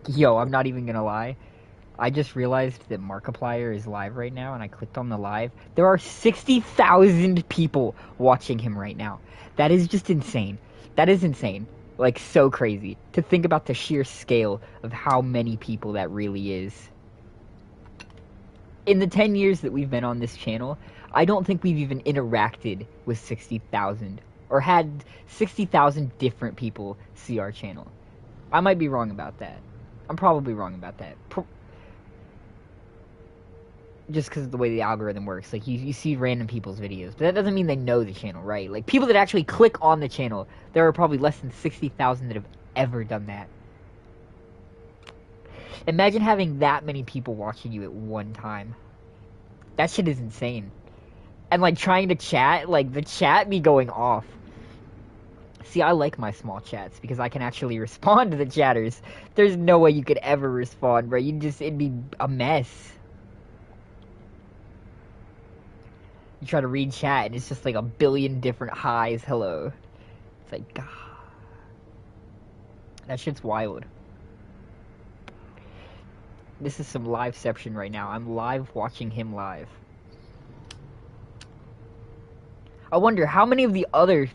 Yo, I'm not even gonna lie. I just realized that Markiplier is live right now, and I clicked on the live. There are 60,000 people watching him right now. That is just insane. That is insane. Like, so crazy. To think about the sheer scale of how many people that really is. In the 10 years that we've been on this channel, I don't think we've even interacted with 60,000. Or had 60,000 different people see our channel. I might be wrong about that. I'm probably wrong about that. Just because of the way the algorithm works. Like, you see random people's videos. But that doesn't mean they know the channel, right? Like, people that actually click on the channel, there are probably less than 60,000 that have ever done that. Imagine having that many people watching you at one time. That shit is insane. And, like, trying to chat, like, the chat be going off. See, I like my small chats because I can actually respond to the chatters. There's no way you could ever respond, bro. It'd be a mess. You try to read chat and it's just like a billion different highs, hello. It's like, God. That shit's wild. This is some liveception right now. I'm live watching him live. I wonder how many of the other...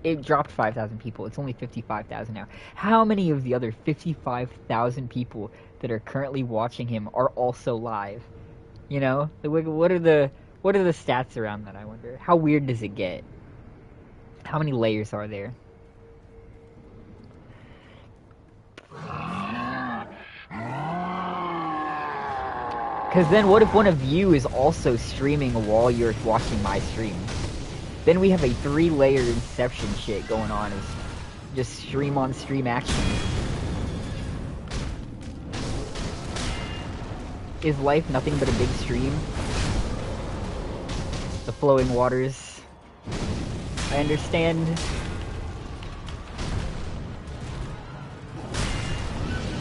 It dropped 5,000 people. It's only 55,000 now. How many of the other 55,000 people that are currently watching him are also live? You know? What are the stats around that, I wonder? How weird does it get? How many layers are there? Because then what if one of you is also streaming while you're watching my stream? Then we have a 3-layer inception shit going on. It's just stream on stream action. Is life nothing but a big stream? The flowing waters. I understand.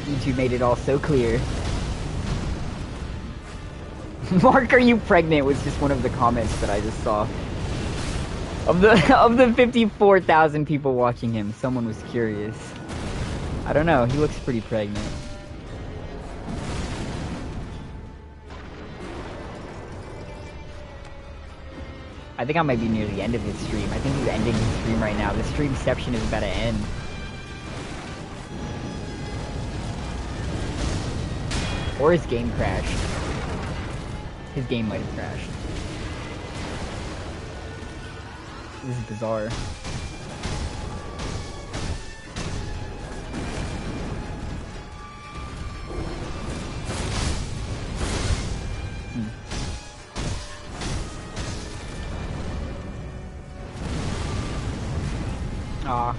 YouTube made it all so clear. Mark, are you pregnant? Was just one of the comments that I just saw. Of the 54,000 people watching him, someone was curious. I don't know, he looks pretty pregnant. I think I might be near the end of his stream. I think he's ending his stream right now. The streamception is about to end. Or his game crashed. His game might have crashed. This is bizarre. Aw.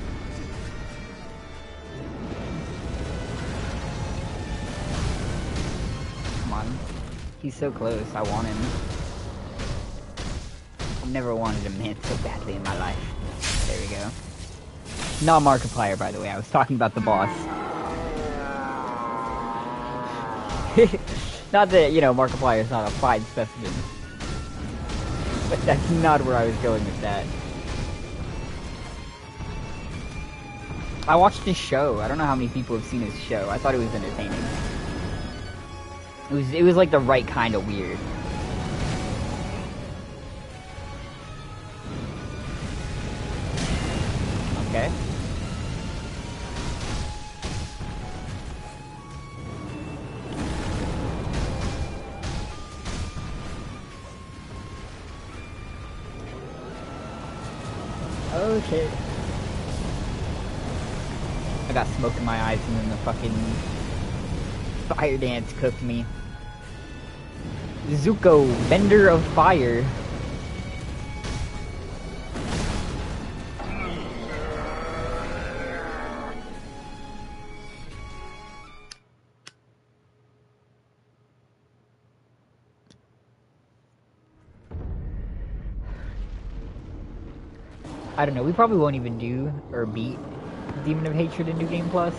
Come on. He's so close. I want him. I've never wanted a man so badly in my life. There we go. Not Markiplier, by the way. I was talking about the boss. Not that, you know, Markiplier is not a fine specimen. But that's not where I was going with that. I watched his show. I don't know how many people have seen his show. I thought it was entertaining. It was like the right kind of weird. Okay. Okay. I got smoke in my eyes and then the fucking fire dance cooked me. Zuko, Bender of Fire. I don't know, we probably won't even do, or beat, Demon of Hatred in New Game Plus.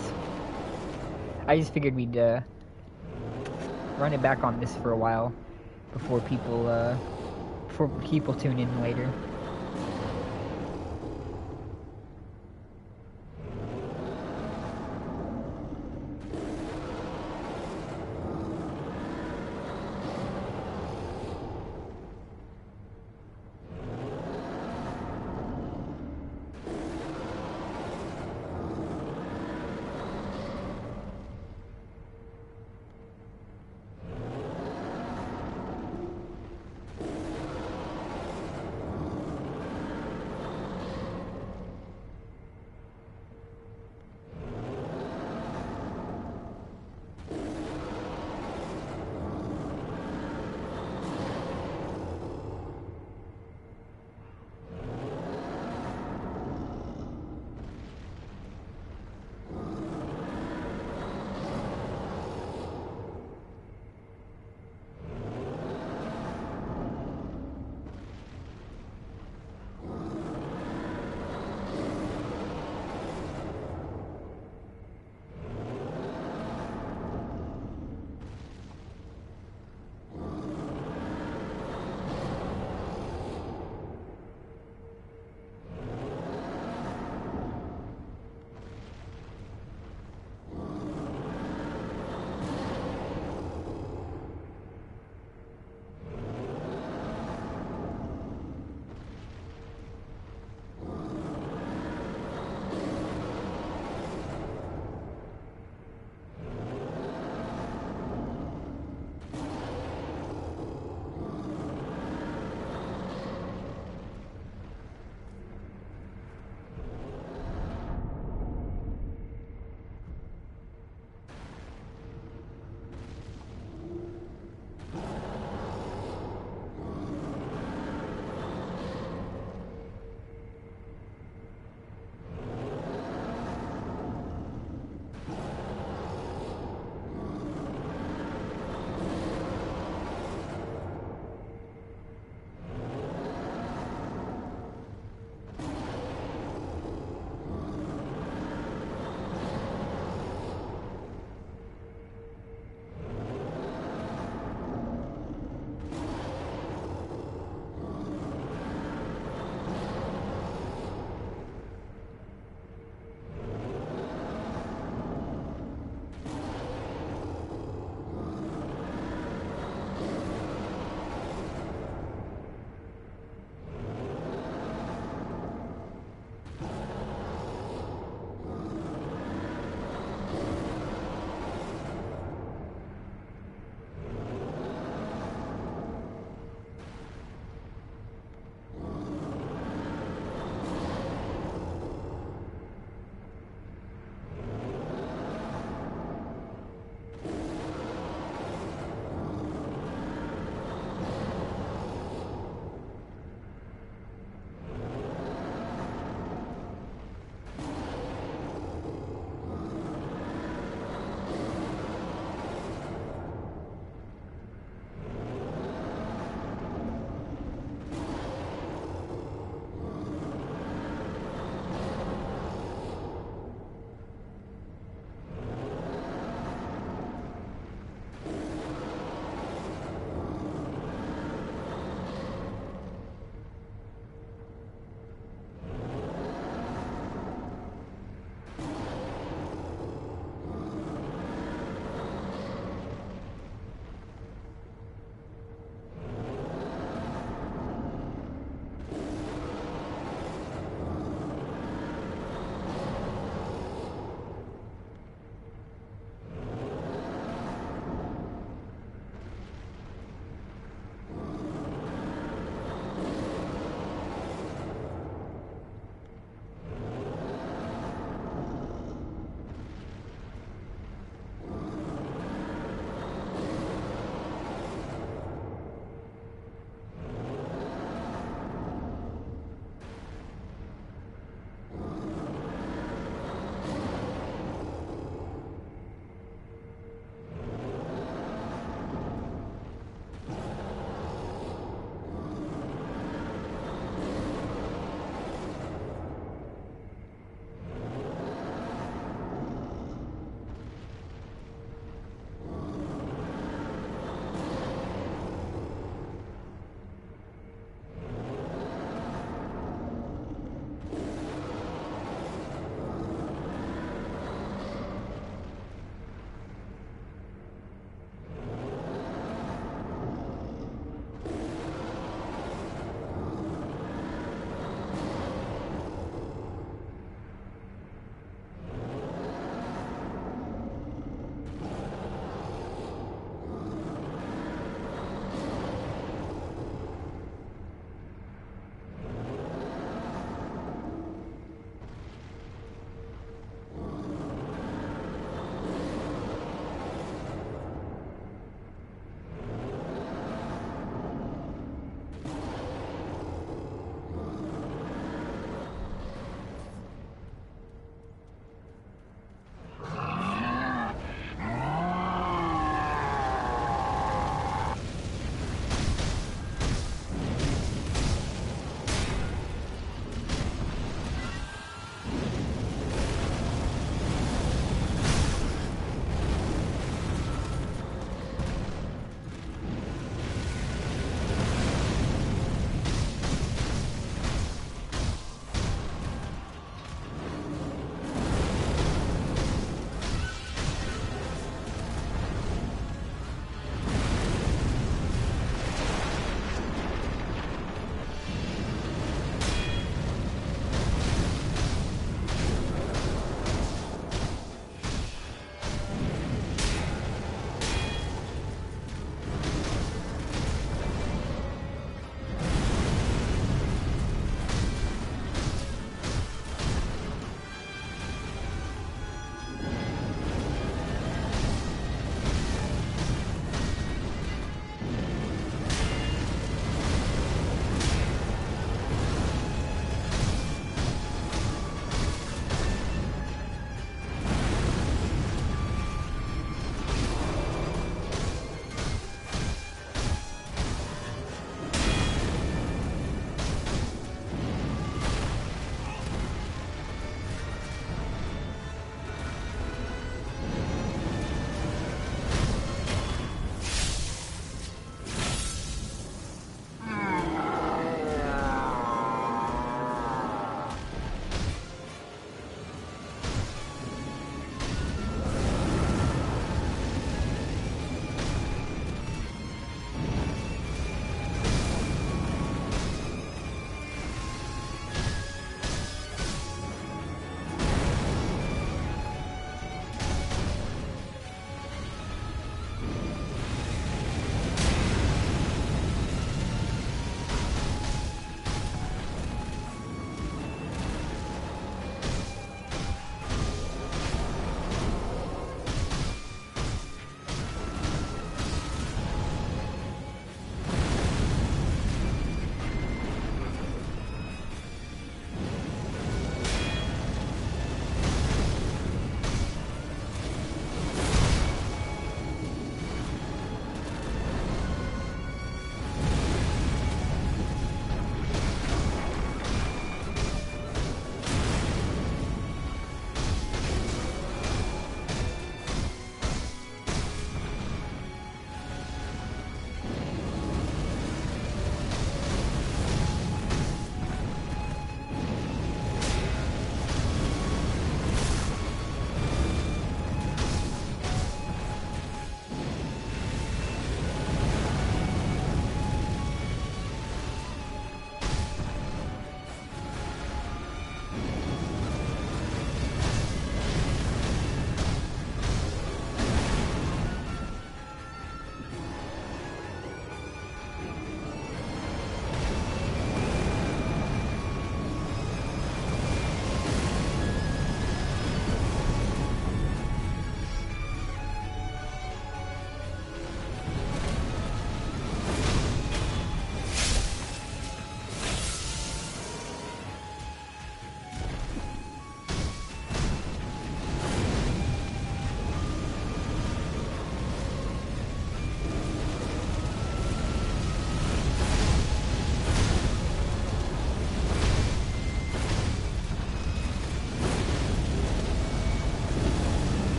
I just figured we'd, run it back on this for a while, before people tune in later.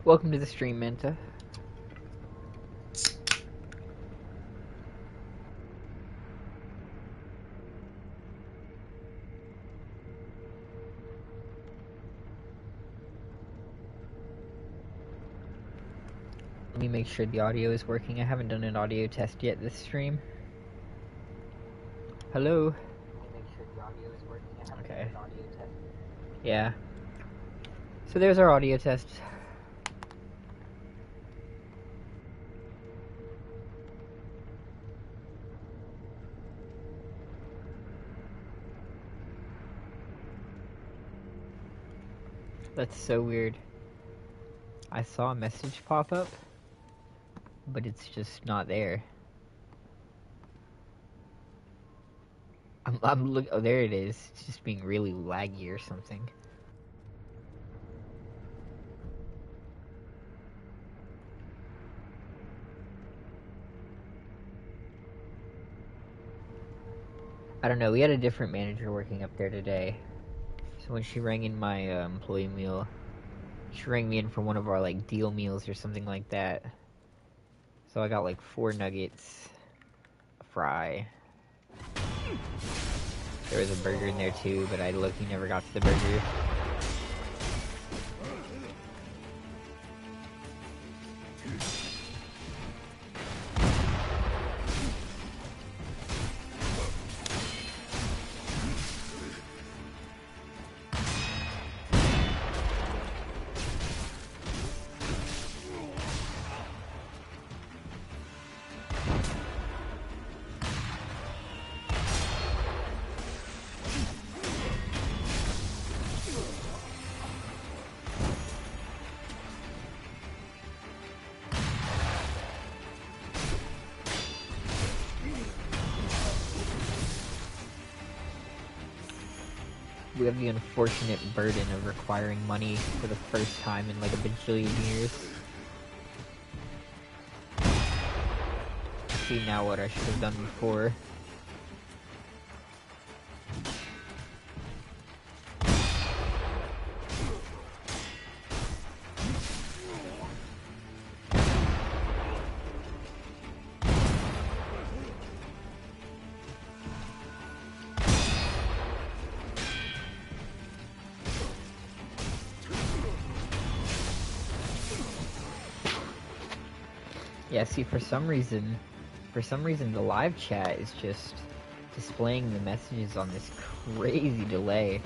Welcome to the stream, Manta. Let me make sure the audio is working. I haven't done an audio test yet this stream. Hello? Let me make sure the audio is working. I haven't done an audio test. Yeah. So there's our audio test. That's so weird. I saw a message pop up, but it's just not there. I'm look. Oh, there it is. It's just being really laggy or something. I don't know. We had a different manager working up there today. So when she rang in my employee meal, she rang me in for one of our like deal meals or something like that. So I got like 4 nuggets, a fry. There was a burger in there too, but I luckily never got to the burger. We have the unfortunate burden of requiring money for the first time in like a bajillion years. See now what I should have done before. Yeah, see, for some reason the live chat is just displaying the messages on this crazy delay.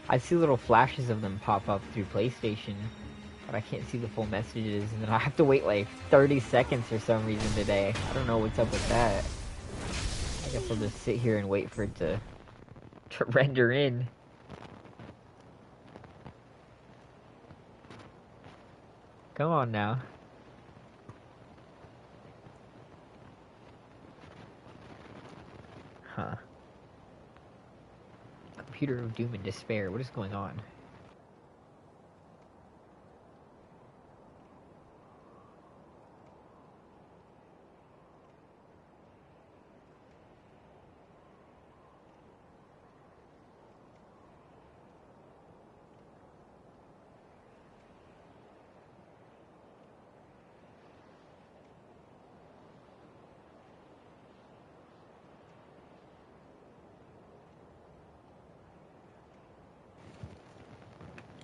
I see little flashes of them pop up through PlayStation, but I can't see the full messages, and then I have to wait like 30 seconds for some reason today. I don't know what's up with that. I guess I'll just sit here and wait for it to render in. Come on now. Huh. Computer of Doom and Despair. What is going on?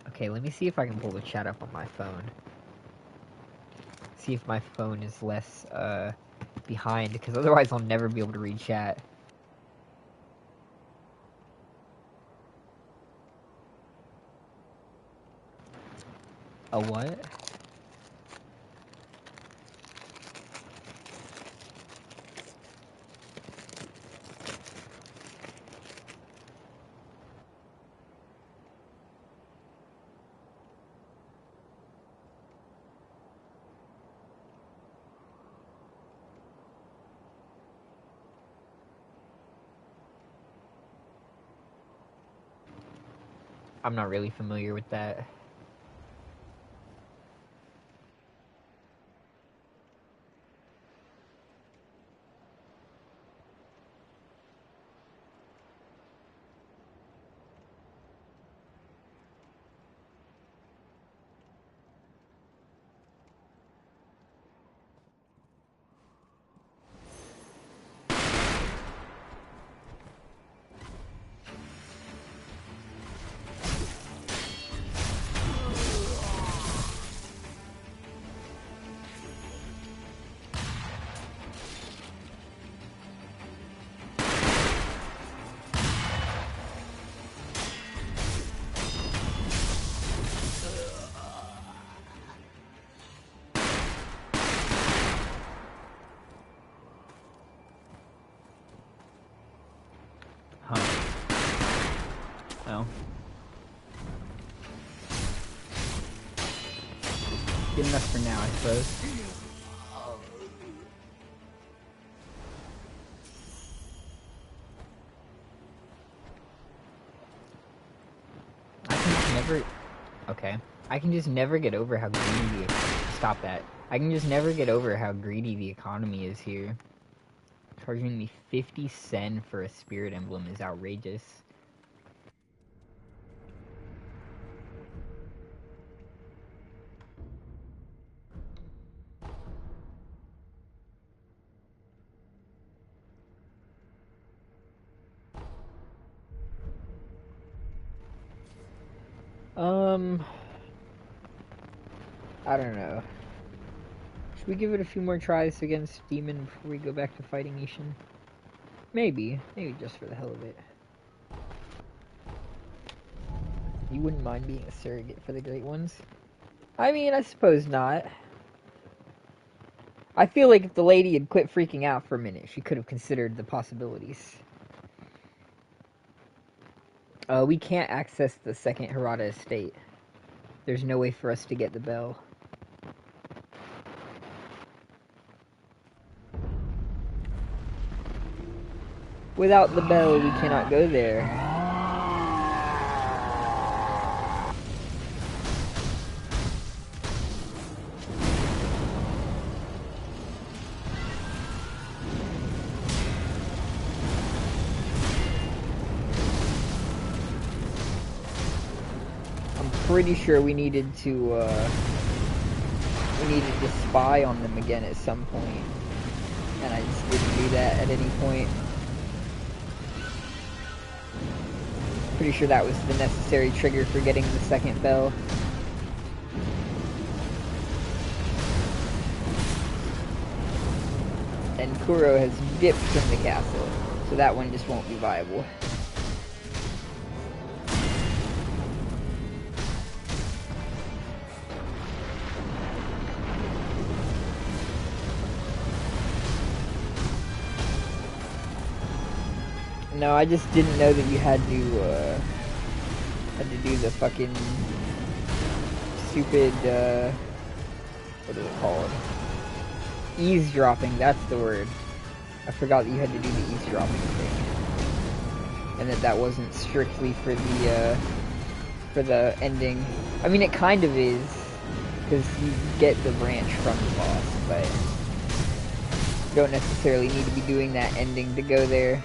Okay, let me see if I can pull the chat up on my phone. See if my phone is less, behind, because otherwise I'll never be able to read chat. A what? I'm not really familiar with that. Oh. Good enough for now, I suppose. I can just never... Okay. I can just never get over how greedy the... Stop that. I can just never get over how greedy the economy is here. Charging me 50 sen for a spirit emblem is outrageous. I don't know. Should we give it a few more tries against Demon before we go back to fighting Ishin? Maybe. Maybe just for the hell of it. You wouldn't mind being a surrogate for the Great Ones? I mean, I suppose not. I feel like if the lady had quit freaking out for a minute, she could have considered the possibilities. We can't access the second Hirata estate. There's no way for us to get the bell. Without the bell, we cannot go there. I'm pretty sure we needed to spy on them again at some point, and I just didn't do that at any point. Pretty sure that was the necessary trigger for getting the second bell. And Kuro has dipped from the castle, so that one just won't be viable. No, I just didn't know that you had to do the fucking stupid, what is it called? Eavesdropping, that's the word. I forgot that you had to do the eavesdropping thing. And that wasn't strictly for the ending. I mean, it kind of is, because you get the branch from the boss, but you don't necessarily need to be doing that ending to go there.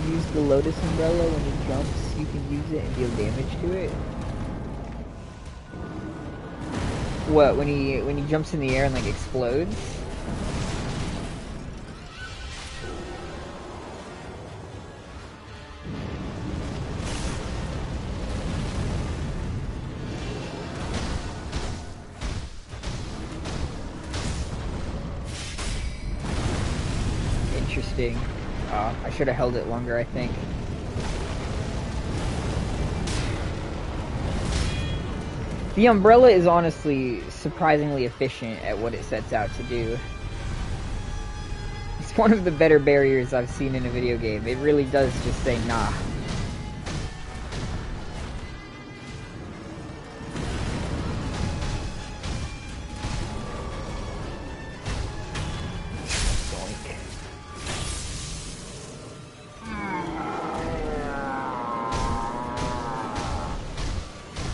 Use the Lotus Umbrella when he jumps, you can use it and deal damage to it. What, when he jumps in the air and like explodes? Interesting. I should have held it longer, I think. The umbrella is honestly surprisingly efficient at what it sets out to do. It's one of the better barriers I've seen in a video game. It really does just say nah.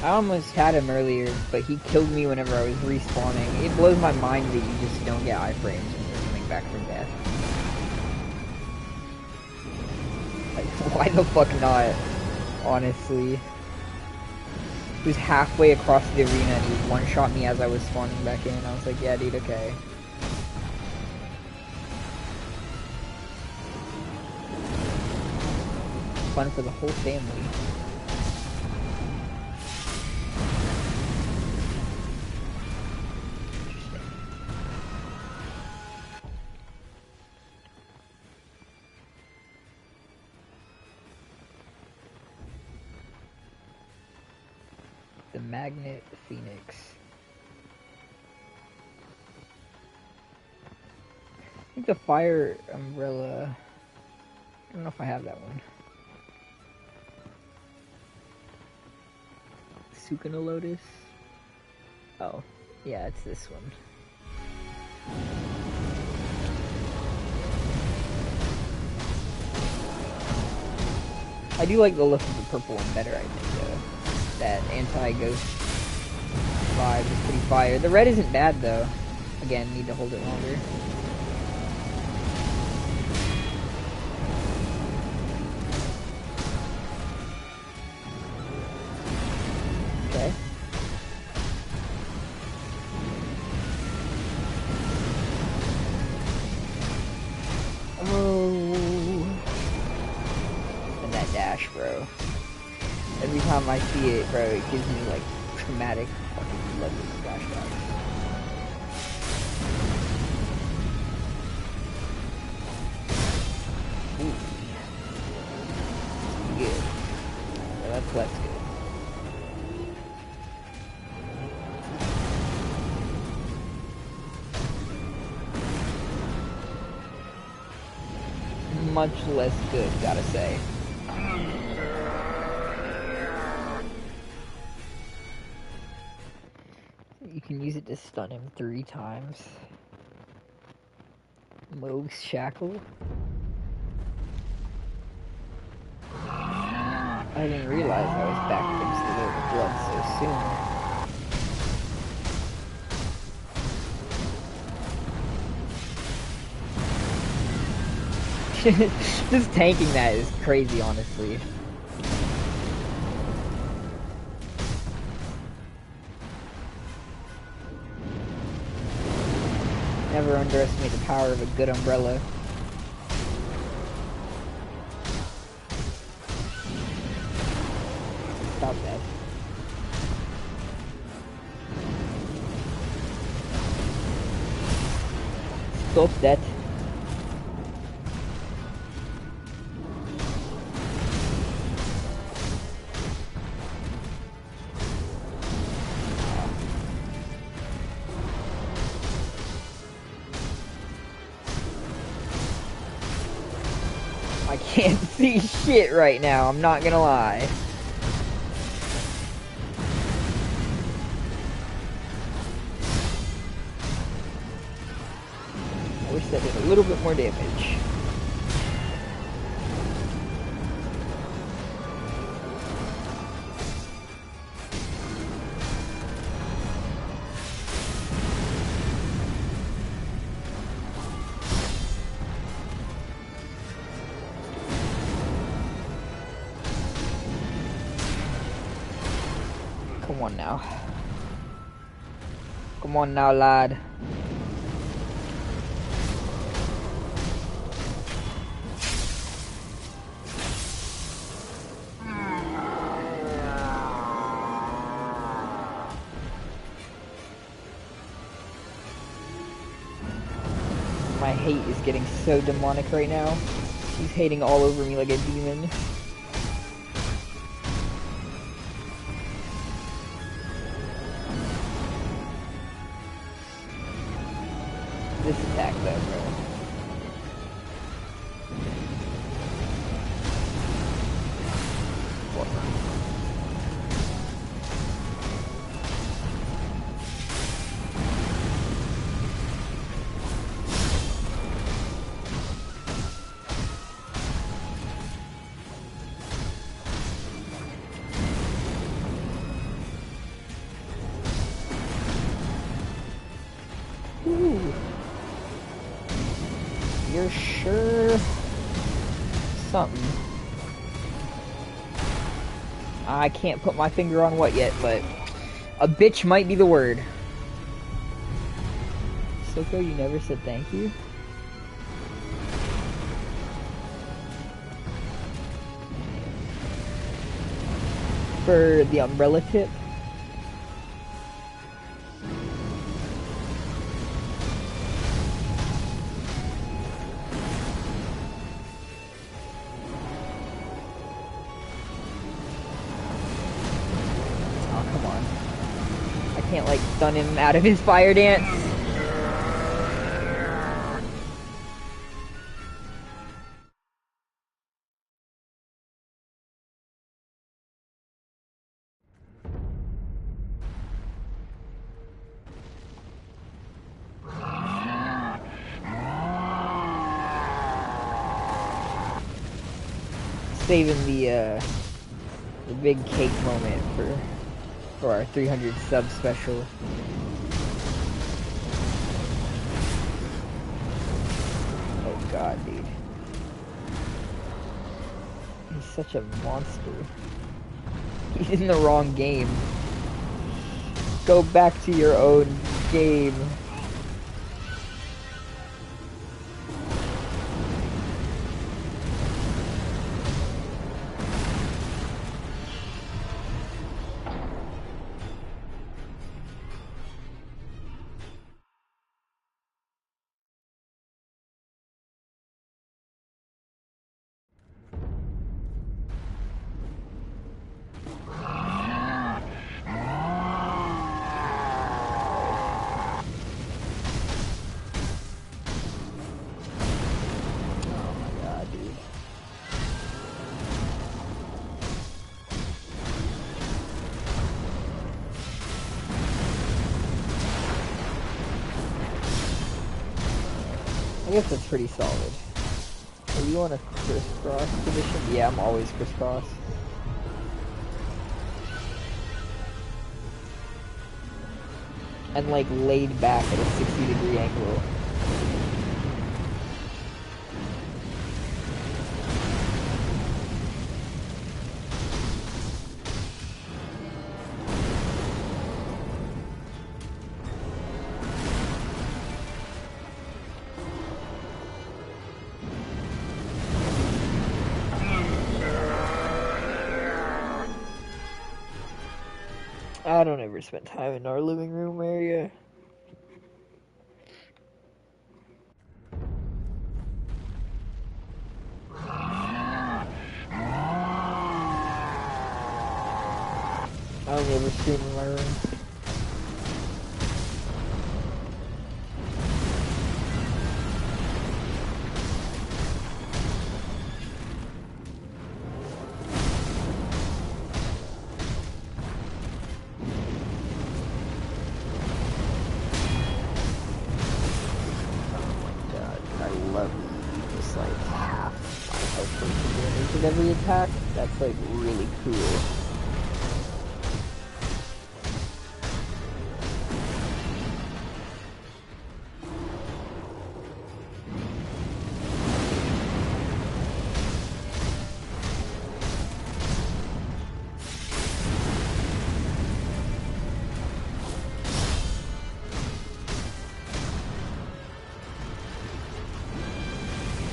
I almost had him earlier, but he killed me whenever I was respawning. It blows my mind that you just don't get iframes when you're coming back from death. Like, why the fuck not? Honestly. He was halfway across the arena and he one-shot me as I was spawning back in. I was like, yeah, dude, okay. Fun for the whole family. The Magnet Phoenix. I think think the fire umbrella... I don't know if I have that one. Sukuna Lotus? Oh, yeah, it's this one. I do like the look of the purple one better, I think, though. That anti-ghost vibe is pretty fire. The red isn't bad, though. Again, need to hold it longer. Okay. And that dash, bro. Every time I see it, bro, it gives me, like, traumatic fucking bloody flashbacks. Ooh. Good. So that's less good. Much less good, gotta say. You can use it to stun him 3 times. Moog's Shackle. I didn't realize I was back against the blood so soon. Just tanking that is crazy, honestly. Never underestimate the power of a good umbrella. Stop that. Stop that. I can't see shit right now, I'm not gonna lie. I wish that did a little bit more damage. Come on now. Come on now, lad. My hate is getting so demonic right now. He's hating all over me like a demon. This attack though, bro. Ooh. You're sure something. I can't put my finger on what yet, but a bitch might be the word. Soko, you never said thank you? For the umbrella tip? Can't like stun him out of his fire dance. saving the big cake moment for our 300 sub special. Oh god, dude. He's such a monster. He's in the wrong game. Go back to your own game. I guess that's pretty solid. Are you on a crisscross position? Yeah, I'm always crisscross. And like laid back at a 60-degree angle. I don't ever spend time in our living room area. I only ever stream in my room. Every attack, that's like really cool.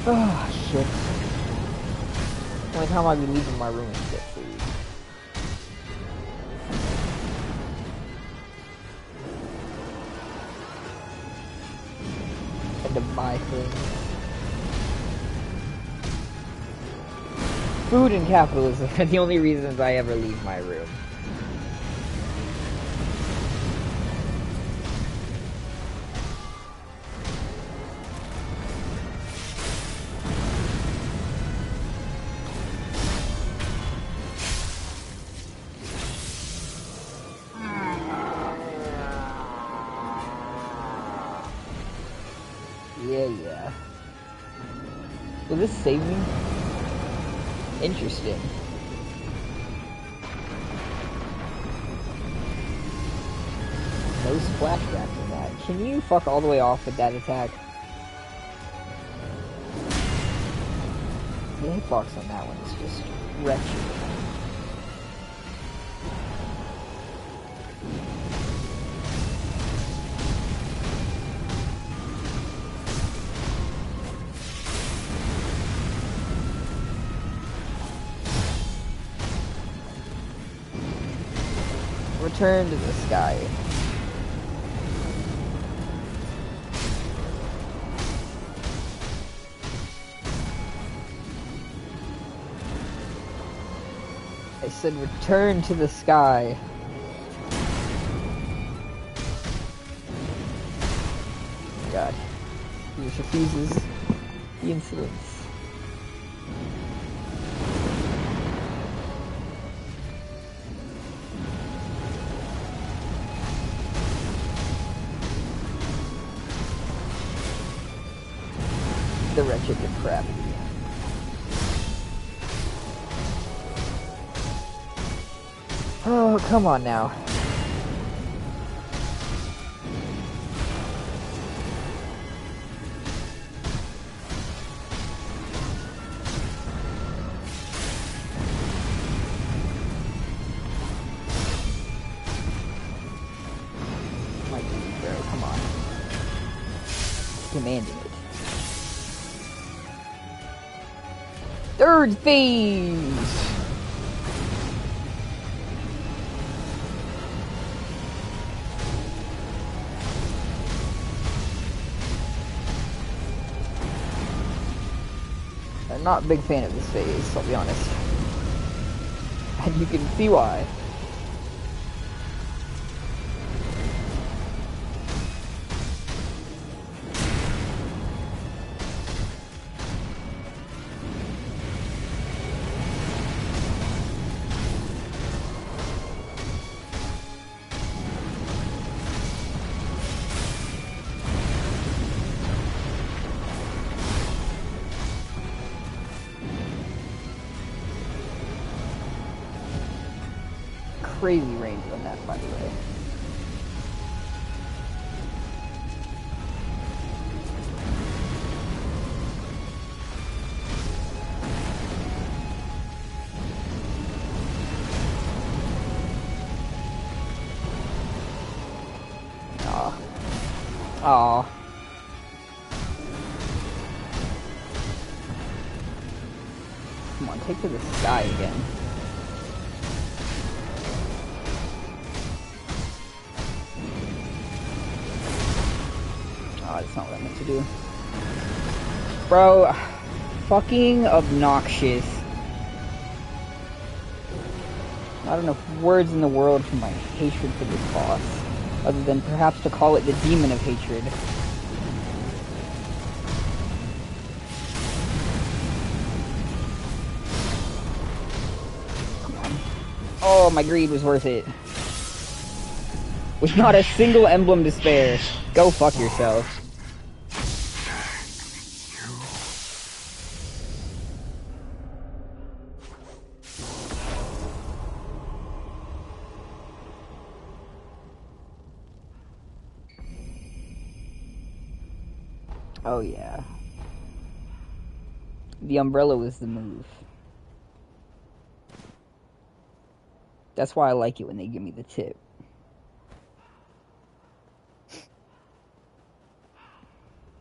Oh shit. Only time I'd be leaving my room is to get food. And to buy things. Food and capitalism are the only reasons I ever leave my room. Yeah. Will this save me? Interesting. No splashback from that. Can you fuck all the way off with that attack? The hitbox on that one is just wretched. Return to the sky. I said return to the sky. God. He just refuses the insolence. The wretched depravity. Oh, come on now. My dude, bro, come on. Commanding it. Third phase! I'm not a big fan of this phase, I'll be honest. And you can see why. Crazy range on that, by the way. Aw. Aw. Come on, take to the sky again. Oh, that's not what I meant to do. Bro, fucking obnoxious. Not enough words in the world for my hatred for this boss, other than perhaps to call it the demon of hatred. Come on. Oh, my greed was worth it. With not a single emblem to spare. Go fuck yourself. Oh yeah. The umbrella was the move. That's why I like it when they give me the tip.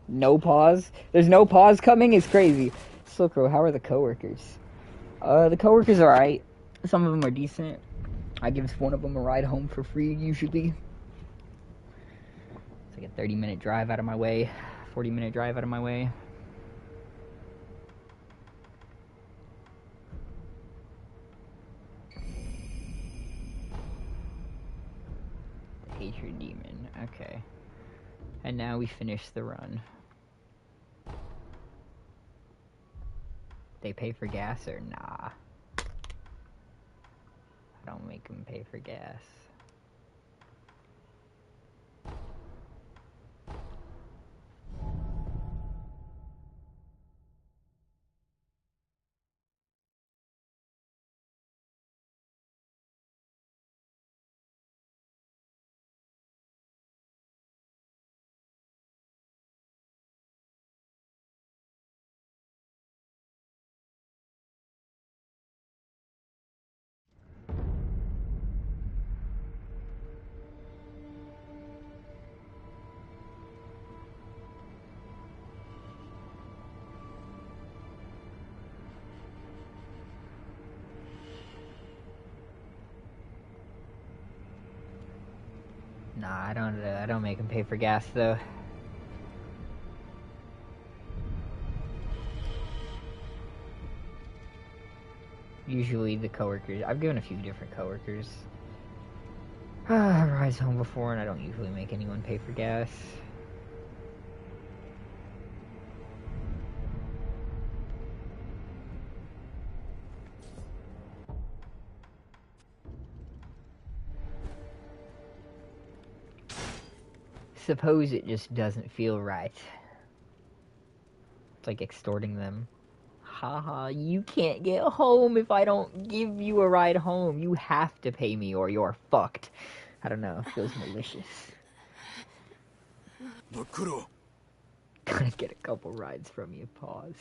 No pause? There's no pause coming? It's crazy. Silkro, how are the coworkers? The coworkers are alright. Some of them are decent. I give one of them a ride home for free, usually. It's like a 30-minute drive out of my way. 40-minute drive out of my way. The Hatred Demon. Okay. And now we finish the run. They pay for gas or nah? I don't make them pay for gas. Nah, I don't make them pay for gas though. Usually the coworkers, I've given a few different coworkers rides home before, and I don't usually make anyone pay for gas. Suppose it just doesn't feel right. It's like extorting them. haha, you can't get home if I don't give you a ride home. You have to pay me or you're fucked. I don't know, it feels malicious. Gonna get a couple rides from you, pause.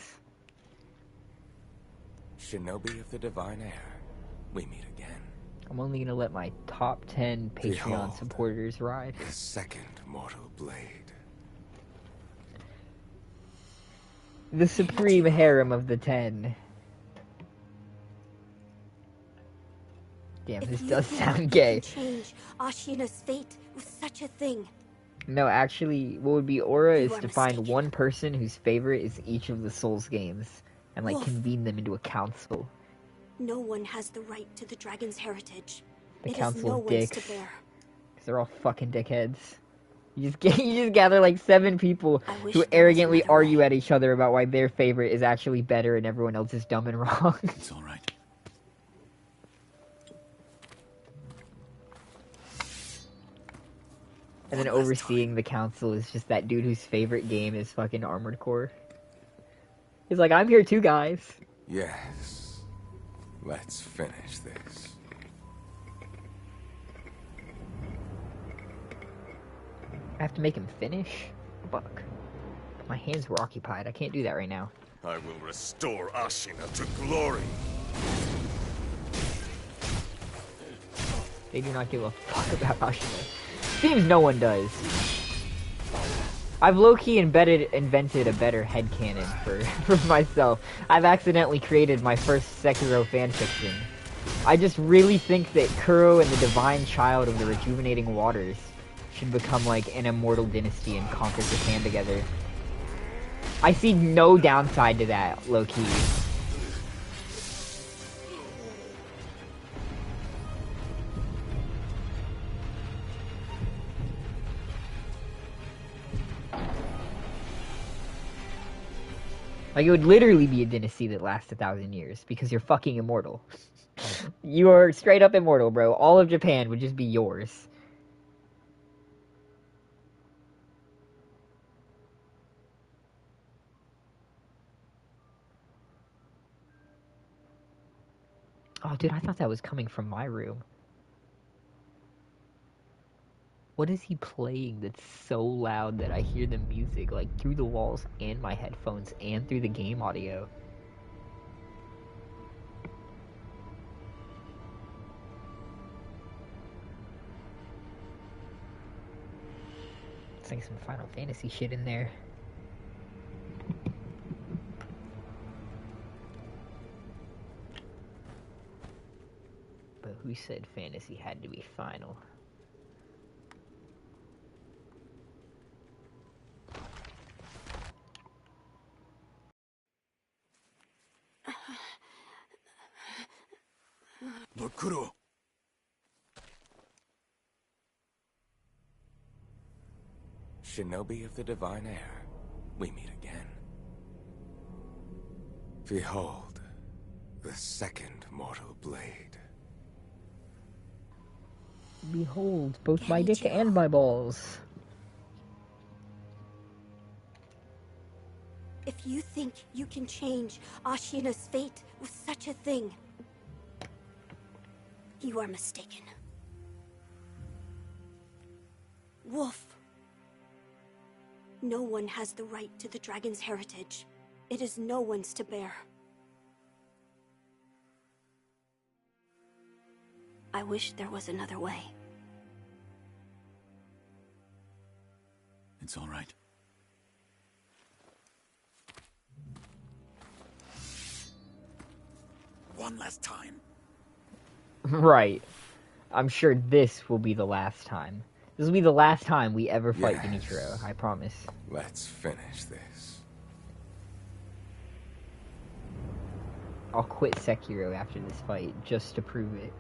Shinobi of the Divine Air, we meet again. I'm only gonna let my top 10 Patreon Behold, supporters ride. The second mortal blade. The supreme harem of the 10. Damn, this does sound gay. Change Ashina's fate with such a thing. No, actually, what would be aura is to find one person whose favorite is each of the Souls games and like convene them into a council. No one has the right to the dragon's heritage. The it council is no of dicks. one's to bear. Because they're all fucking dickheads. You just gather like 7 people who arrogantly argue at each other about why their favorite is actually better and everyone else is dumb and wrong. It's all right. And then overseeing the council is just that dude whose favorite game is fucking Armored Core. He's like, I'm here too, guys. Yes. Let's finish this. I have to make him finish? Fuck. My hands were occupied. I can't do that right now. I will restore Ashina to glory. They do not give a fuck about Ashina. Seems no one does. I've low-key invented a better headcanon for myself. I've accidentally created my first Sekiro fanfiction. I just really think that Kuro and the divine child of the rejuvenating waters should become like an immortal dynasty and conquer Japan together. I see no downside to that, low-key. Like, it would literally be a dynasty that lasts 1,000 years, because you're fucking immortal. You are straight up immortal, bro. All of Japan would just be yours. Oh, dude, I thought that was coming from my room. What is he playing that's so loud that I hear the music, like, through the walls and my headphones and through the game audio? It's like some Final Fantasy shit in there. But who said fantasy had to be final? Bakuro. Shinobi of the Divine Air, we meet again. Behold, the second mortal blade. Behold, both my dick and my balls. If you think you can change Ashina's fate with such a thing, you are mistaken. Wolf. No one has the right to the dragon's heritage. It is no one's to bear. I wish there was another way. It's all right. One last time. Right. I'm sure this will be the last time. This will be the last time we ever fight Genichiro, I promise. Let's finish this. I'll quit Sekiro after this fight, just to prove it.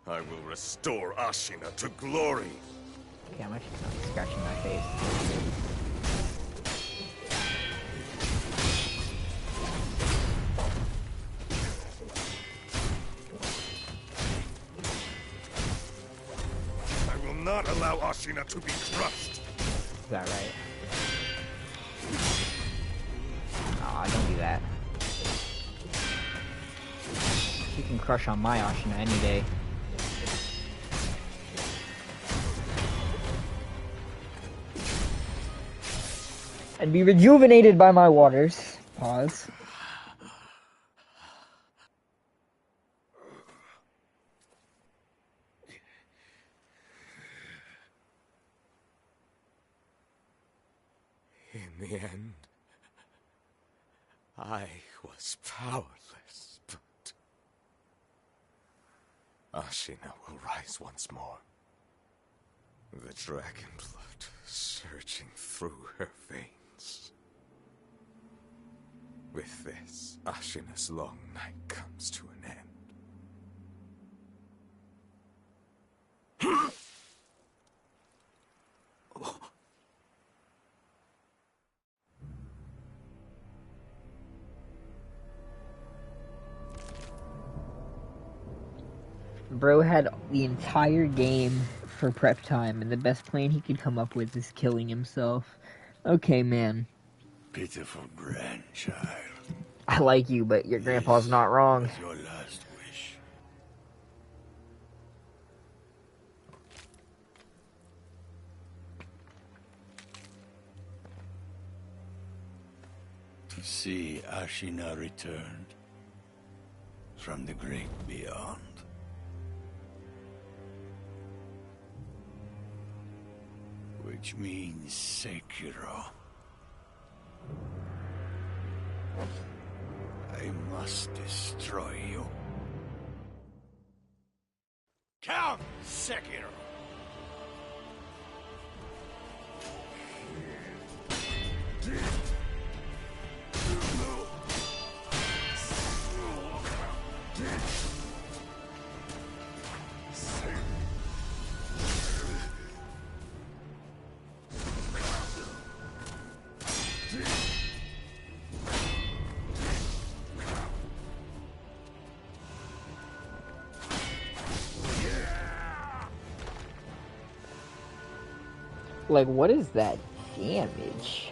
I will restore Ashina to glory. Okay, I'm actually not scratching my face. I will not allow Ashina to be crushed. Is that right? crush on my Ashina any day. And be rejuvenated by my waters. Pause. In the end, I was powerless, but Ashina will rise once more. The dragon blood surging through her veins. With this, Ashina's long night comes to an end. Bro had the entire game for prep time, and the best plan he could come up with is killing himself. Okay, man. Pitiful grandchild. I like you, but your grandpa's not wrong. Was your last wish. To see Ashina returned from the great beyond. Which means Sekiro. I must destroy you. Count Sekiro! Like, what is that damage?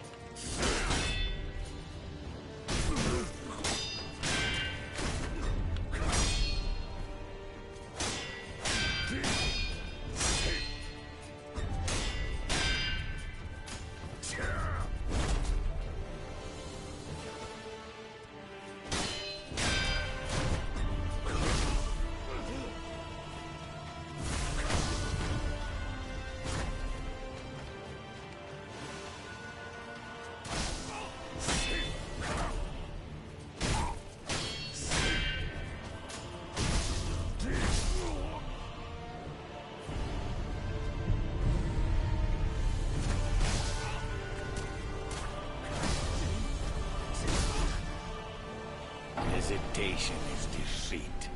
Hesitation is defeat.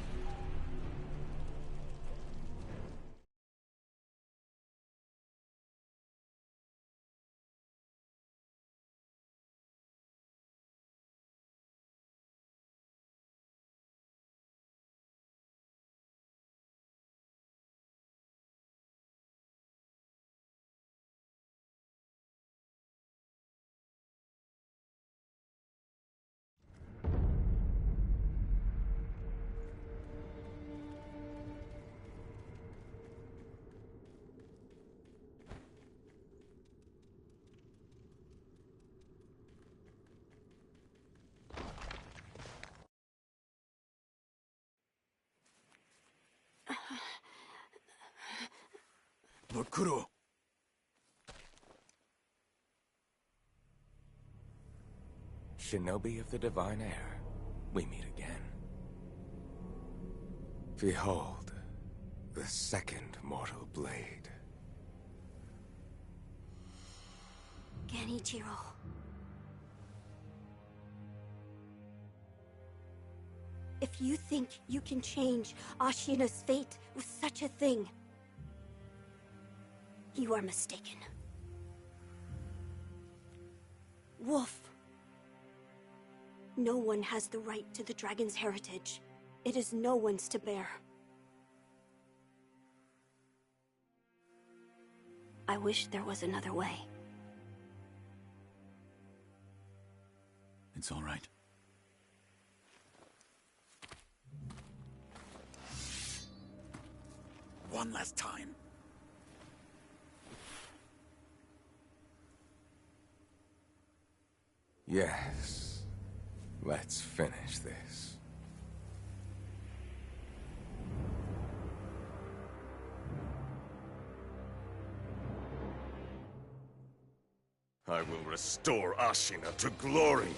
Bakuro! Shinobi of the Divine Air, we meet again. Behold, the second mortal blade. Genichiro. If you think you can change Ashina's fate with such a thing, you are mistaken. Wolf. No one has the right to the dragon's heritage. It is no one's to bear. I wish there was another way. It's all right. one last time. Yes. Let's finish this. I will restore Ashina to glory.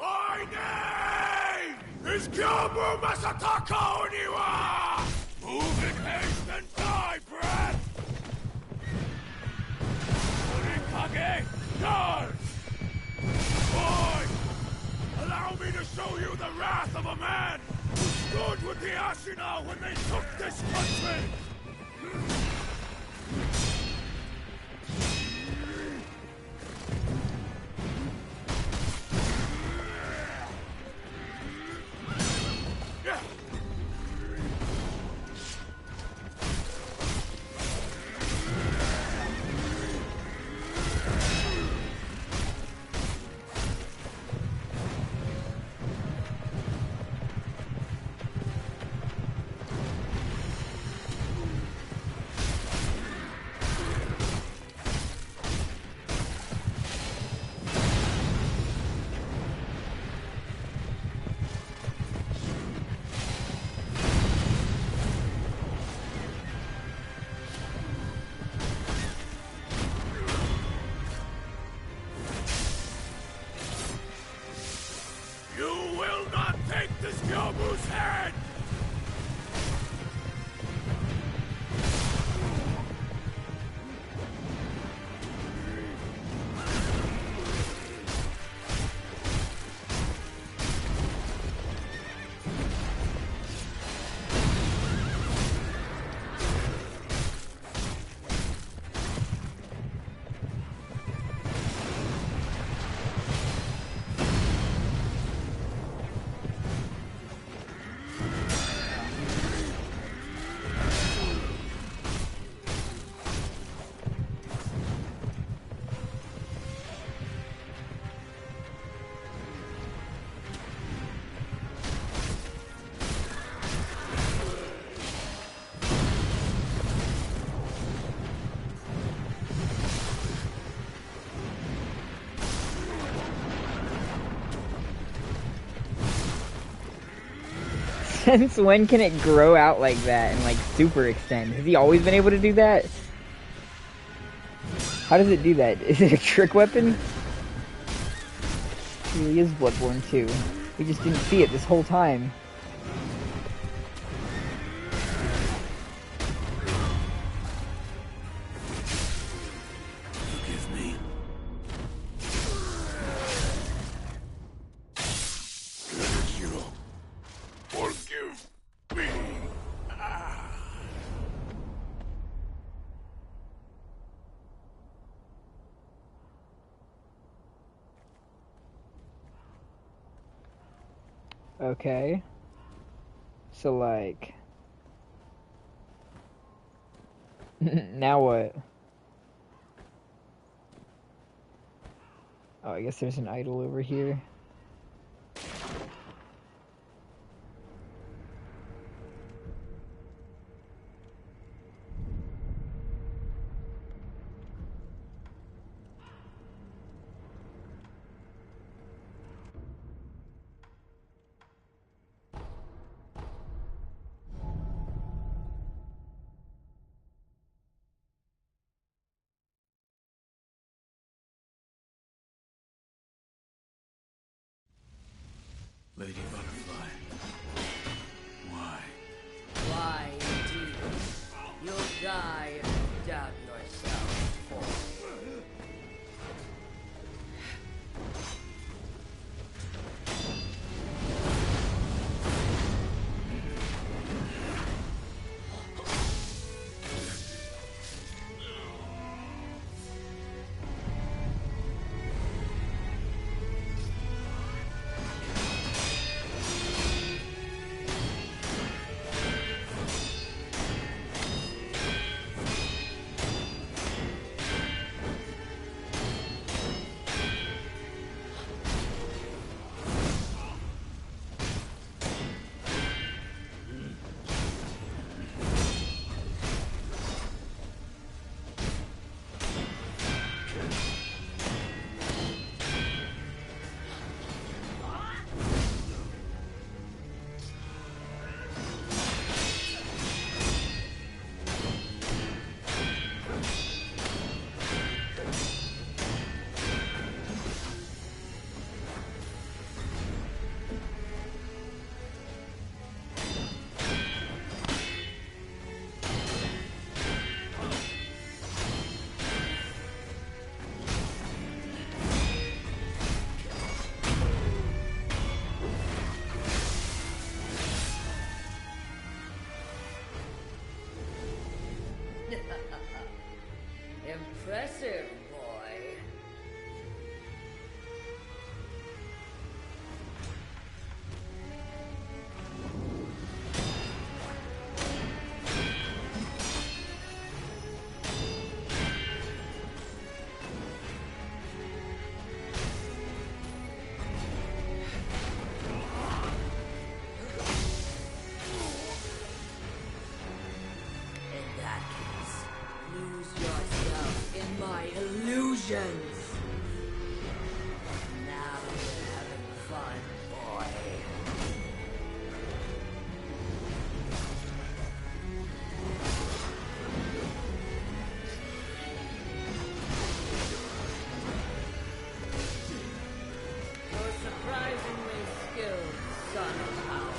My name is Kyobu Masataka Oniwa! Move in haste and die, brat! Urikage, die! Boy! Allow me to show you the wrath of a man who stood with the Ashina when they took this country! Since when can it grow out like that and like super extend? Has he always been able to do that? How does it do that? Is it a trick weapon? It really is Bloodborne too. We just didn't see it this whole time. Forgive me. Sekiro. Forgive me. Okay. So like... now what? Oh, I guess there's an idol over here. Lady Butterfly. Why? Why indeed? You'll die if you doubt yourself, boy. Impressive, boy. In that case, lose yourself in my illusions. Now you're having fun, boy. You're surprisingly skilled, son of power.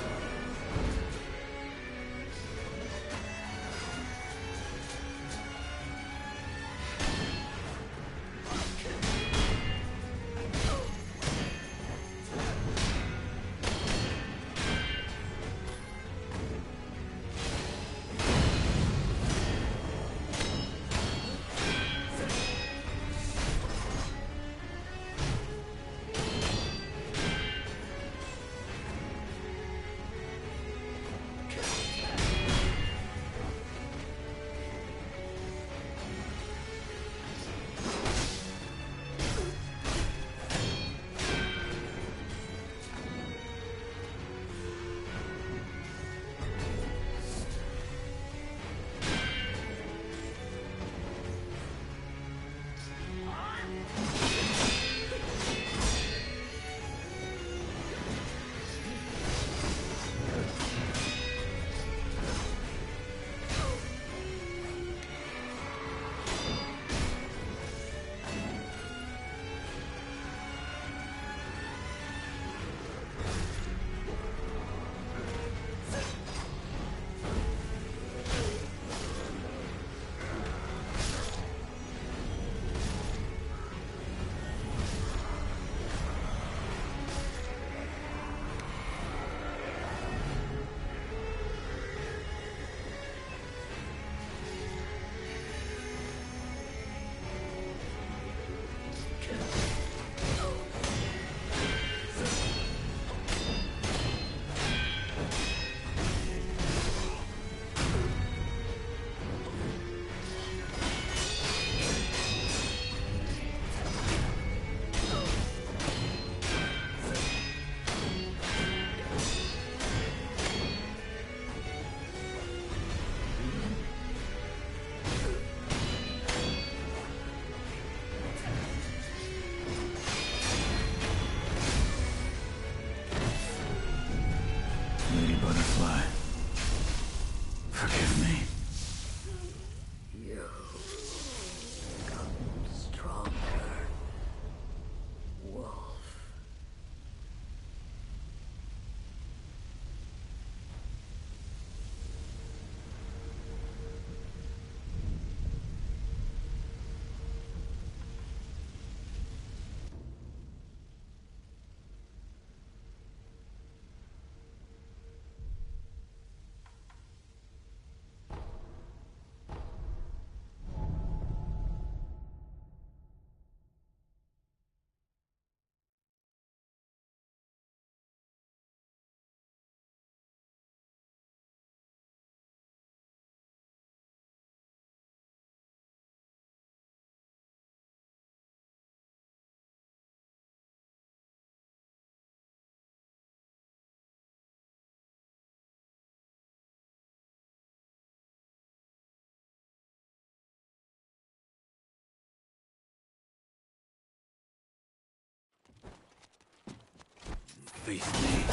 face me.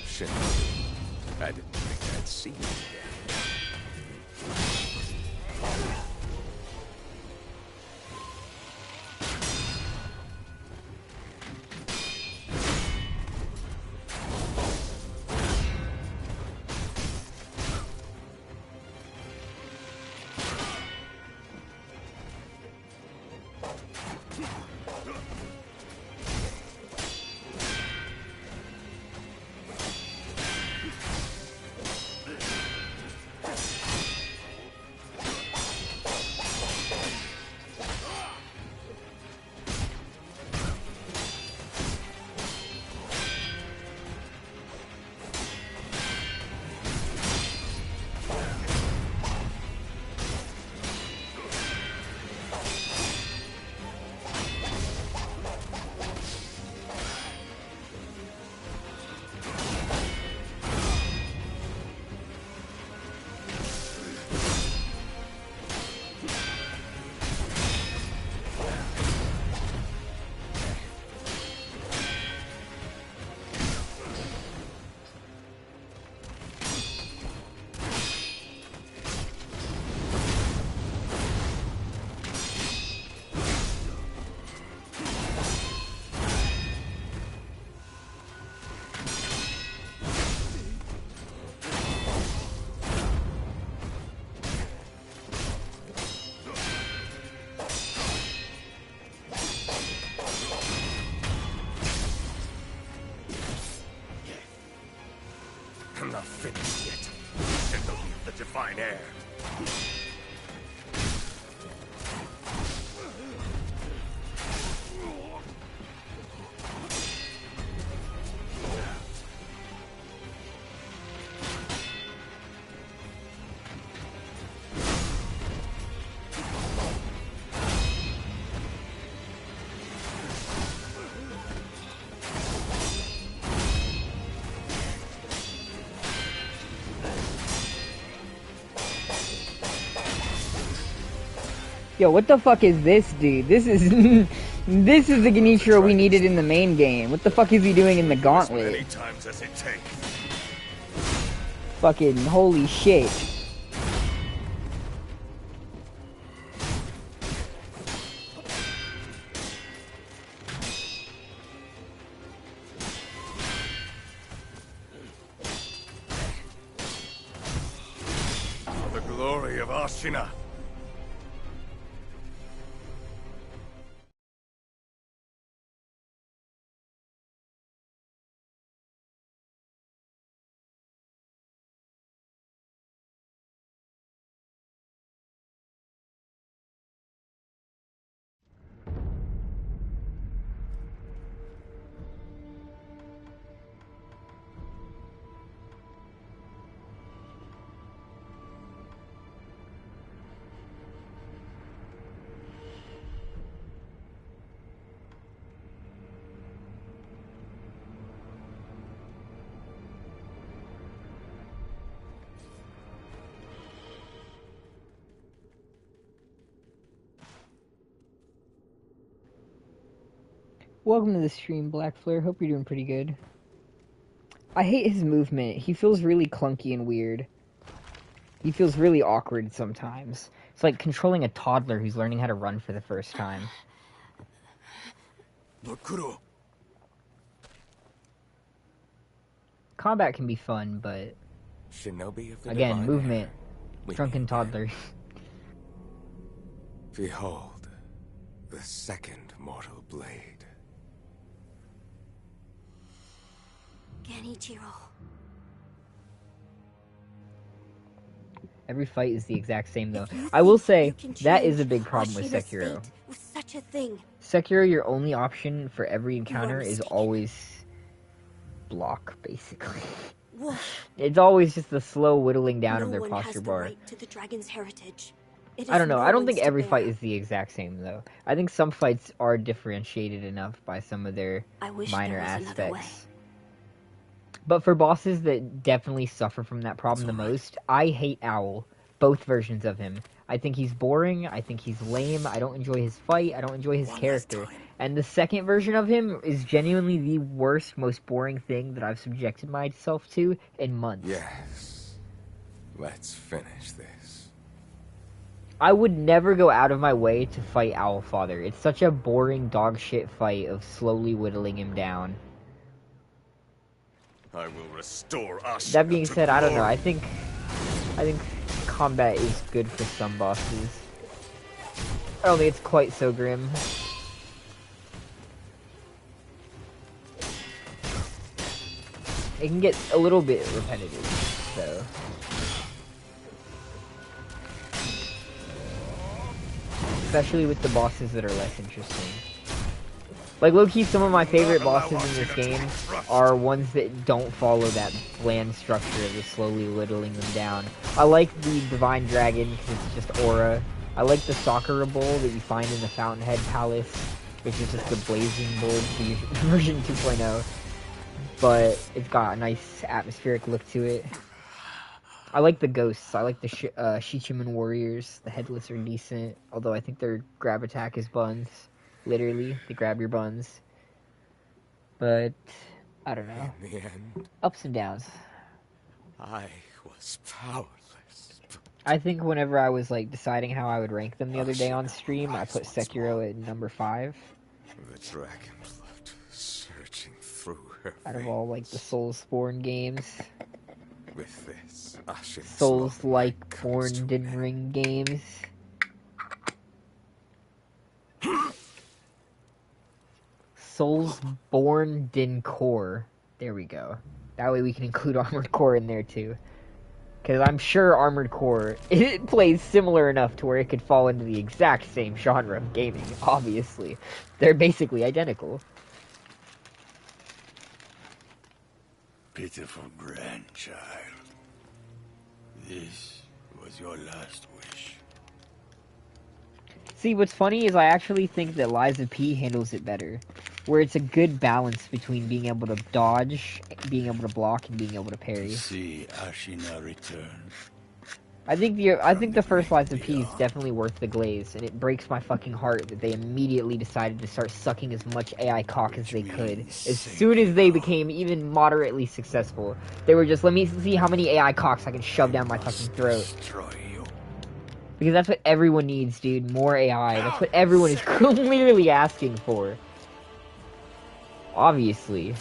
Shinobi, I didn't think I'd see you again. I'm not finished yet. Shinobi of the Divine Air. Yo, what the fuck is this, dude? This is this is the Genichiro we needed in the main game. What the fuck is he doing in the As gauntlet? many times as it takes. Fucking holy shit. For the glory of Ashina. Welcome to the stream, Black Flare. Hope you're doing pretty good. I hate his movement. He feels really clunky and weird. He feels really awkward sometimes. It's like controlling a toddler who's learning how to run for the first time. Bakuro. Combat can be fun, but Shinobi of the again, Divine movement. Air. We Drunken need toddler. Behold, the second mortal blade. Genichiro. Every fight is the exact same, though. If you I will think say, you can that is a change big problem with Ashina's Sekiro. fate with such a thing. Sekiro, your only option for every encounter is mistaken. always block, basically. What? It's always just the slow whittling down No of their one posture has the bar. right to the dragon's heritage. It I is don't know. no I don't think one's to every fight bear. is the exact same, though. I think some fights are differentiated enough by some of their I wish minor there was another way. aspects. But for bosses that definitely suffer from that problem the most, I hate Owl. Both versions of him. I think he's boring. I think he's lame. I don't enjoy his fight. I don't enjoy his character. And the second version of him is genuinely the worst, most boring thing that I've subjected myself to in months. Yes. Let's finish this. I would never go out of my way to fight Owlfather. It's such a boring dog shit fight of slowly whittling him down. I will restore Ashina. That being to said, I don't know. glory. I think combat is good for some bosses. I don't think it's quite so grim. It can get a little bit repetitive, so. Especially with the bosses that are less interesting. Like, low-key, some of my favorite bosses in this game are ones that don't follow that bland structure of just slowly whittling them down. I like the Divine Dragon because it's just aura. I like the Sakura Bowl that you find in the Fountainhead Palace, which is just the Blazing Bowl version 2.0. But it's got a nice atmospheric look to it. I like the ghosts. I like the Shichiman warriors. The headless are decent, although I think their grab attack is buns. Literally, they grab your buns. But, I don't know. In the end, Ups and downs. I was powerless. I think whenever I was, like, deciding how I would rank them the other day on stream, I put Sekiro at number 5. The dragon blood surging through her Out of all, like, the Soulsborne games. With this, Ashina's Souls-like comes to borne an end. ring games. Soulsborne Din Core. There we go. That way we can include Armored Core in there too. Because I'm sure Armored Core, it plays similar enough to where it could fall into the exact same genre of gaming, obviously. They're basically identical. Pitiful grandchild. This was your last wish. See, what's funny is I actually think that Liza P handles it better. Where it's a good balance between being able to dodge, being able to block, and being able to parry. See Ashina return. I think the first Liza P is definitely worth the glaze, and it breaks my fucking heart that they immediately decided to start sucking as much AI cock as they could. As soon as they became even moderately successful, they were just, let me see how many AI cocks I can shove down my fucking throat. Destroy you. Because that's what everyone needs, dude. More AI. That's what everyone is clearly asking for. Obviously.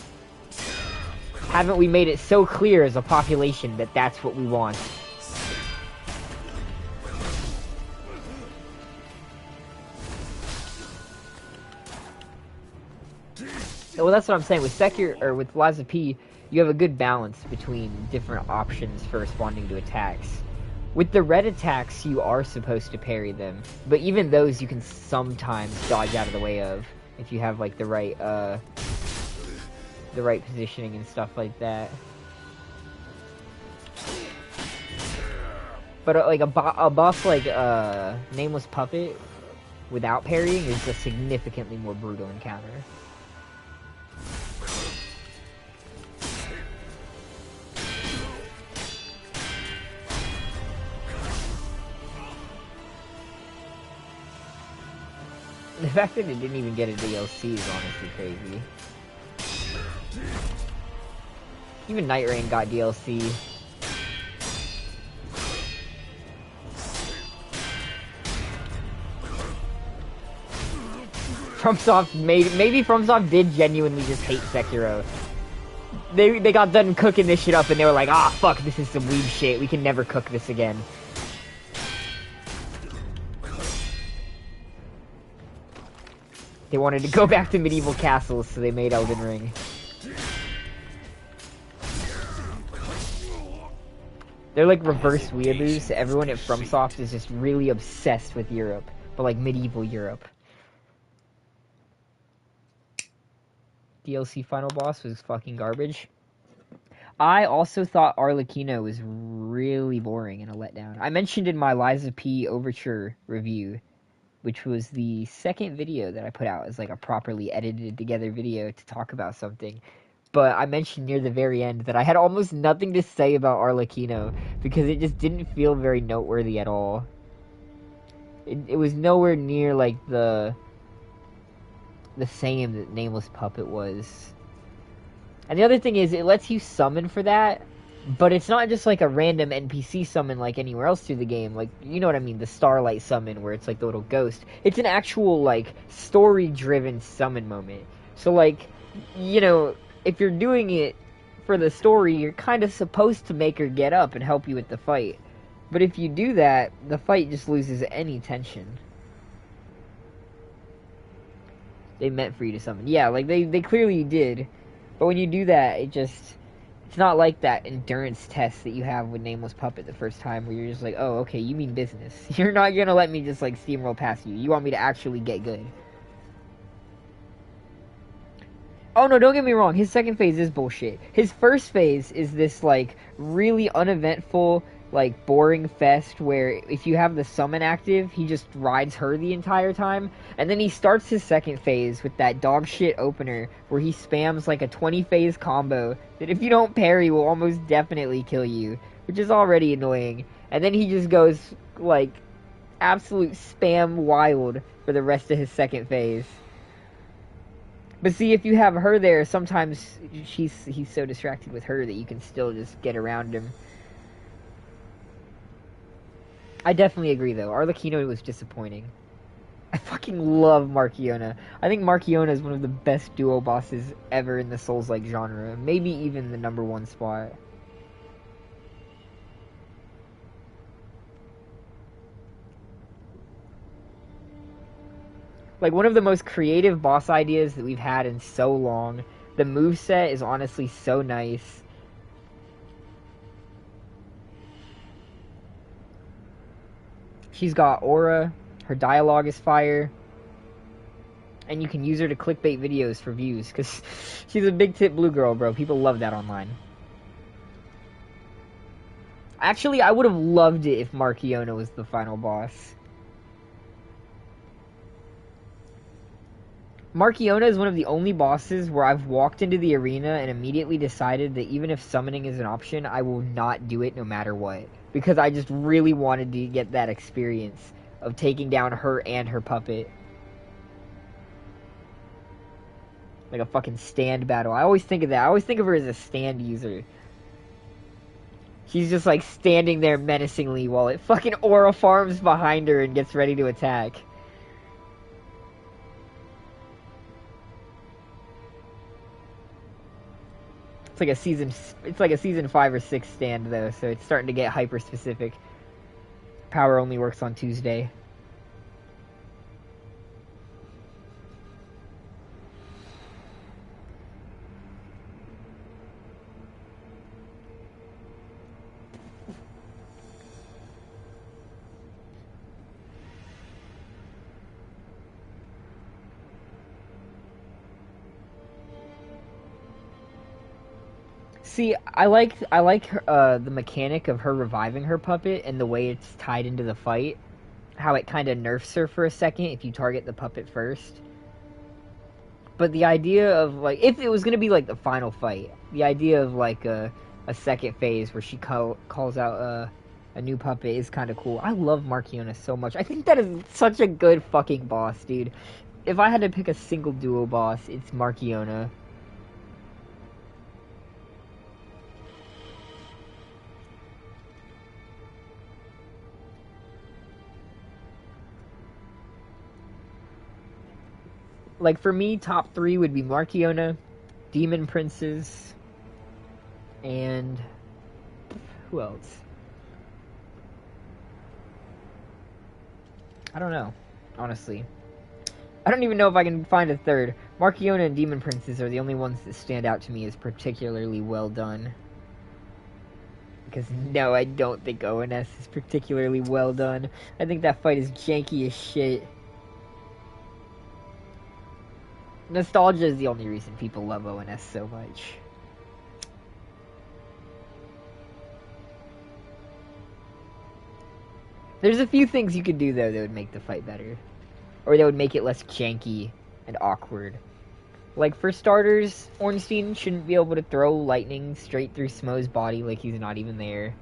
Haven't we made it so clear as a population that that's what we want? Well, that's what I'm saying. With Sekiro, or with Liza P, you have a good balance between different options for responding to attacks. With the red attacks, you are supposed to parry them, but even those you can sometimes dodge out of the way of if you have like the right positioning and stuff like that. But like a buff like Nameless Puppet without parrying is a significantly more brutal encounter. The fact that it didn't even get a DLC is honestly crazy. Even Night Rain got DLC. FromSoft maybe FromSoft did genuinely just hate Sekiro. They got done cooking this shit up and they were like, ah, fuck, this is some weeb shit. We can never cook this again. They wanted to go back to medieval castles, so they made Elden Ring. They're like reverse weeaboos. Everyone at FromSoft is just really obsessed with Europe, but like medieval Europe. DLC final boss was fucking garbage. I also thought Arlecchino was really boring and a letdown. I mentioned in my Liza P Overture review, which was the second video that I put out as like a properly edited together video to talk about something. But I mentioned near the very end that I had almost nothing to say about Arlecchino because it just didn't feel very noteworthy at all. It was nowhere near like the same that Nameless Puppet was. And the other thing is, it lets you summon for that, but it's not just like a random NPC summon like anywhere else through the game. Like, you know what I mean, the Starlight summon where it's like the little ghost. It's an actual like story-driven summon moment. So like, you know, if you're doing it for the story, you're kind of supposed to make her get up and help you with the fight. But if you do that, the fight just loses any tension. They meant for you to summon. Yeah, like they clearly did. But when you do that, it's not like that endurance test that you have with Nameless Puppet the first time where you're just like, oh, okay, you mean business. You're not gonna let me just like steamroll past you. You want me to actually get good. Oh no, don't get me wrong, his second phase is bullshit. His first phase is this like really uneventful, like boring fest where if you have the summon active, he just rides her the entire time. And then he starts his second phase with that dog shit opener where he spams like a 20 phase combo that if you don't parry will almost definitely kill you, which is already annoying. And then he just goes like absolute spam wild for the rest of his second phase. But see, if you have her there, sometimes he's so distracted with her that you can still just get around him. I definitely agree, though. Arlecchino was disappointing. I fucking love Marchiona. I think Marchiona is one of the best duo bosses ever in the Souls-like genre. Maybe even the #1 spot. Like, one of the most creative boss ideas that we've had in so long. The moveset is honestly so nice. She's got aura. Her dialogue is fire. And you can use her to clickbait videos for views. Because she's a big tit blue girl, bro. People love that online. Actually, I would have loved it if Marchiona was the final boss. Marchiona is one of the only bosses where I've walked into the arena and immediately decided that even if summoning is an option, I will not do it no matter what. Because I just really wanted to get that experience of taking down her and her puppet. Like a fucking stand battle. I always think of that. I always think of her as a stand user. She's just like standing there menacingly while it fucking aura farms behind her and gets ready to attack. It's like a season 5 or 6 stand though, so it's starting to get hyper specific. Power only works on Tuesday. See, I like her, the mechanic of her reviving her puppet and the way it's tied into the fight. How it kind of nerfs her for a second if you target the puppet first. But the idea of, like, if it was going to be, like, the final fight, the idea of, like, a second phase where she calls out a new puppet is kind of cool. I love Marchiona so much. I think that is such a good fucking boss, dude. If I had to pick a single duo boss, it's Marchiona. Like, for me, top 3 would be Marchiona, Demon Princes, and who else? I don't know, honestly. I don't even know if I can find a third. Marchiona and Demon Princes are the only ones that stand out to me as particularly well done. Because, no, I don't think ONS is particularly well done. I think that fight is janky as shit. Nostalgia is the only reason people love ONS so much. There's a few things you could do, though, that would make the fight better. Or that would make it less janky and awkward. Like, for starters, Ornstein shouldn't be able to throw lightning straight through Smo's body like he's not even there.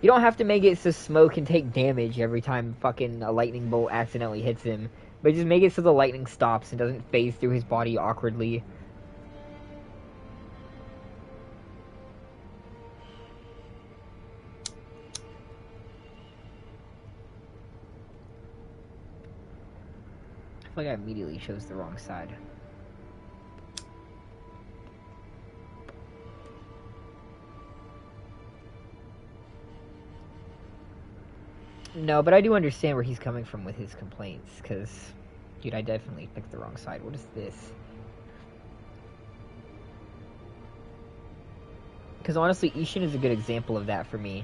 You don't have to make it so Smoke can take damage every time fucking a lightning bolt accidentally hits him. But just make it so the lightning stops and doesn't phase through his body awkwardly. I feel like I immediately chose the wrong side. No, but I do understand where he's coming from with his complaints, because, dude, I definitely picked the wrong side. What is this? Because honestly, Ishin is a good example of that for me.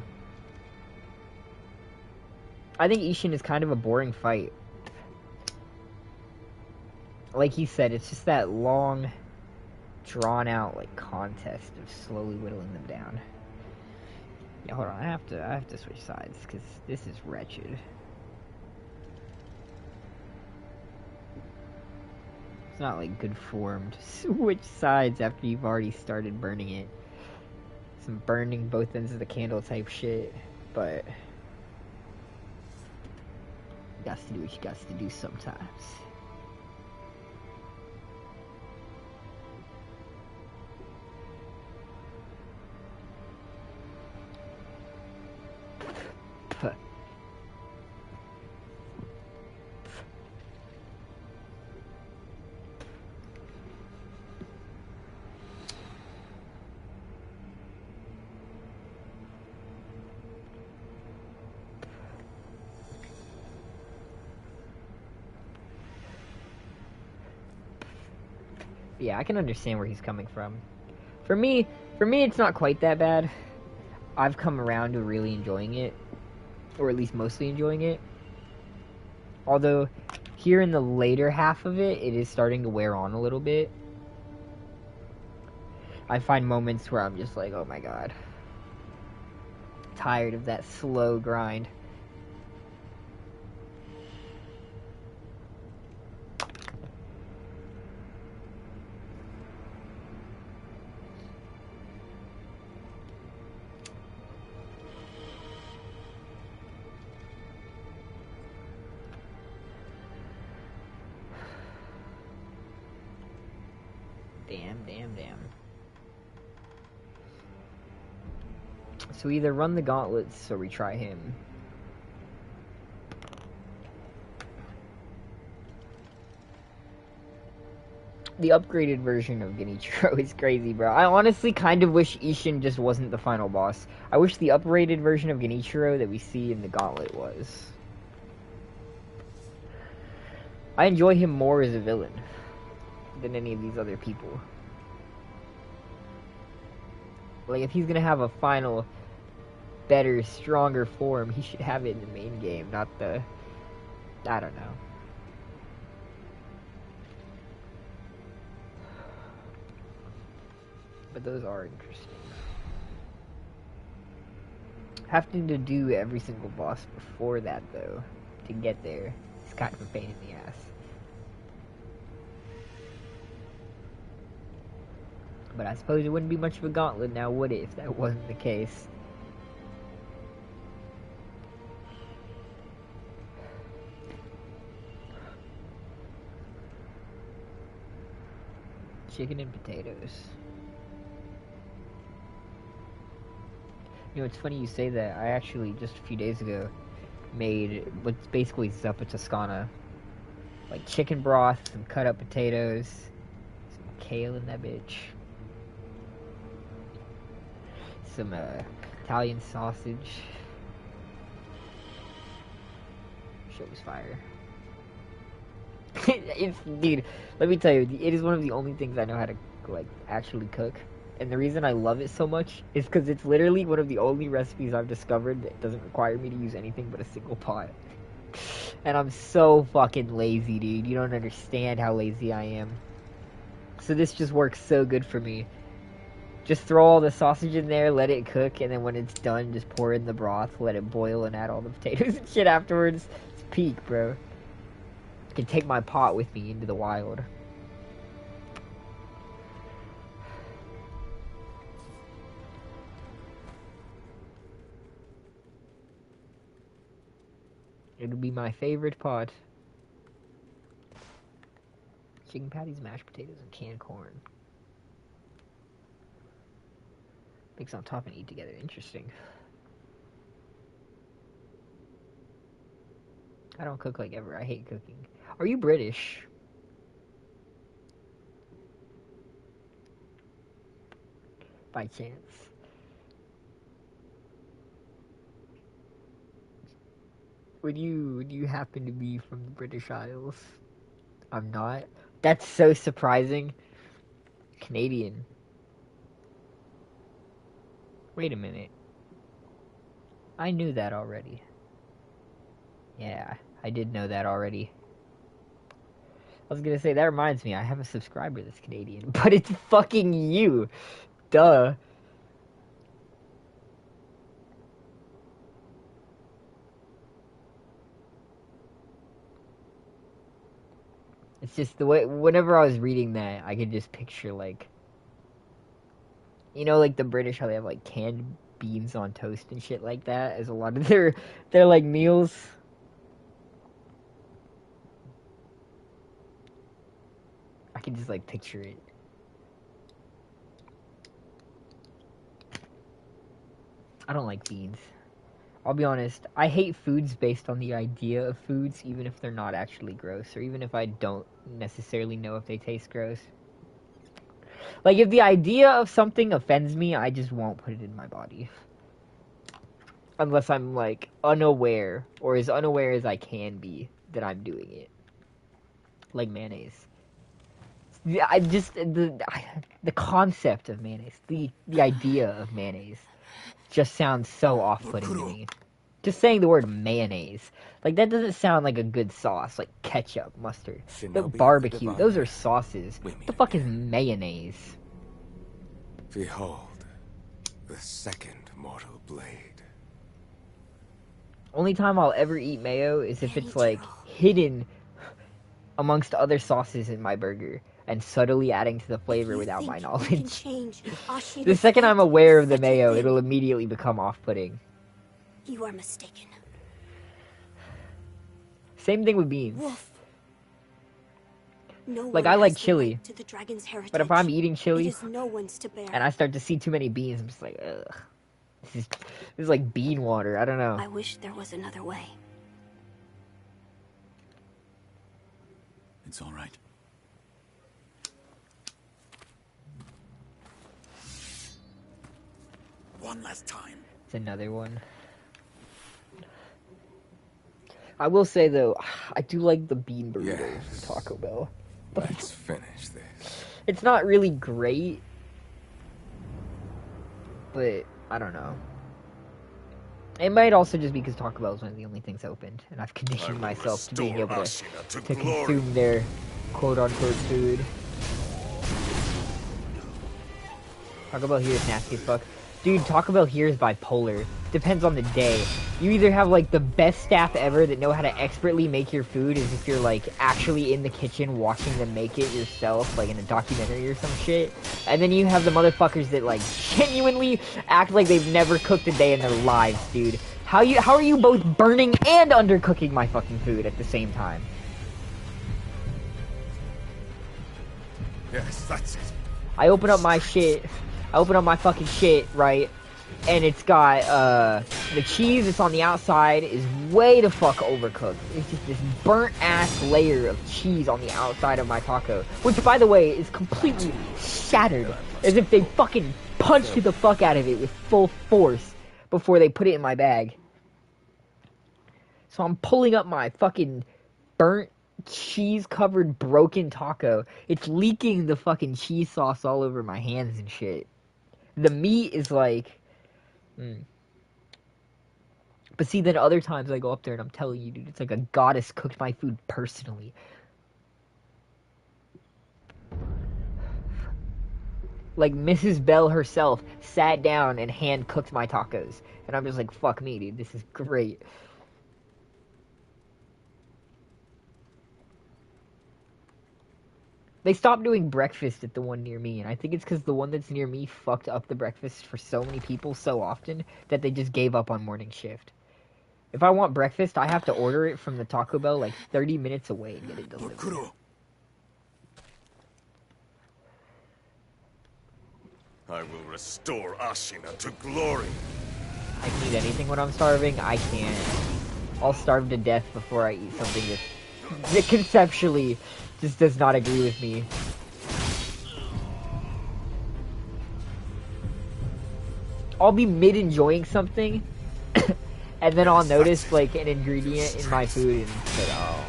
I think Ishin is kind of a boring fight. Like he said, it's just that long, drawn-out, like, contest of slowly whittling them down. Yeah, hold on, I have to switch sides, because this is wretched. It's not, like, good form to switch sides after you've already started burning it. Some burning both ends of the candle type shit, but you got to do what you got to do sometimes. Yeah, I can understand where he's coming from. For me, it's not quite that bad. I've come around to really enjoying it, or at least mostly enjoying it. Although, here in the later half of it, it is starting to wear on a little bit. I find moments where I'm just like, oh my god. Tired of that slow grind. Damn. So we either run the gauntlets or we try him. The upgraded version of Genichiro is crazy, bro. I honestly kind of wish Ishin just wasn't the final boss. I wish the upgraded version of Genichiro that we see in the gauntlet was. I enjoy him more as a villain than any of these other people. Like, if he's gonna have a final, better, stronger form, he should have it in the main game, not the... I don't know. But those are interesting. Having to do every single boss before that, though, to get there, is kind of a pain in the ass. But I suppose it wouldn't be much of a gauntlet now, would it, if that wasn't the case? Chicken and potatoes. You know, it's funny you say that. I actually, just a few days ago, made what's basically Zuppa Toscana. Like chicken broth, some cut up potatoes, some kale in that bitch. Some Italian sausage. Shit was fire. Dude, let me tell you, it is one of the only things I know how to, like, actually cook. And the reason I love it so much is because it's literally one of the only recipes I've discovered that doesn't require me to use anything but a single pot. And I'm so fucking lazy, dude. You don't understand how lazy I am. So this just works so good for me. Just throw all the sausage in there, let it cook, and then when it's done, just pour in the broth, let it boil, and add all the potatoes and shit afterwards. It's peak, bro. I can take my pot with me into the wild. It'll be my favorite part. Chicken patties, mashed potatoes, and canned corn. Mix on top and eat together. Interesting. I don't cook like ever. I hate cooking. Are you British? By chance. Would you happen to be from the British Isles? I'm not. That's so surprising. Canadian. Wait a minute. I knew that already. Yeah, I did know that already. I was gonna say, that reminds me, I have a subscriber that's Canadian, but it's fucking you. Duh. It's just the way, whenever I was reading that, I could just picture, like, you know, like the British, how they have, like, canned beans on toast and shit like that as a lot of their like, meals. I can just, like, picture it. I don't like beans. I'll be honest, I hate foods based on the idea of foods, even if they're not actually gross, or even if I don't necessarily know if they taste gross. Like, if the idea of something offends me, I just won't put it in my body. Unless I'm, like, unaware, or as unaware as I can be, that I'm doing it. Like mayonnaise. I just, the concept of mayonnaise, the idea of mayonnaise, just sounds so off-putting to me. Just saying the word mayonnaise. Like, that doesn't sound like a good sauce. Like ketchup, mustard. But barbecue, those are sauces. What the fuck is mayonnaise? Behold, the second mortal blade. Only time I'll ever eat mayo is if it's, like, hidden amongst other sauces in my burger and subtly adding to the flavor without my knowledge. The second I'm aware of the mayo, it'll immediately become off-putting. You are mistaken. Same thing with beans. Wolf. No Like, one I like has the chili, right to the dragon's heritage. but if I'm eating It chili is no one's to bear. and I start to see too many beans, I'm just like, ugh. This is like bean water. I don't know. I wish there was another way. It's all right. One last time. It's another one. I will say, though, I do like the bean burritos from Taco Bell. Let's finish this. It's not really great, but I don't know. It might also just be because Taco Bell is one of the only things opened, and I've conditioned myself to being able to consume their quote-unquote food. Taco Bell here is nasty as fuck. Dude, Taco Bell here is bipolar. Depends on the day. You either have, like, the best staff ever that know how to expertly make your food as if you're, like, actually in the kitchen watching them make it yourself, like in a documentary or some shit. And then you have the motherfuckers that, like, genuinely act like they've never cooked a day in their lives, dude. How are you both burning and undercooking my fucking food at the same time? Yes, that's it. I open up my shit. I open up my fucking shit, right? And it's got, the cheese that's on the outside is way the fuck overcooked. It's just this burnt-ass layer of cheese on the outside of my taco. Which, by the way, is completely shattered. As if they fucking punched the fuck out of it with full force before they put it in my bag. So I'm pulling up my fucking burnt, cheese-covered, broken taco. It's leaking the fucking cheese sauce all over my hands and shit. The meat is like... But see, then other times I go up there and I'm telling you, dude, it's like a goddess cooked my food personally. Like, Mrs. Bell herself sat down and hand-cooked my tacos. And I'm just like, fuck me, dude, this is great. They stopped doing breakfast at the one near me, and I think it's because the one that's near me fucked up the breakfast for so many people so often that they just gave up on morning shift. If I want breakfast, I have to order it from the Taco Bell like 30 minutes away and get it delivered. I will restore Ashina to glory. I can eat anything when I'm starving. I can't. I'll starve to death before I eat something that conceptually just does not agree with me. I'll be mid-enjoying something, and then I'll notice, like, an ingredient in my food and say, oh,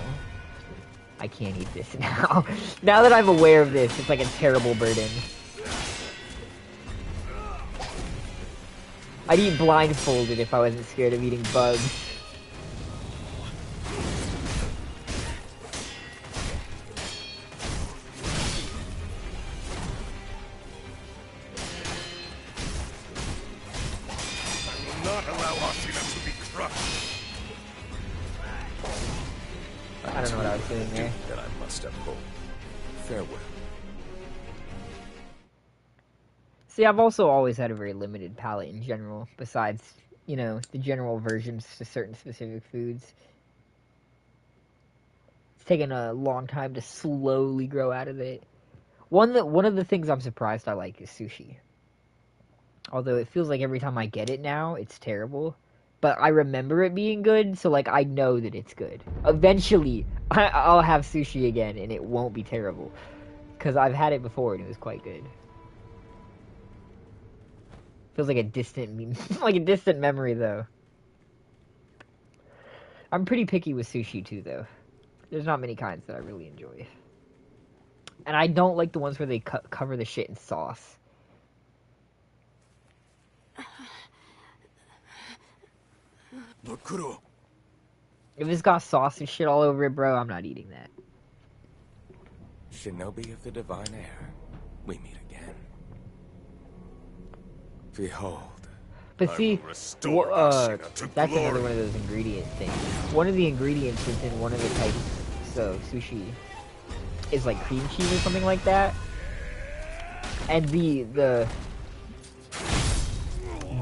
I can't eat this now. Now that I'm aware of this, it's like a terrible burden. I'd eat blindfolded if I wasn't scared of eating bugs. Not allow Ashina to be crushed. I don't know what I was doing there. That I must uphold. Farewell. See, I've also always had a very limited palate in general, besides, you know, the general aversions to certain specific foods. It's taken a long time to slowly grow out of it. One of the things I'm surprised I like is sushi. Although it feels like every time I get it now, it's terrible. But I remember it being good, so like I know that it's good. Eventually, I'll have sushi again, and it won't be terrible. Because I've had it before, and it was quite good. Feels like a distant, like a distant memory, though. I'm pretty picky with sushi, too, though. There's not many kinds that I really enjoy. And I don't like the ones where they cover the shit in sauce. If it's got sauce and shit all over it, bro, I'm not eating that. Shinobi of the Divine Air, we meet again. Behold. But see, that's another one of those ingredient things. One of the ingredients within one of the types of sushi is like cream cheese or something like that. And the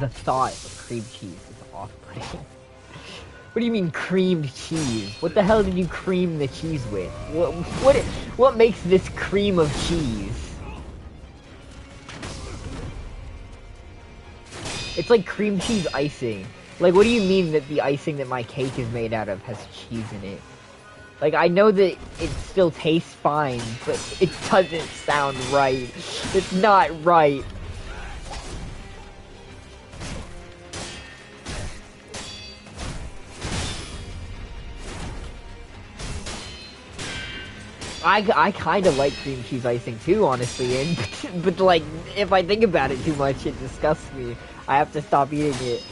thought of cream cheese is off-putting. What do you mean creamed cheese? What the hell did you cream the cheese with? What makes this cream of cheese? It's like cream cheese icing. Like, what do you mean that the icing that my cake is made out of has cheese in it? Like, I know that it still tastes fine, but it doesn't sound right. It's not right. I kind of like cream cheese icing too, honestly, and but like, if I think about it too much, it disgusts me. I have to stop eating it.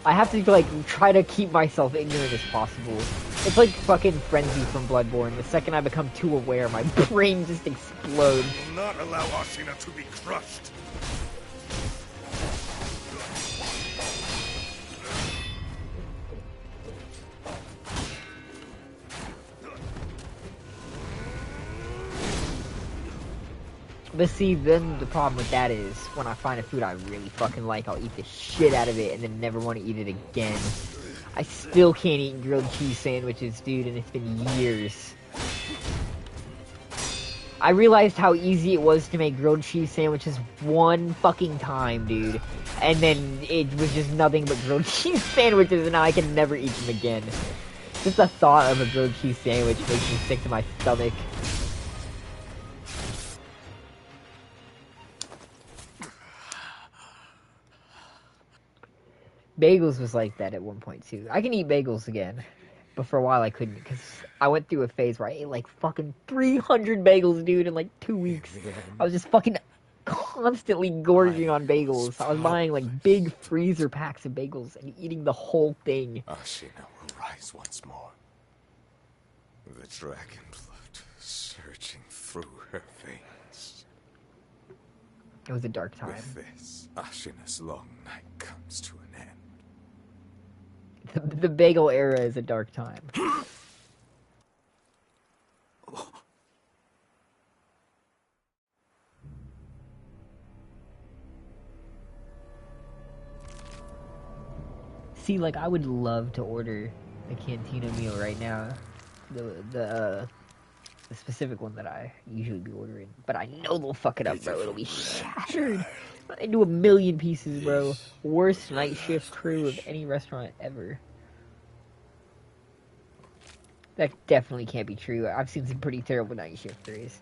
I have to, like, try to keep myself ignorant as possible. It's like fucking Frenzy from Bloodborne. The second I become too aware, my brain just explodes. I will not allow Ashina to be crushed. But see, then the problem with that is, when I find a food I really fucking like, I'll eat the shit out of it and then never want to eat it again. I still can't eat grilled cheese sandwiches, dude, and it's been years. I realized how easy it was to make grilled cheese sandwiches one fucking time, dude. And then it was just nothing but grilled cheese sandwiches, and now I can never eat them again. Just the thought of a grilled cheese sandwich makes me sick to my stomach. Bagels was like that at one point too. I can eat bagels again, but for a while I couldn't because I went through a phase where I ate like fucking 300 bagels, dude, in like 2 weeks. I was just fucking constantly gorging on bagels. I was buying like big freezer packs of bagels and eating the whole thing. Ashina will rise once more. The dragon blood surging through her veins. It was a dark time. With this, Ashina's long night comes to an end. The bagel era is a dark time. See, like, I would love to order a cantina meal right now. The specific one that I usually be ordering. But I know they'll fuck it up, bro. It'll be shattered into a million pieces, bro. Worst night shift crew of any restaurant ever. That definitely can't be true. I've seen some pretty terrible night shifters.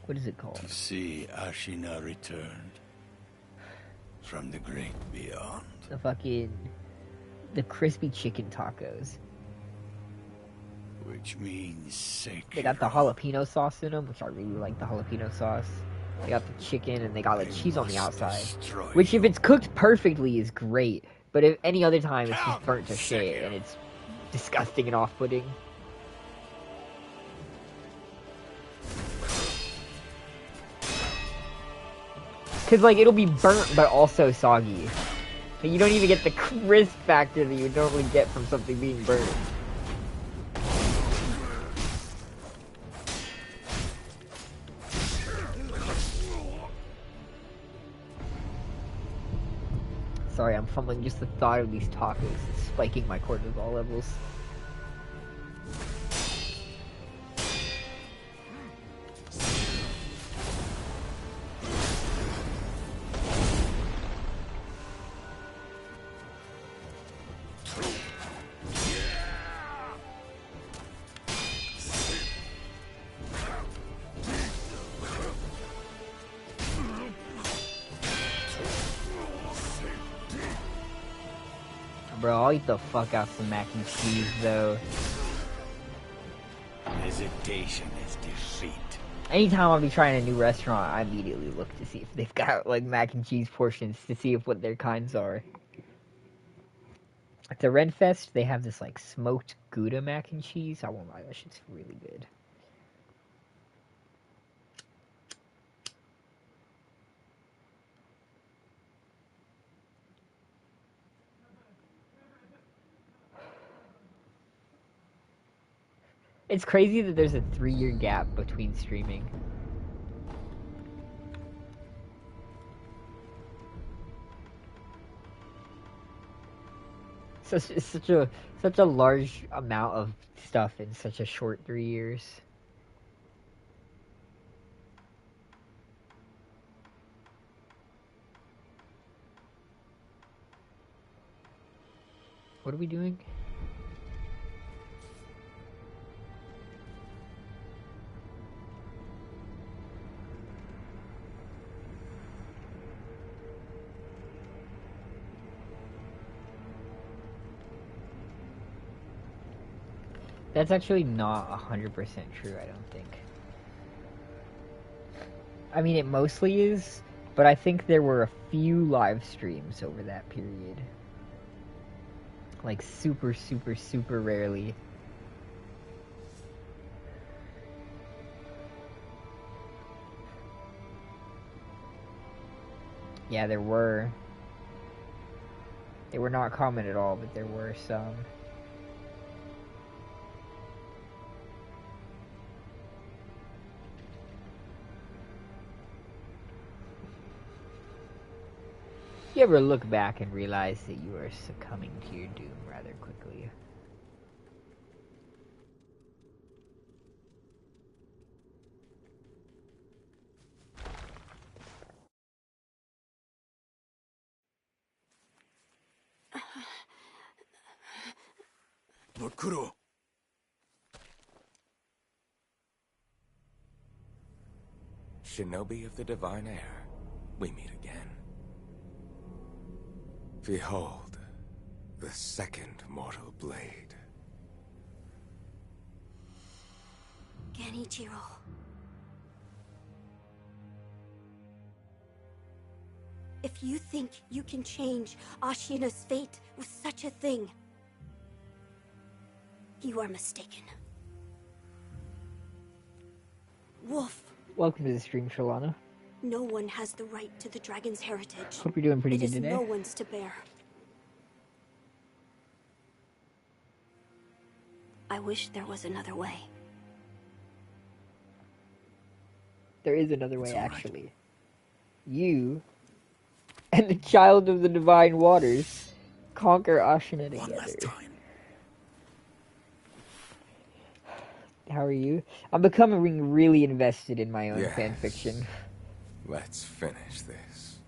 What is it called? To see Ashina returned from the great beyond. The crispy chicken tacos. Which means Sekiro. They got the jalapeno sauce in them, which I really like the jalapeno sauce. They got the chicken and they got the cheese on the outside. Which, if it's cooked perfectly, is great. But if any other time, it's just burnt to shit and it's disgusting and off-putting. Cause like it'll be burnt but also soggy. And you don't even get the crisp factor that you would normally get from something being burnt. Sorry, I'm fumbling just the thought of these tacos spiking my cortisol levels. Bro, I'll eat the fuck out some mac and cheese, though. Hesitation is defeat. Anytime I'll be trying a new restaurant, I immediately look to see if they've got, like, mac and cheese portions to see if what their kinds are. At the Red Fest, they have this, like, smoked Gouda mac and cheese. I won't lie, that shit's really good. It's crazy that there's a 3-year gap between streaming. Such a large amount of stuff in such a short 3 years. What are we doing? That's actually not 100% true, I don't think. I mean, it mostly is, but I think there were a few live streams over that period. Like, super, super, super rarely. Yeah, there were. They were not common at all, but there were some. You ever look back and realize that you are succumbing to your doom rather quickly? Lord Kuro. Shinobi of the Divine Air, we meet again. Behold, the second mortal blade. Genichiro. If you think you can change Ashina's fate with such a thing, you are mistaken. Wolf. Welcome to the stream, Shalana. No one has the right to the dragon's heritage. Hope you're doing pretty It good is today. no one's to bear. I wish there was another way. There is another way, It's all right. actually. You and the child of the divine waters conquer Ashina One last together. time. How are you? I'm becoming really invested in my own Yes. fanfiction. Let's finish this.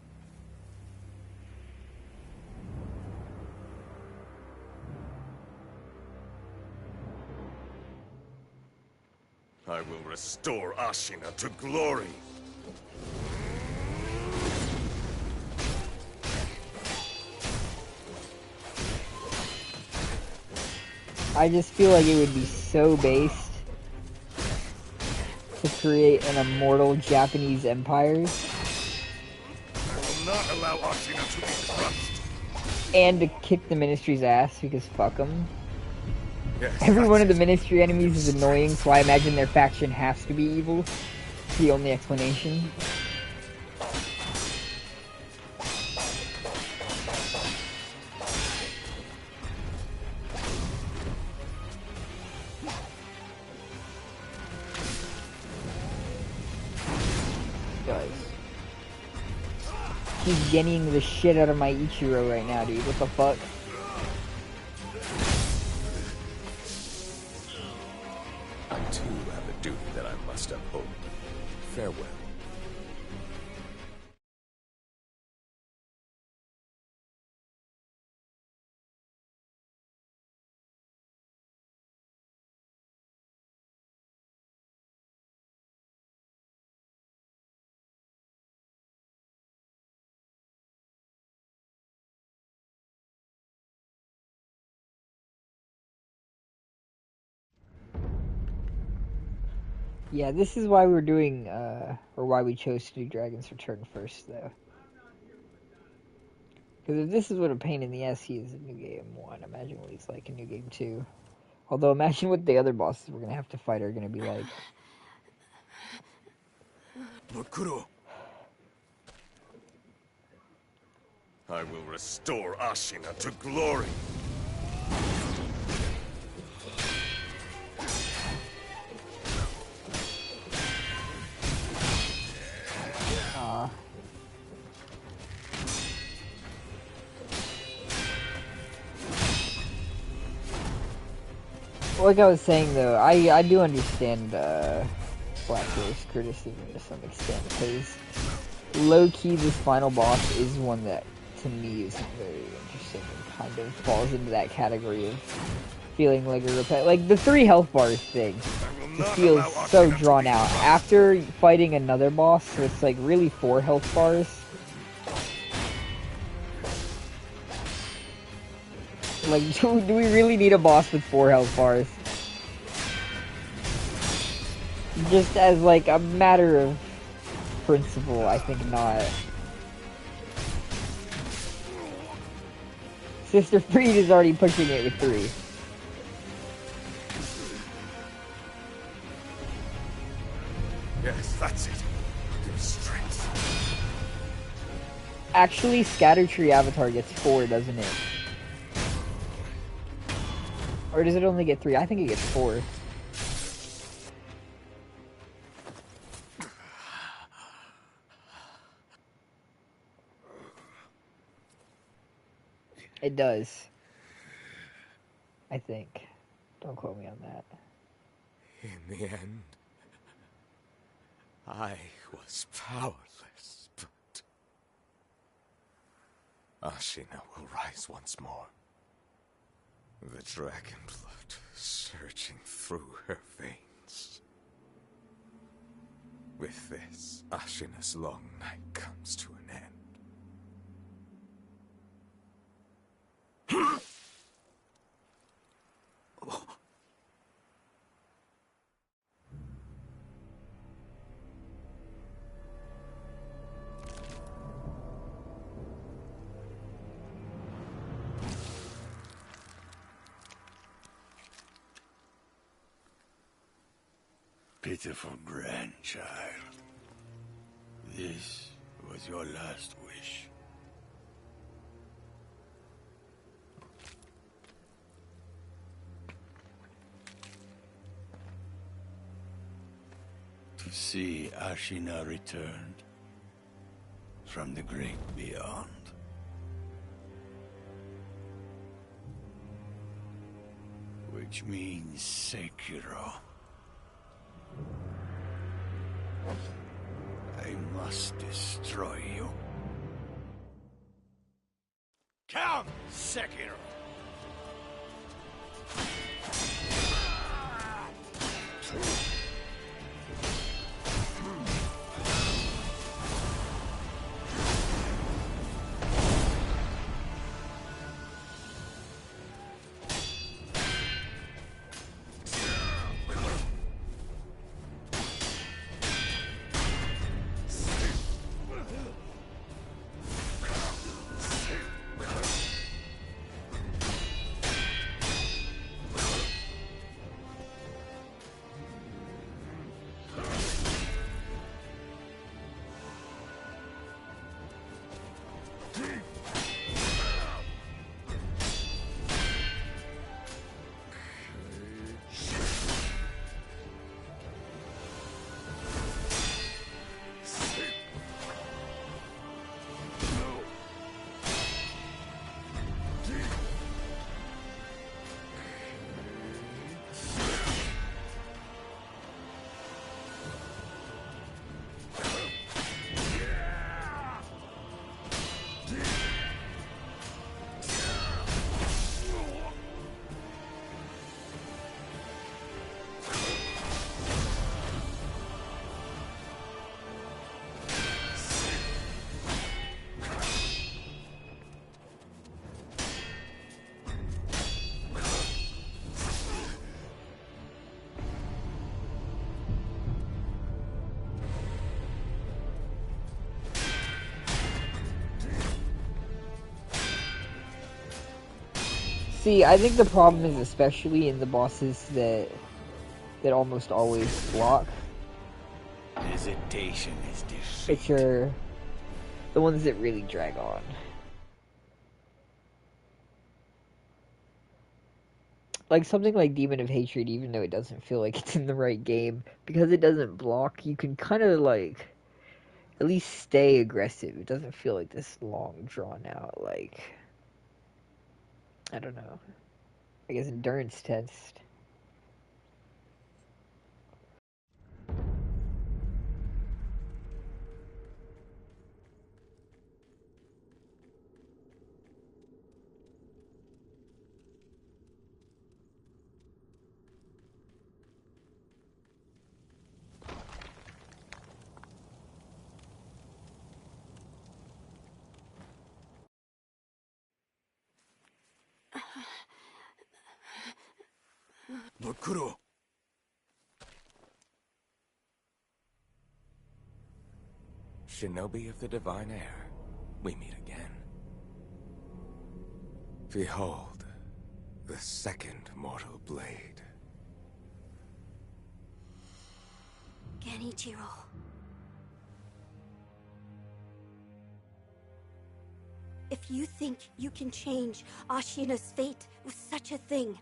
I will restore Ashina to glory. I just feel like it would be so based to create an immortal Japanese empire I will not allow Ashina to be crushed. and to kick the Ministry's ass because fuck them. Yes, Every one of the that's it. Ministry enemies is annoying, so I imagine their faction has to be evil. It's the only explanation. Guys. She's gennying the shit out of my Ichiro right now, dude. What the fuck? I too have a duty that I must uphold. Farewell. Yeah, this is why we're doing, or why we chose to do Dragon's Return first, though. Because if this is what a pain in the ass he is in New Game 1, imagine what he's like in New Game 2. Although, imagine what the other bosses we're gonna have to fight are gonna be like. Lord Kuro. I will restore Ashina to glory. Like I was saying, though, I do understand, Black Rose criticism to some extent, because low-key this final boss is one that, to me, is very interesting and kind of falls into that category of feeling like a like the 3 health bars thing. I will It not feels allow so Ashina to drawn be out. crushed. After fighting another boss, so it's like really 4 health bars. Like, do we really need a boss with 4 health bars? Just as like a matter of principle, I think not. Sister Freed is already pushing it with 3. Yes, that's it. Your strength. Actually, Scatter Tree Avatar gets 4, doesn't it? Or does it only get 3? I think it gets 4. It does. I think. Don't quote me on that. In the end, I was powerless, but Ashina will rise once more. The dragon blood surging through her veins. With this, Ashina's long night comes to an end. Pitiful grandchild. This was your last wish. To see Ashina returned from the great beyond. Which means Sekiro. I must destroy you. Come, Sekiro! See, I think the problem is especially in the bosses that almost always block. Hesitation is defeat. Which are the ones that really drag on. Like something like Demon of Hatred, even though it doesn't feel like it's in the right game, because it doesn't block, you can kind of like at least stay aggressive. It doesn't feel like this long drawn out, like, I don't know, I guess endurance test. Makuro! Shinobi of the Divine Air, we meet again. Behold, the second mortal blade. Genichiro. If you think you can change Ashina's fate with such a thing,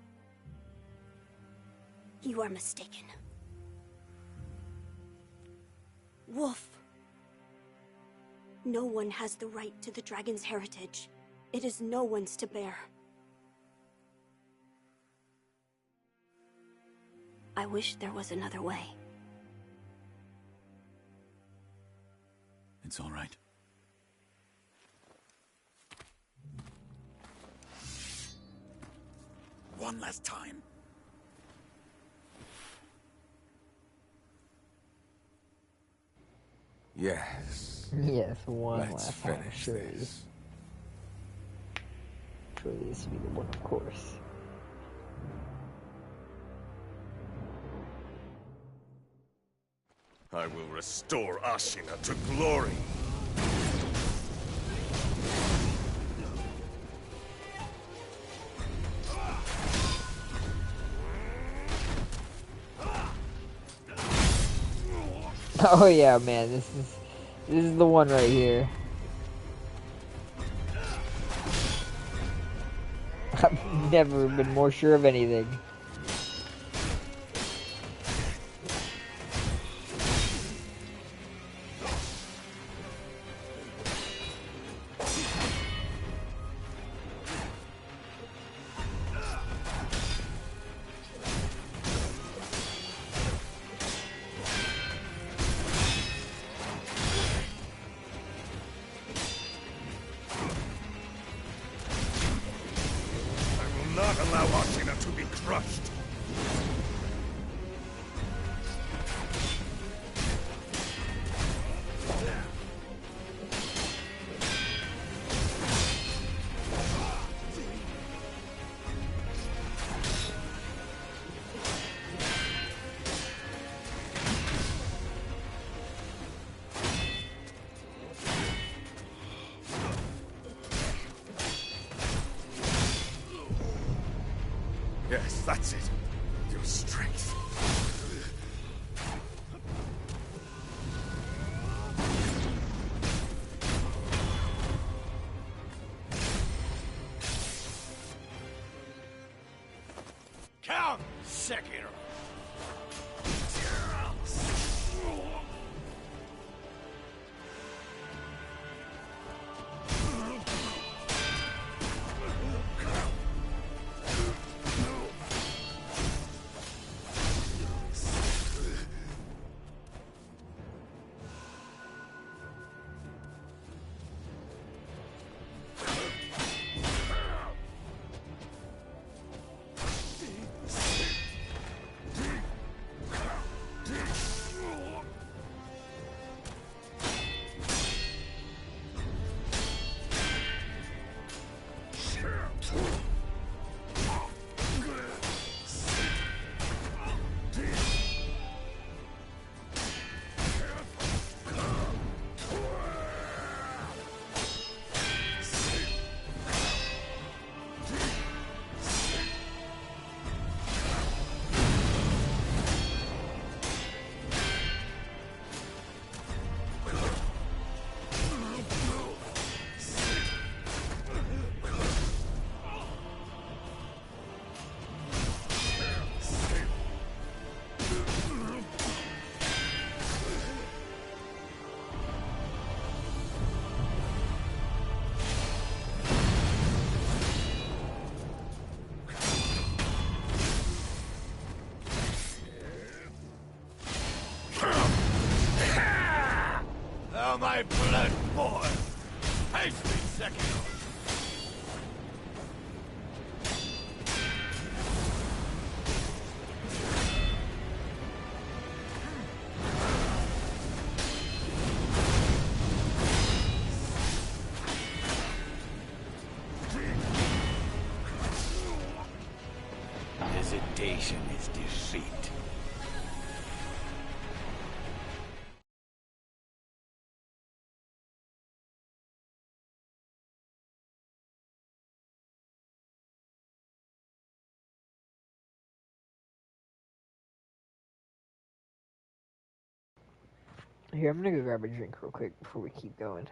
you are mistaken. Wolf. No one has the right to the dragon's heritage. It is no one's to bear. I wish there was another way. It's all right. One last time. Yes. Yes, one Let's last time, finish surely. this. Surely this would be the one, of course. I will restore Ashina to glory. Oh yeah, man, this is the one right here. I've never been more sure of anything. crushed. Yes, that's it. Your strength. Count Sekiro. How my blood boils! Face me, Sekiro! Hesitation is defeat. Here, I'm gonna go grab a drink real quick before we keep going.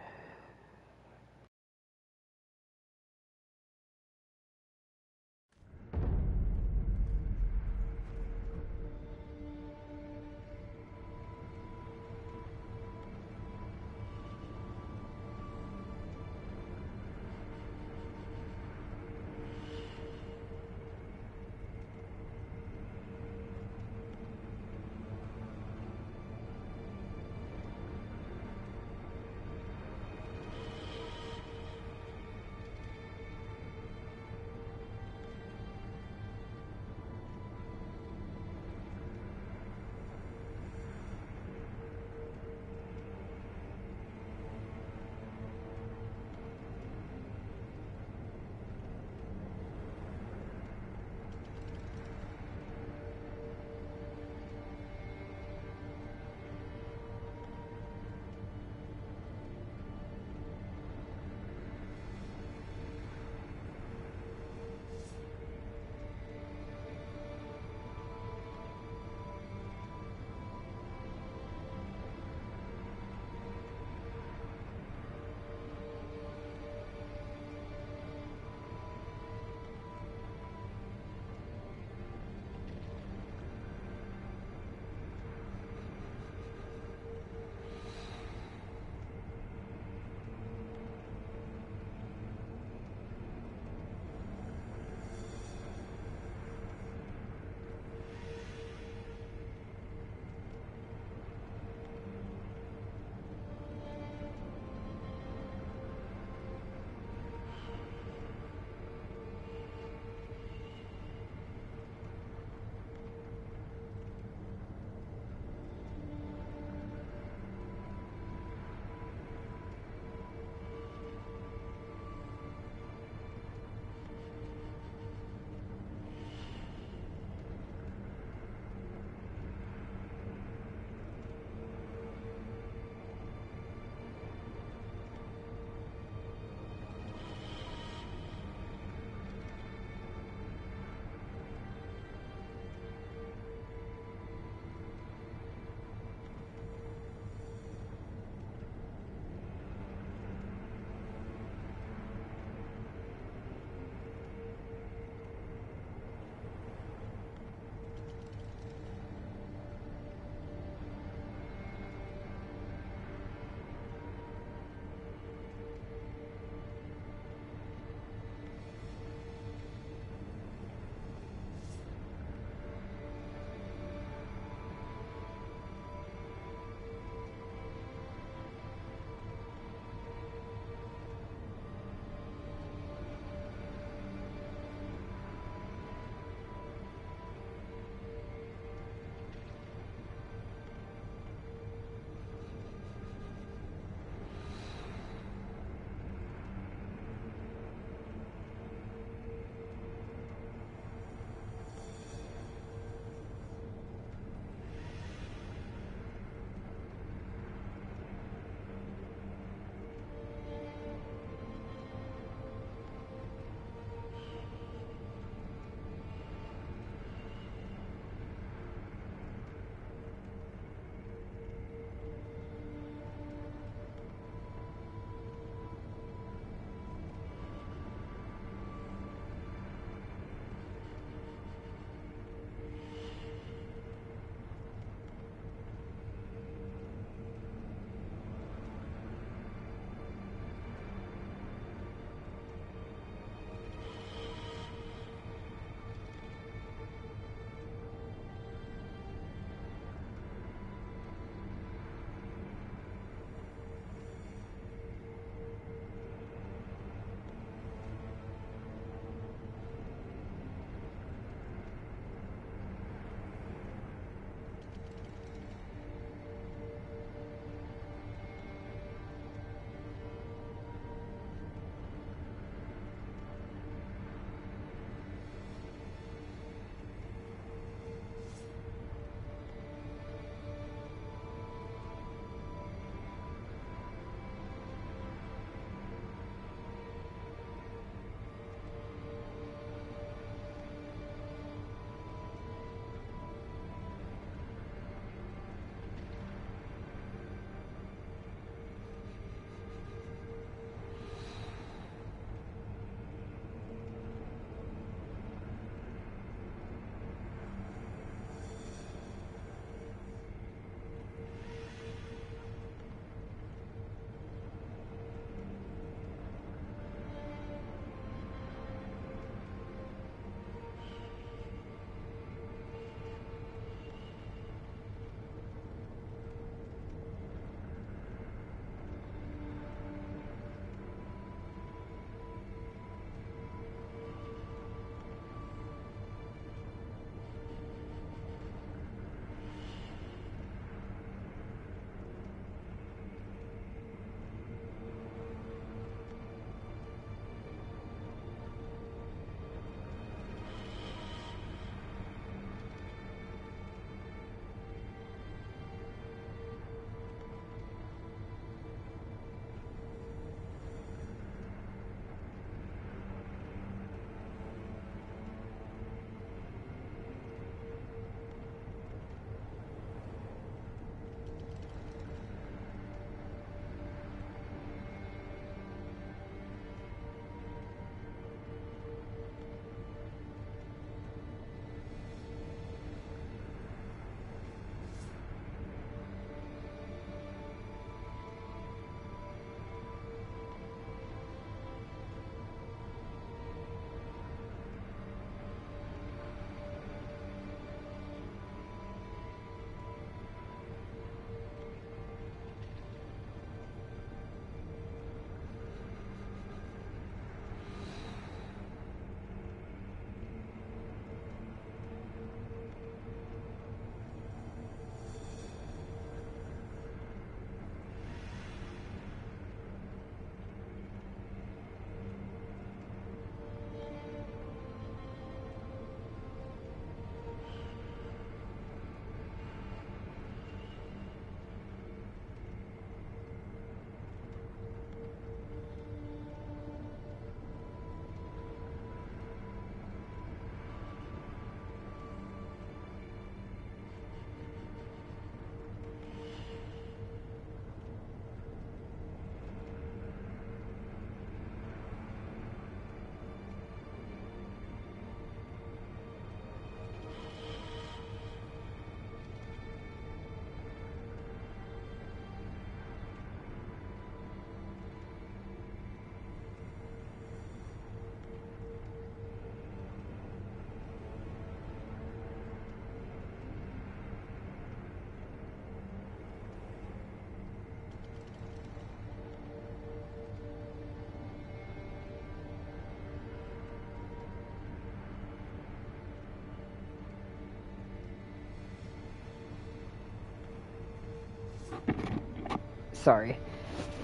Sorry.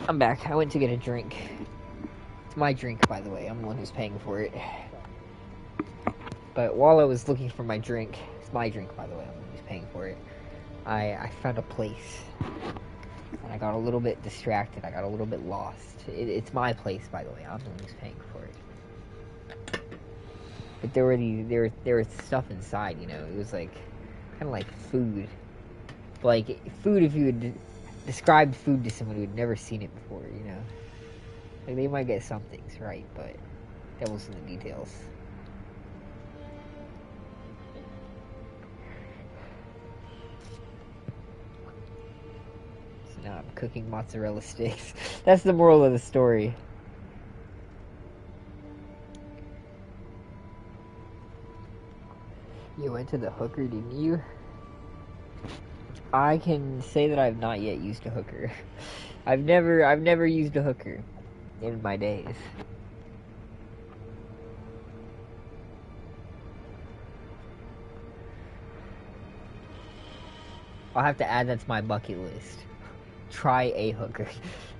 I'm back. I went to get a drink. It's my drink, by the way. I'm the one who's paying for it. But while I was looking for my drink, it's my drink, by the way. I'm the one who's paying for it. I found a place. And I got a little bit distracted. I got a little bit lost. It's my place, by the way. I'm the one who's paying for it. But there was stuff inside, you know. It was like kind of like food. Like food, if you had described food to someone who had never seen it before, you know. Like they might get some things right, but devil's in the details. So now I'm cooking mozzarella sticks. That's the moral of the story. You went to the hooker, didn't you? I can say that I've not yet used a hooker. I've never used a hooker in my days. I'll have to add that to my bucket list. Try a hooker.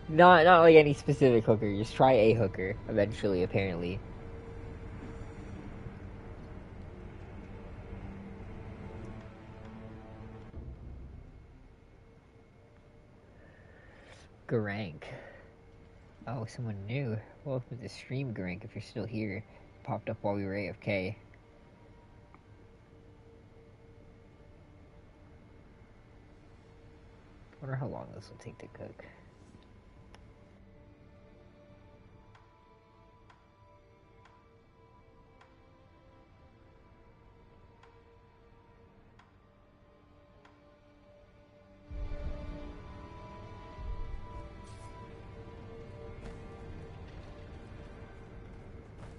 Not like any specific hooker, just try a hooker eventually, apparently. Garank. Oh, someone new. Welcome to the stream, Garank, if you're still here. Popped up while we were AFK. Wonder how long this will take to cook.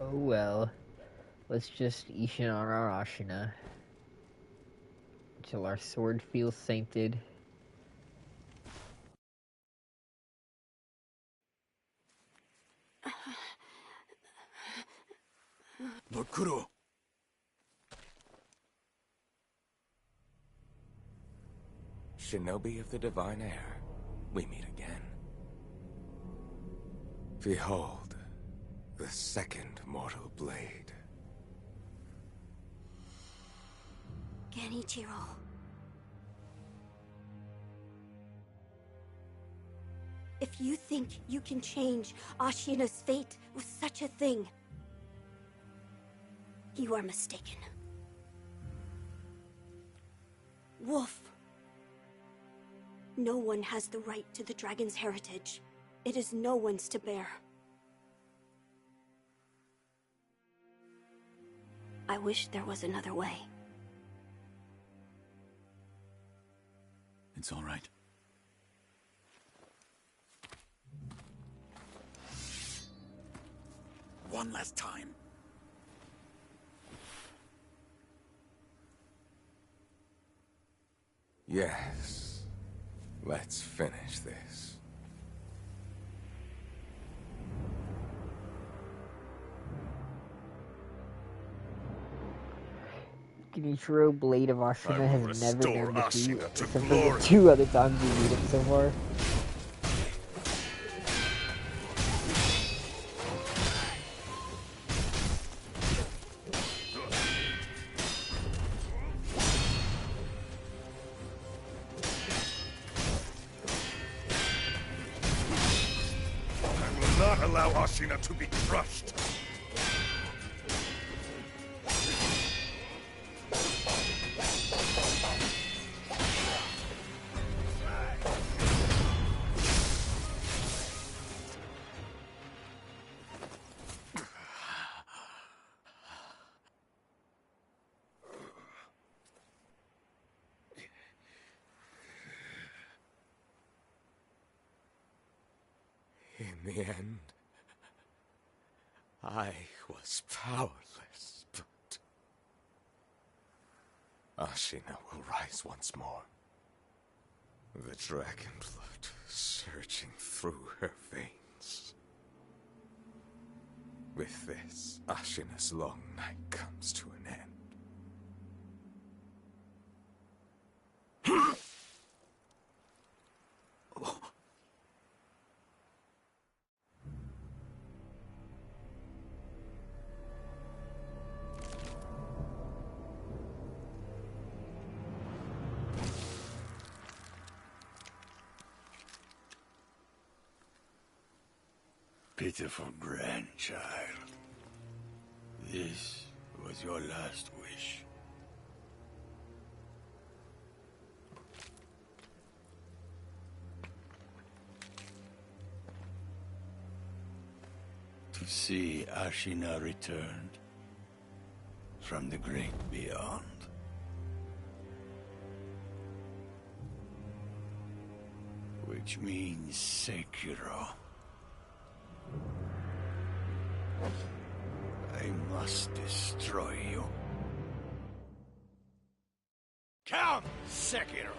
Oh well. Let's just Ishin on our Ashina. Until our sword feels sainted. Bakuro. Shinobi of the Divine Air, we meet again. Behold, the second mortal blade. Genichiro. If you think you can change Ashina's fate with such a thing, you are mistaken. Wolf. No one has the right to the dragon's heritage. It is no one's to bear. I wish there was another way. It's all right. One last time. Yes. Let's finish this. Genichiro, Blade of Ashina, I will has never restore known defeat, Ashina to except for the glory. 2 other times we beat him so far. I will not allow Ashina to be crushed. In the end, I was powerless, but Ashina will rise once more. The dragon blood surging through her veins. With this, Ashina's long night comes to an end. pitiful grandchild. This was your last wish. To see Ashina returned from the great beyond. Which means Sekiro. I must destroy you. Come, Sekiro!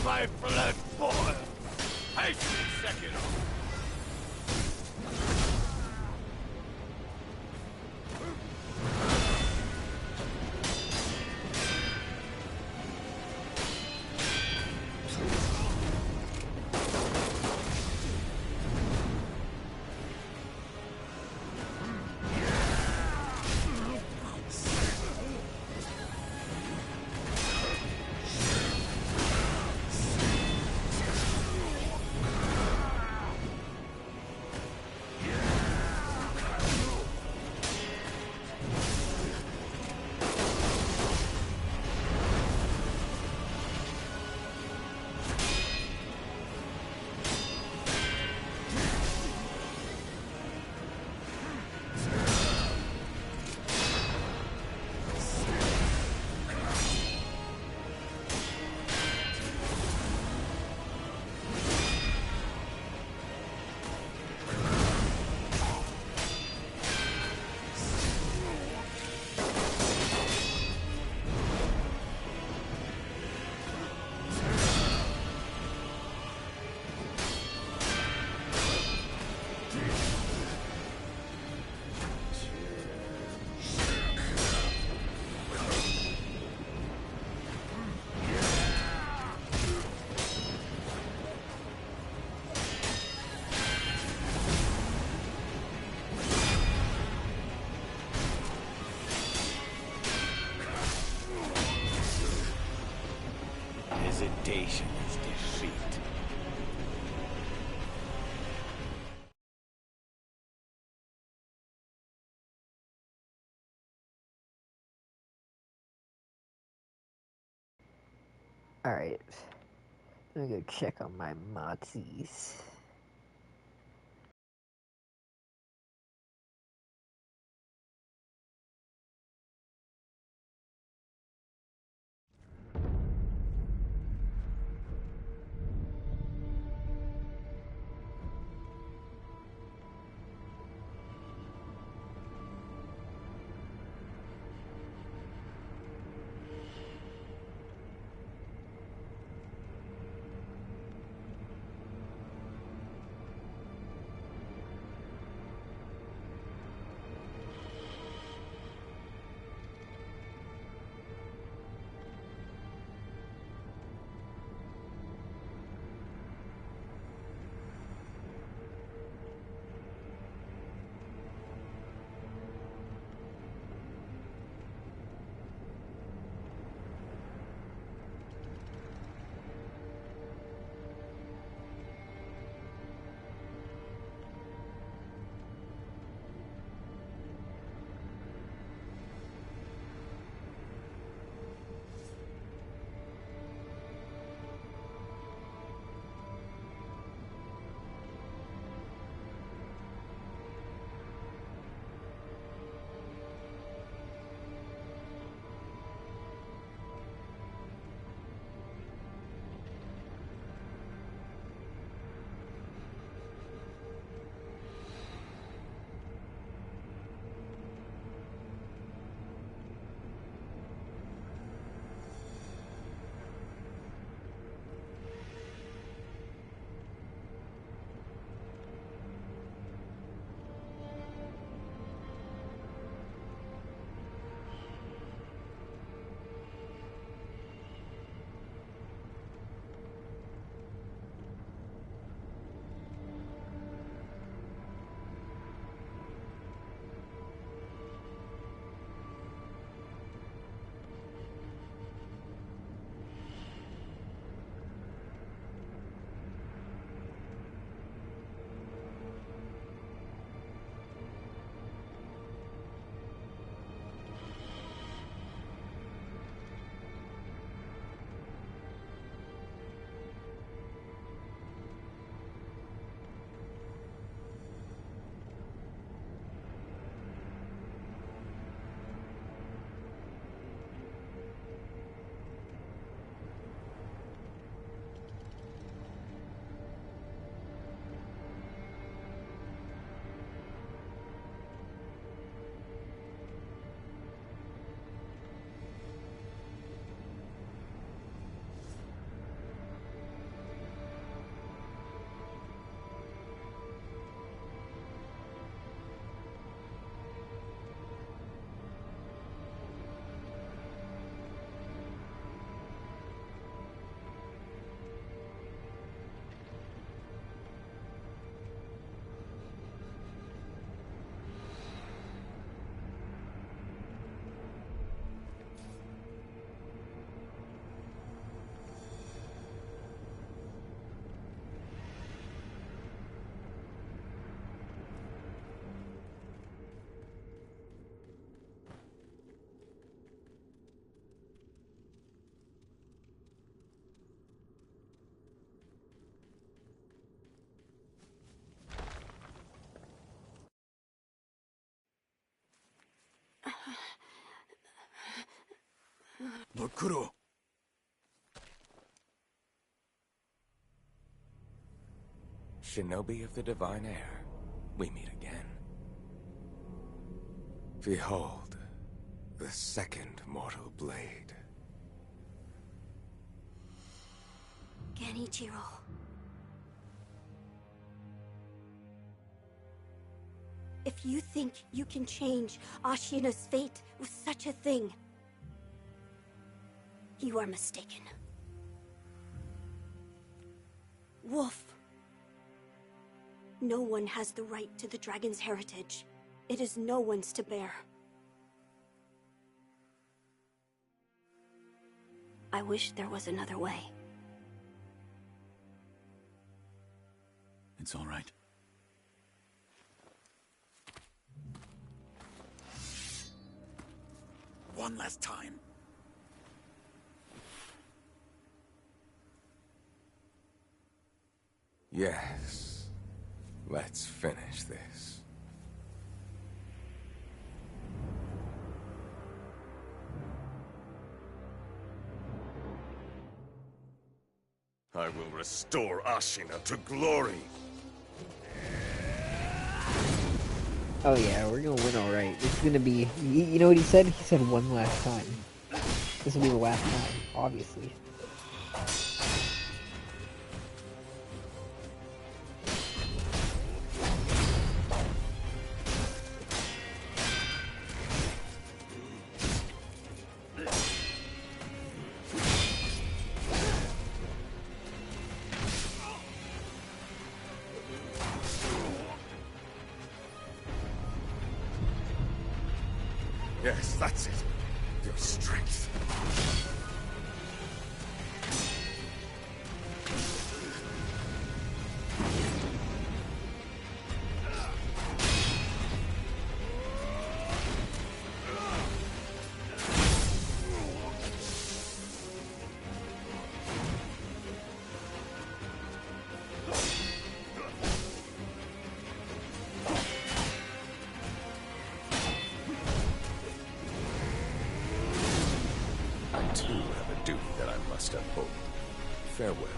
My blood boil! Patience, Sekiro! Hesitation is defeat. Alright. Let me go check on my Mozzies. Bakuro. Shinobi of the divine air, we meet again. Behold, the second mortal blade. Genichiro. If you think you can change Ashina's fate with such a thing, you are mistaken. Wolf. No one has the right to the dragon's heritage. It is no one's to bear. I wish there was another way. It's all right. One last time. Yes. Let's finish this. I will restore Ashina to glory. Oh yeah, we're gonna win alright. It's gonna be... You know what he said? He said one last time. This will be the last time, obviously. Yes, that's it. Your strength. I too have a duty that I must uphold. Farewell.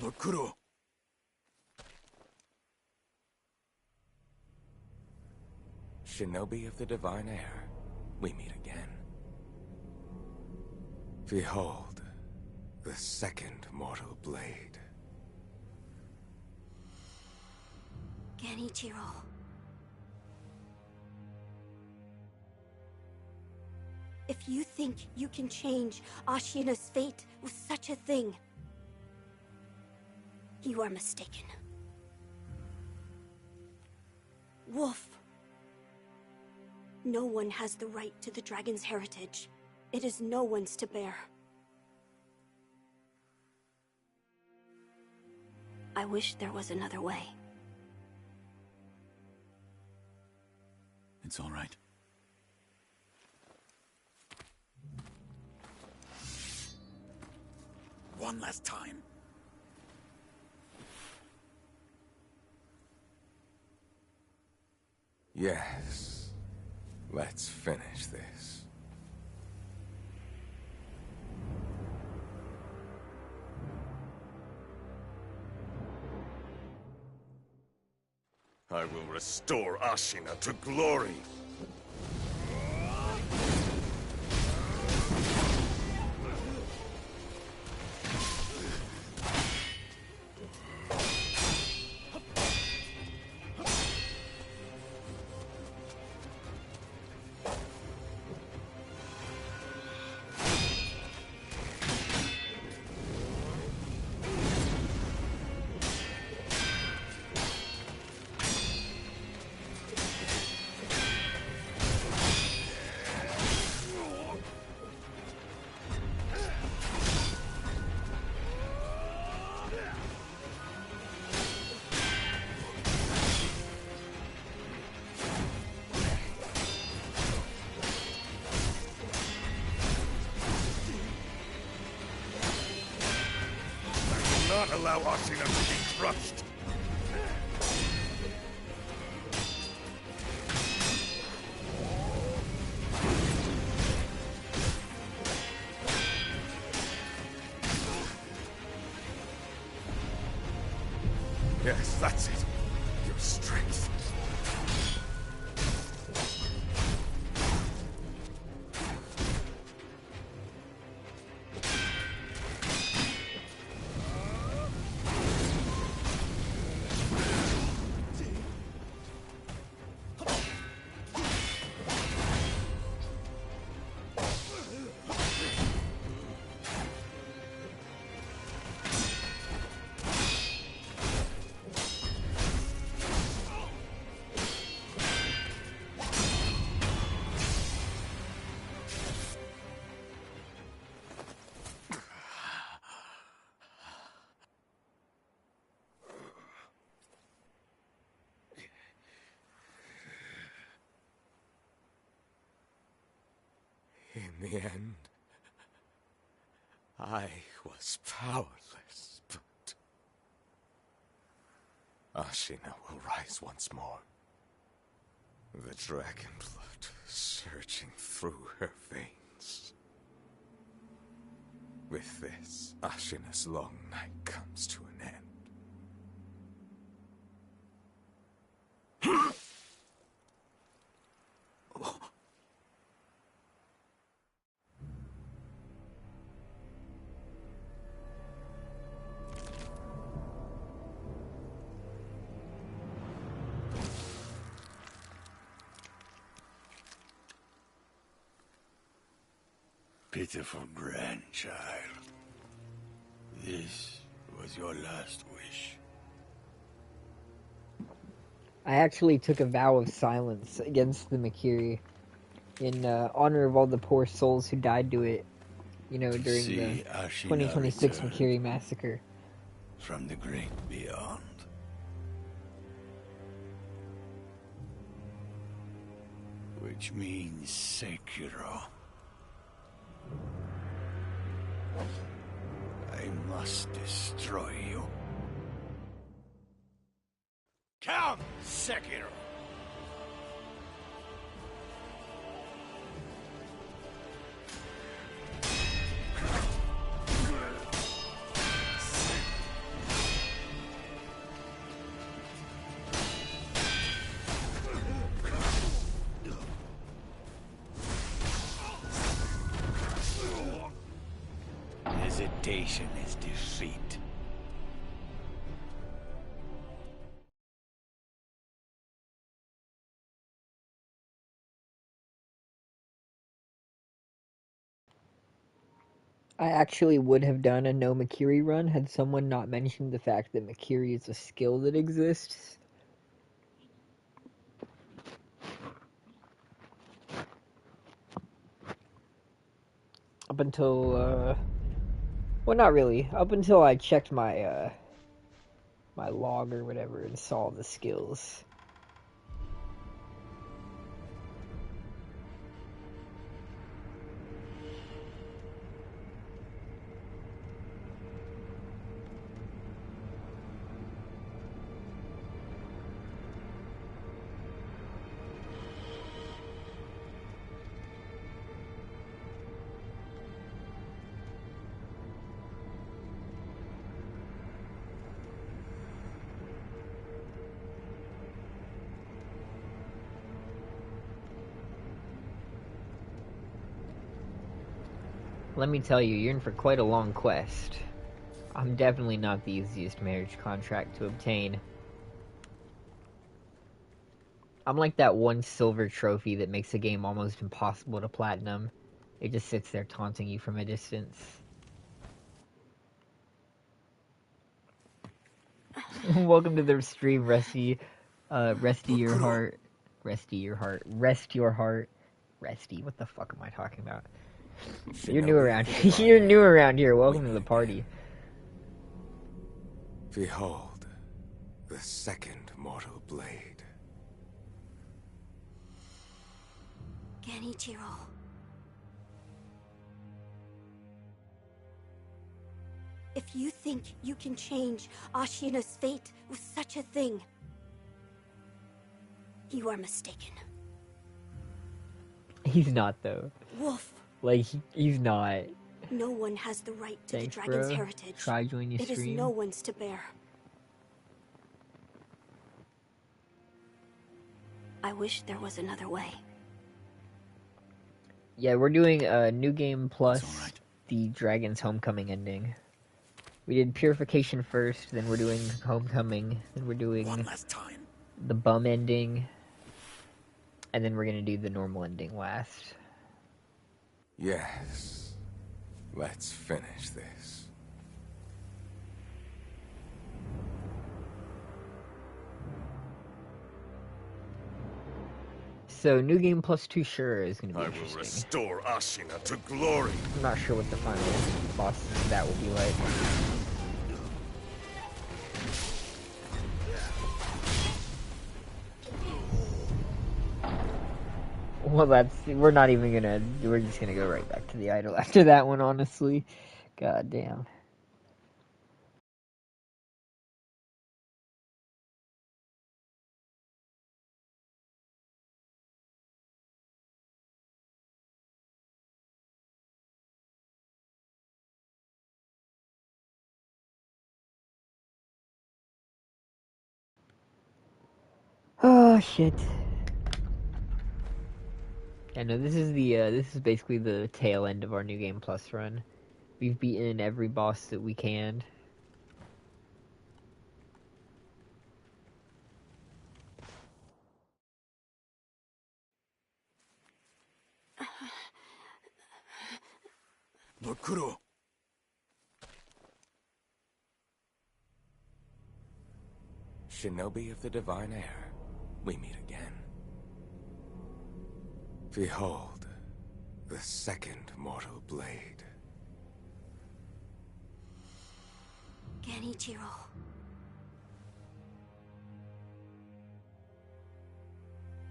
Bakuro. Shinobi of the divine air, we meet again. Behold, the second mortal blade. Genichiro. If you think you can change Ashina's fate with such a thing, you are mistaken. Wolf. No one has the right to the dragon's heritage. It is no one's to bear. I wish there was another way. It's all right. One last time. Yes. Let's finish this. I will restore Ashina to glory. Not allow Ashina to be crushed. Yes, that's it. Your strength. In the end, I was powerless, but Ashina will rise once more. The dragon blood surging through her veins. With this, Ashina's long night comes to an end. Pitiful grandchild. This was your last wish. I actually took a vow of silence against the Makiri in honor of all the poor souls who died to it, during the 2026 Makiri massacre. From the great beyond. Which means Sekiro. I must destroy you. Come, Sekiro! Hesitation is defeat. I actually would have done a no Makiri run had someone not mentioned the fact that Makiri is a skill that exists. Up until, well, not really. Up until I checked my log or whatever and saw the skills. Let me tell you, you're in for quite a long quest. I'm definitely not the easiest marriage contract to obtain. I'm like that one silver trophy that makes a game almost impossible to platinum. It just sits there taunting you from a distance. Welcome to the stream, Rusty. Resty your heart. Resty your heart. Rest your heart. Resty. What the fuck am I talking about? You're new around here. You're new around here. Welcome to the party. Behold, the second mortal blade. Genichiro. If you think you can change Ashina's fate with such a thing, you are mistaken. He's not, though. Wolf. Like, he's not. No one has the right to Thanks, the dragon's bro. heritage. Try join your It is stream. no one's to bear. I wish there was another way. Yeah, we're doing a new game plus the Dragon's Homecoming ending. We did Purification first, then we're doing Homecoming, then we're doing One last time. the bum ending, and then we're gonna do the normal ending last. Yes. Let's finish this. So, new game plus 2 sure is gonna be I will interesting. restore Ashina to glory. I'm not sure what the final boss of that will be like. Well, we're not even gonna, we're just gonna go right back to the idol after that one, honestly. God damn. Oh, shit. I know this is this is basically the tail end of our new game plus run. We've beaten every boss that we can. Mukuro. Shinobi of the Divine Air, we meet again. Behold, the second mortal blade. Genichiro.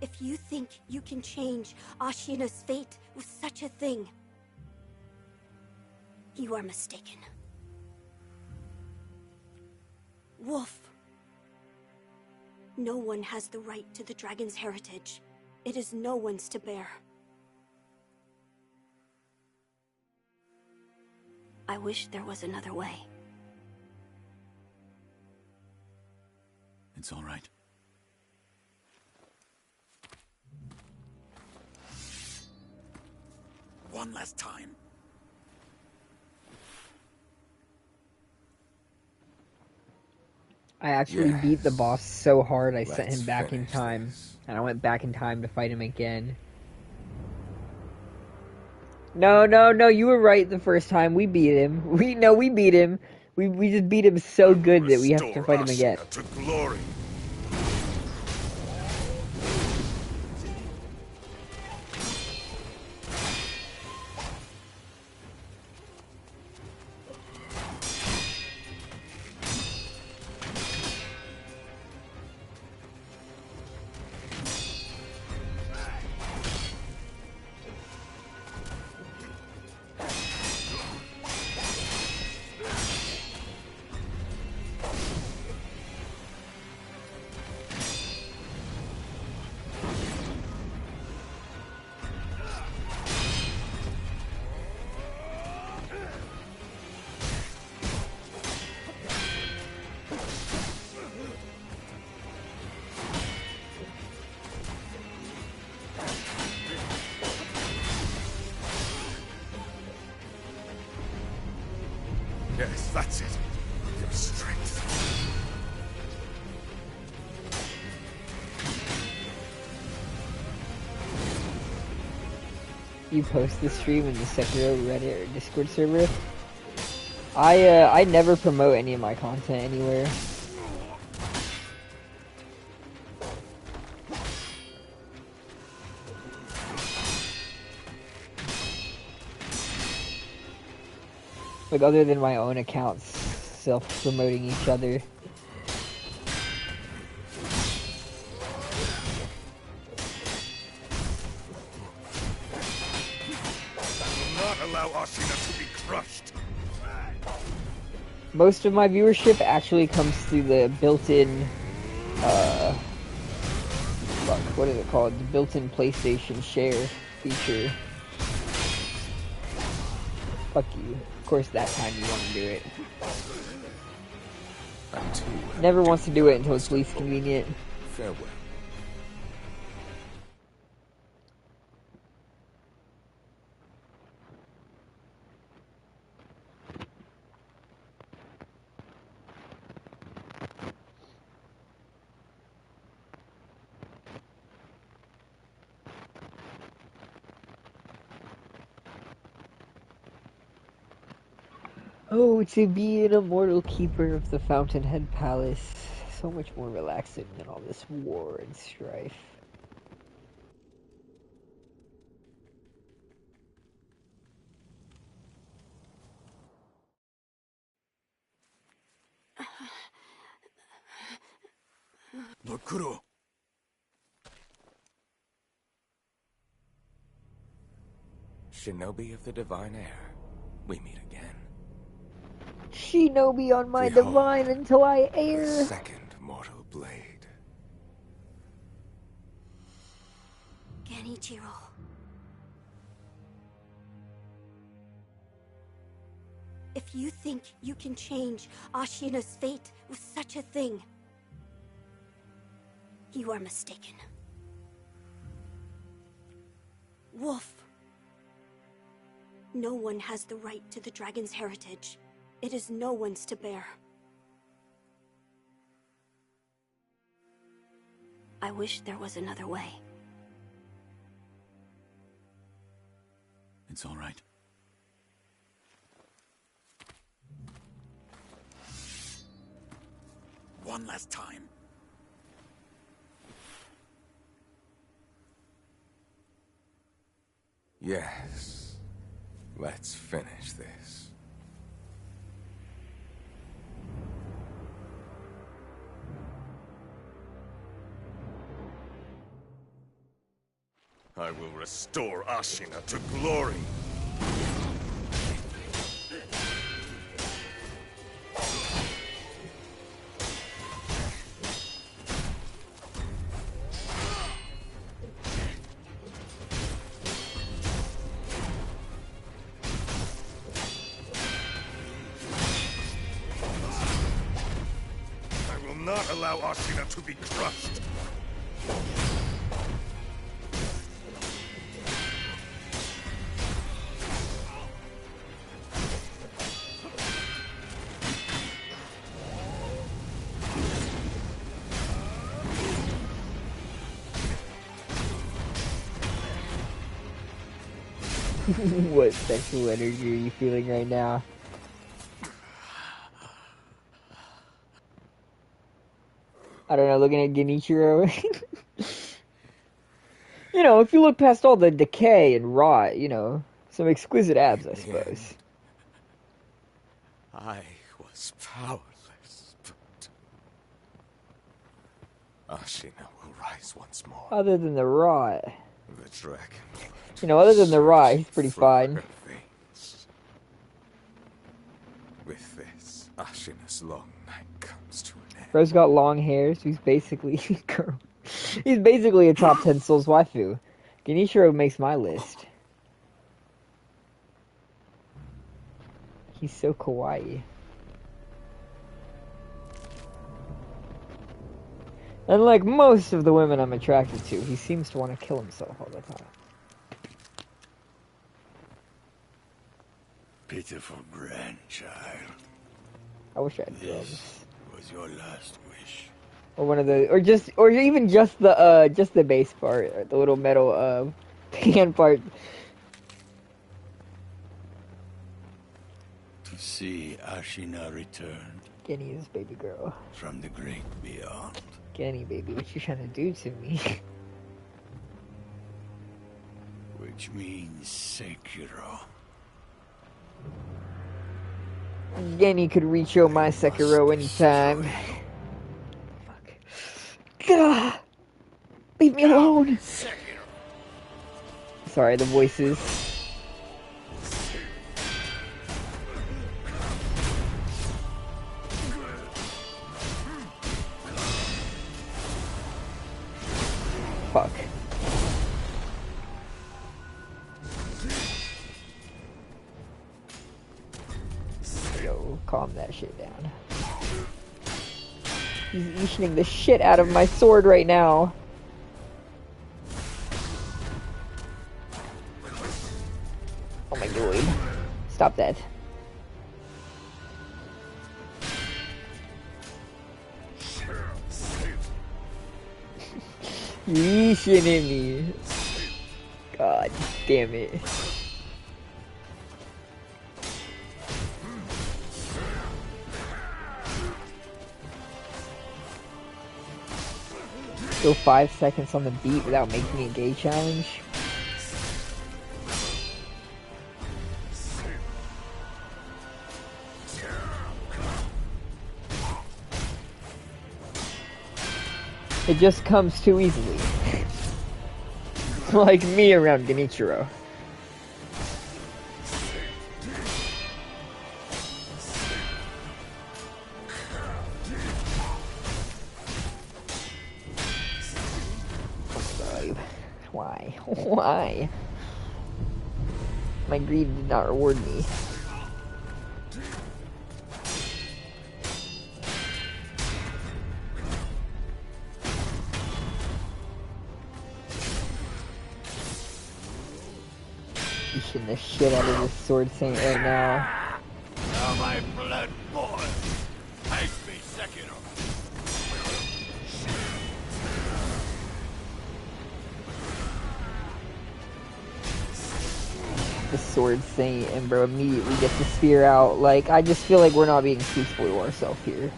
If you think you can change Ashina's fate with such a thing, you are mistaken. Wolf. No one has the right to the dragon's heritage. It is no one's to bear. I wish there was another way. It's all right. One last time. I actually beat the boss so hard I sent Let's him back in finish time. this. And I went back in time to fight him again. No, you were right the first time. We beat him. We beat him. We just beat him so good that we have to Restore fight him again. Ashina to glory. Yes, that's it. Your strength. You post the stream in the Sekiro Reddit or Discord server? I never promote any of my content anywhere. Like, other than my own accounts self-promoting each other. Most of my viewership actually comes through the built-in, what is it called? The built-in PlayStation share feature. Fuck you. Of course that time you want to do it. Never wants to do it until it's least convenient. Farewell. Oh, to be an immortal keeper of the Fountainhead Palace. So much more relaxing than all this war and strife. Lord Kuro. Shinobi of the Divine Air, we meet again. Shinobi on my Behold, divine until I air. the second mortal blade. Genichiro. If you think you can change Ashina's fate with such a thing, you are mistaken. Wolf. No one has the right to the dragon's heritage. It is no one's to bear. I wish there was another way. It's all right. One last time. Yes. Let's finish this. I will restore Ashina to glory. I will not allow Ashina to be crushed. What sexual energy are you feeling right now? I don't know, looking at Genichiro. You know, if you look past all the decay and rot, you know, some exquisite abs, I suppose. I was powerless, but Ashina will rise once more. Other than the rot. The dragon blood. You know, other than the rot, he's pretty through fine. her veins. With this, Ashina's long night comes to an end. Bro's got long hair, so he's basically he's basically a top 10 Souls waifu. Genichiro makes my list. He's so kawaii. Unlike most of the women I'm attracted to, he seems to want to kill himself all the time. pitiful grandchild. I wish I had This drums. was your last wish. Or one of the, or even just the bass part, or the little metal, pan part. To see Ashina returned Kenny is baby girl. from the great beyond. Kenny, baby, what you trying to do to me? Which means Sekiro. Kenny could reach out my Sekiro anytime. Fuck. Gah! Leave me alone! Sorry, the voices. Fuck. Yo, calm that shit down. He's eating the shit out of my sword right now. Oh my god. Stop that. You shitting me. God damn it. Go 5 seconds on the beat without making me a gay challenge. It just comes too easily. Like me around Genichiro. Why? Why? My greed did not reward me. Eating the shit out of this sword saint right now. Now my blood boils. Take me, Sekiro. The sword saint and bro immediately gets the spear out. Like, I just feel like we're not being truthful to ourselves here.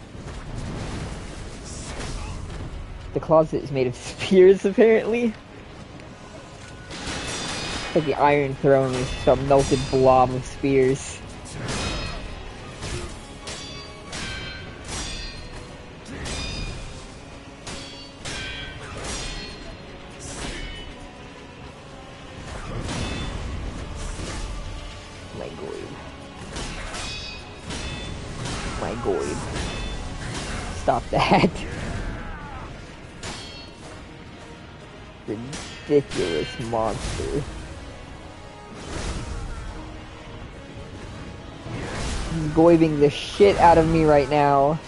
The closet is made of spears, apparently. It's like the Iron Throne is some melted blob of spears. My goid. Stop that. Ridiculous monster. He's goiving the shit out of me right now.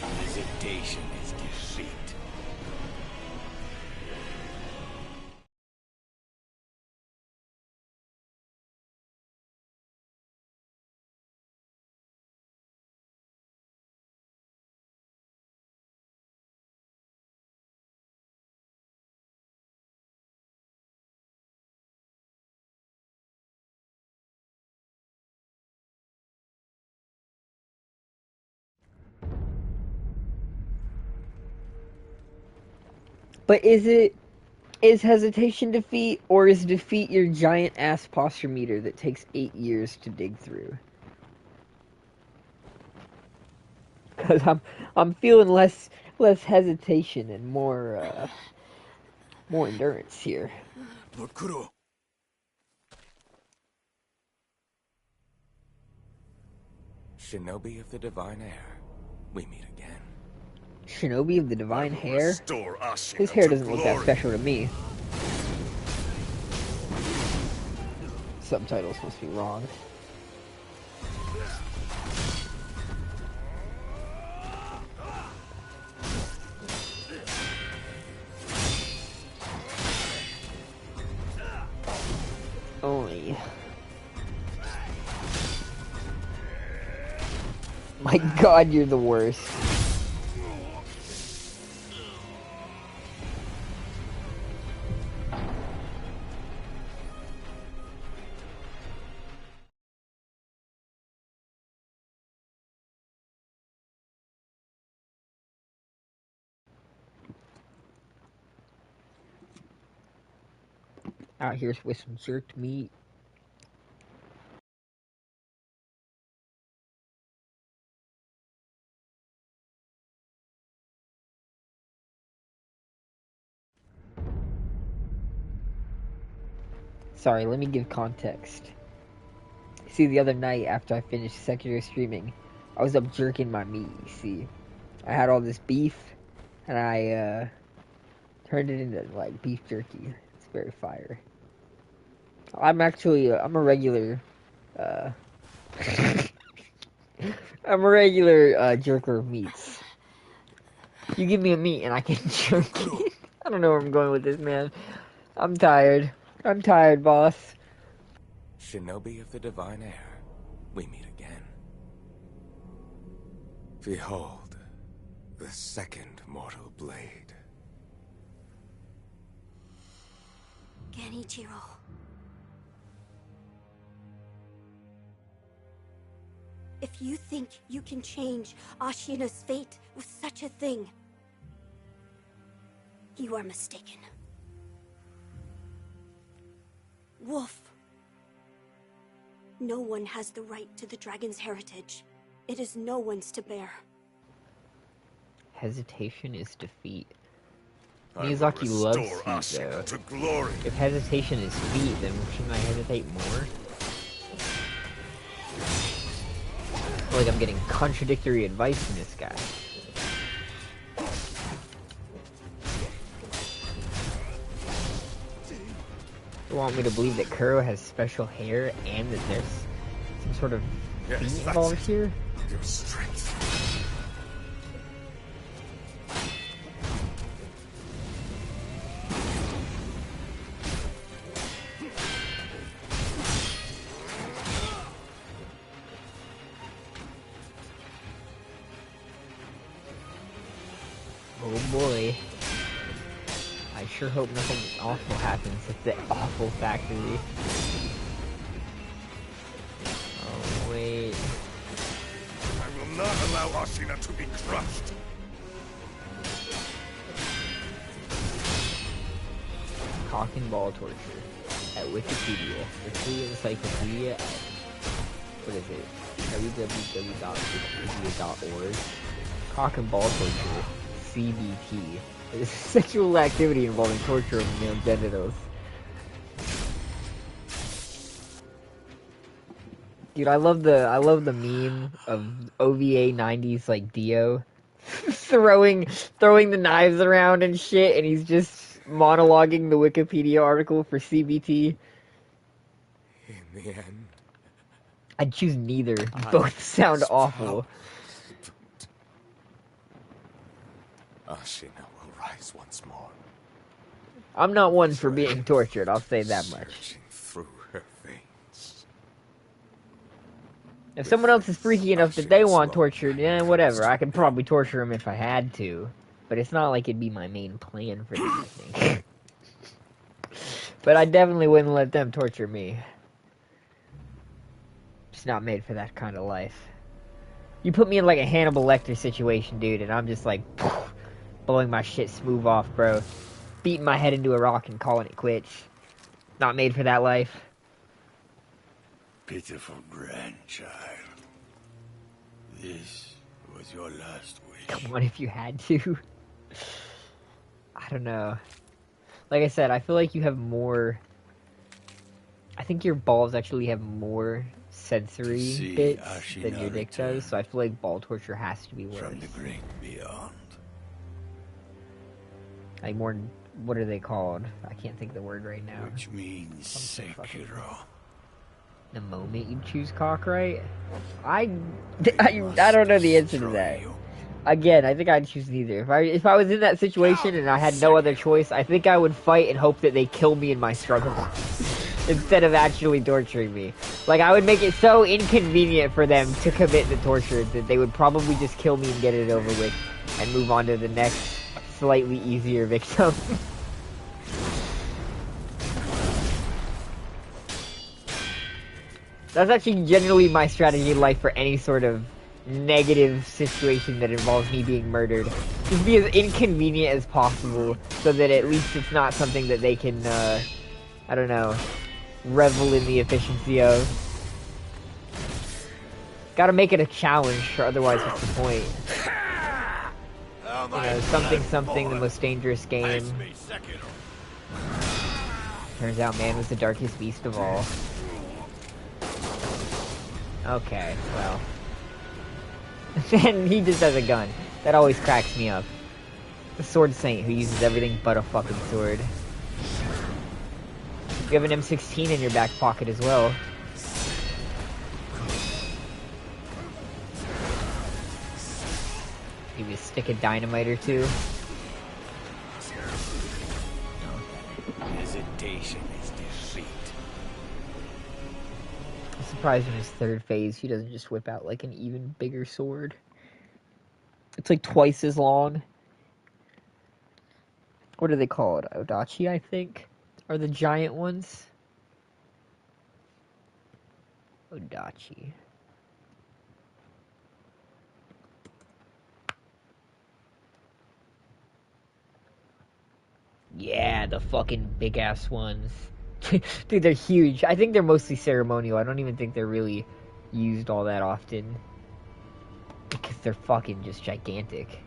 Hesitation is defeat. But is hesitation defeat, or is defeat your giant ass posture meter that takes 8 years to dig through? Because I'm feeling less hesitation and more endurance here. Lord Kuro. Shinobi of the Divine Air, we meet again. Shinobi of the Divine Hair? Restore Ashina His hair to doesn't look that glory. special to me. Subtitles must be wrong. my god, you're the worst. Out here with some jerked meat. Sorry, let me give context. See, the other night after I finished Sekiro streaming, I was up jerking my meat, you see. I had all this beef, and I turned it into, like, beef jerky. It's very fire. I'm actually, I'm a regular, I'm a regular, jerker of meats. You give me a meat and I can jerk it. I don't know where I'm going with this, man. I'm tired. I'm tired, boss. Shinobi of the divine air, we meet again. Behold, the second mortal blade. Genichiro. If you think you can change Ashina's fate with such a thing, you are mistaken. Wolf. No one has the right to the dragon's heritage. It is no one's to bear. Hesitation is defeat. I will Miyazaki loves restore feet, Ashina though. to glory. If hesitation is feet, then shouldn't I hesitate more? I feel like I'm getting contradictory advice from this guy. You want me to believe that Kuro has special hair and that there's some sort of feet involved here? Your strength. Oh boy. I sure hope nothing awful happens at the awful factory. Oh wait. I will not allow Ashina to be crushed. Cock and ball torture at Wikipedia. The free encyclopedia at, what is it? www.wikipedia.org. Cock and ball torture. CBT. It's sexual activity involving torture of male genitals. Dude, I love the meme of OVA 90s like Dio throwing the knives around and shit, and he's just monologuing the Wikipedia article for CBT. In the end, I'd choose neither. Both sound awful. Ashina will rise once more. I'm not one for being tortured, I'll say that much. Surging through her veins. If someone else is freaky enough that they want tortured, whatever. I could probably torture them if I had to. But it's not like it'd be my main plan for the evening. But I definitely wouldn't let them torture me. Just not made for that kind of life. You put me in like a Hannibal Lecter situation, dude, and I'm just like blowing my shit smooth off, bro. Beating my head into a rock and calling it quits. Not made for that life. Pitiful grandchild. This was your last wish. Come on, if you had to. I don't know. Like I said, I feel like you have more... I think your balls actually have more sensory bits than your dick does, so I feel like ball torture has to be worse. From the great beyond. Like more... What are they called? I can't think of the word right now. Which means Sekiro. The moment you choose cock, right? I don't know the answer to that. Again, I think I'd choose neither. If I was in that situation and I had no other choice, I think I would fight and hope that they kill me in my struggle. instead of actually torturing me. Like, I would make it so inconvenient for them to commit the torture that they would probably just kill me and get it over with and move on to the next slightly easier victim. That's actually generally my strategy in life for any sort of negative situation that involves me being murdered. Just be as inconvenient as possible so that at least it's not something that they can, I don't know, revel in the efficiency of. Gotta make it a challenge, or otherwise what's the point? You know, something, the most dangerous game. Turns out man was the darkest beast of all. Okay, well. And he just has a gun. That always cracks me up. The sword saint who uses everything but a fucking sword. You have an M16 in your back pocket as well. Maybe a stick of dynamite or two. Hesitation is defeat. I'm surprised in his third phase he doesn't just whip out like an even bigger sword. It's like twice as long. What do they call it? Odachi, I think? Are the giant ones? Odachi. Yeah, the fucking big ass ones. Dude, they're huge. I think they're mostly ceremonial. I don't even think they're really used all that often. Because they're fucking just gigantic.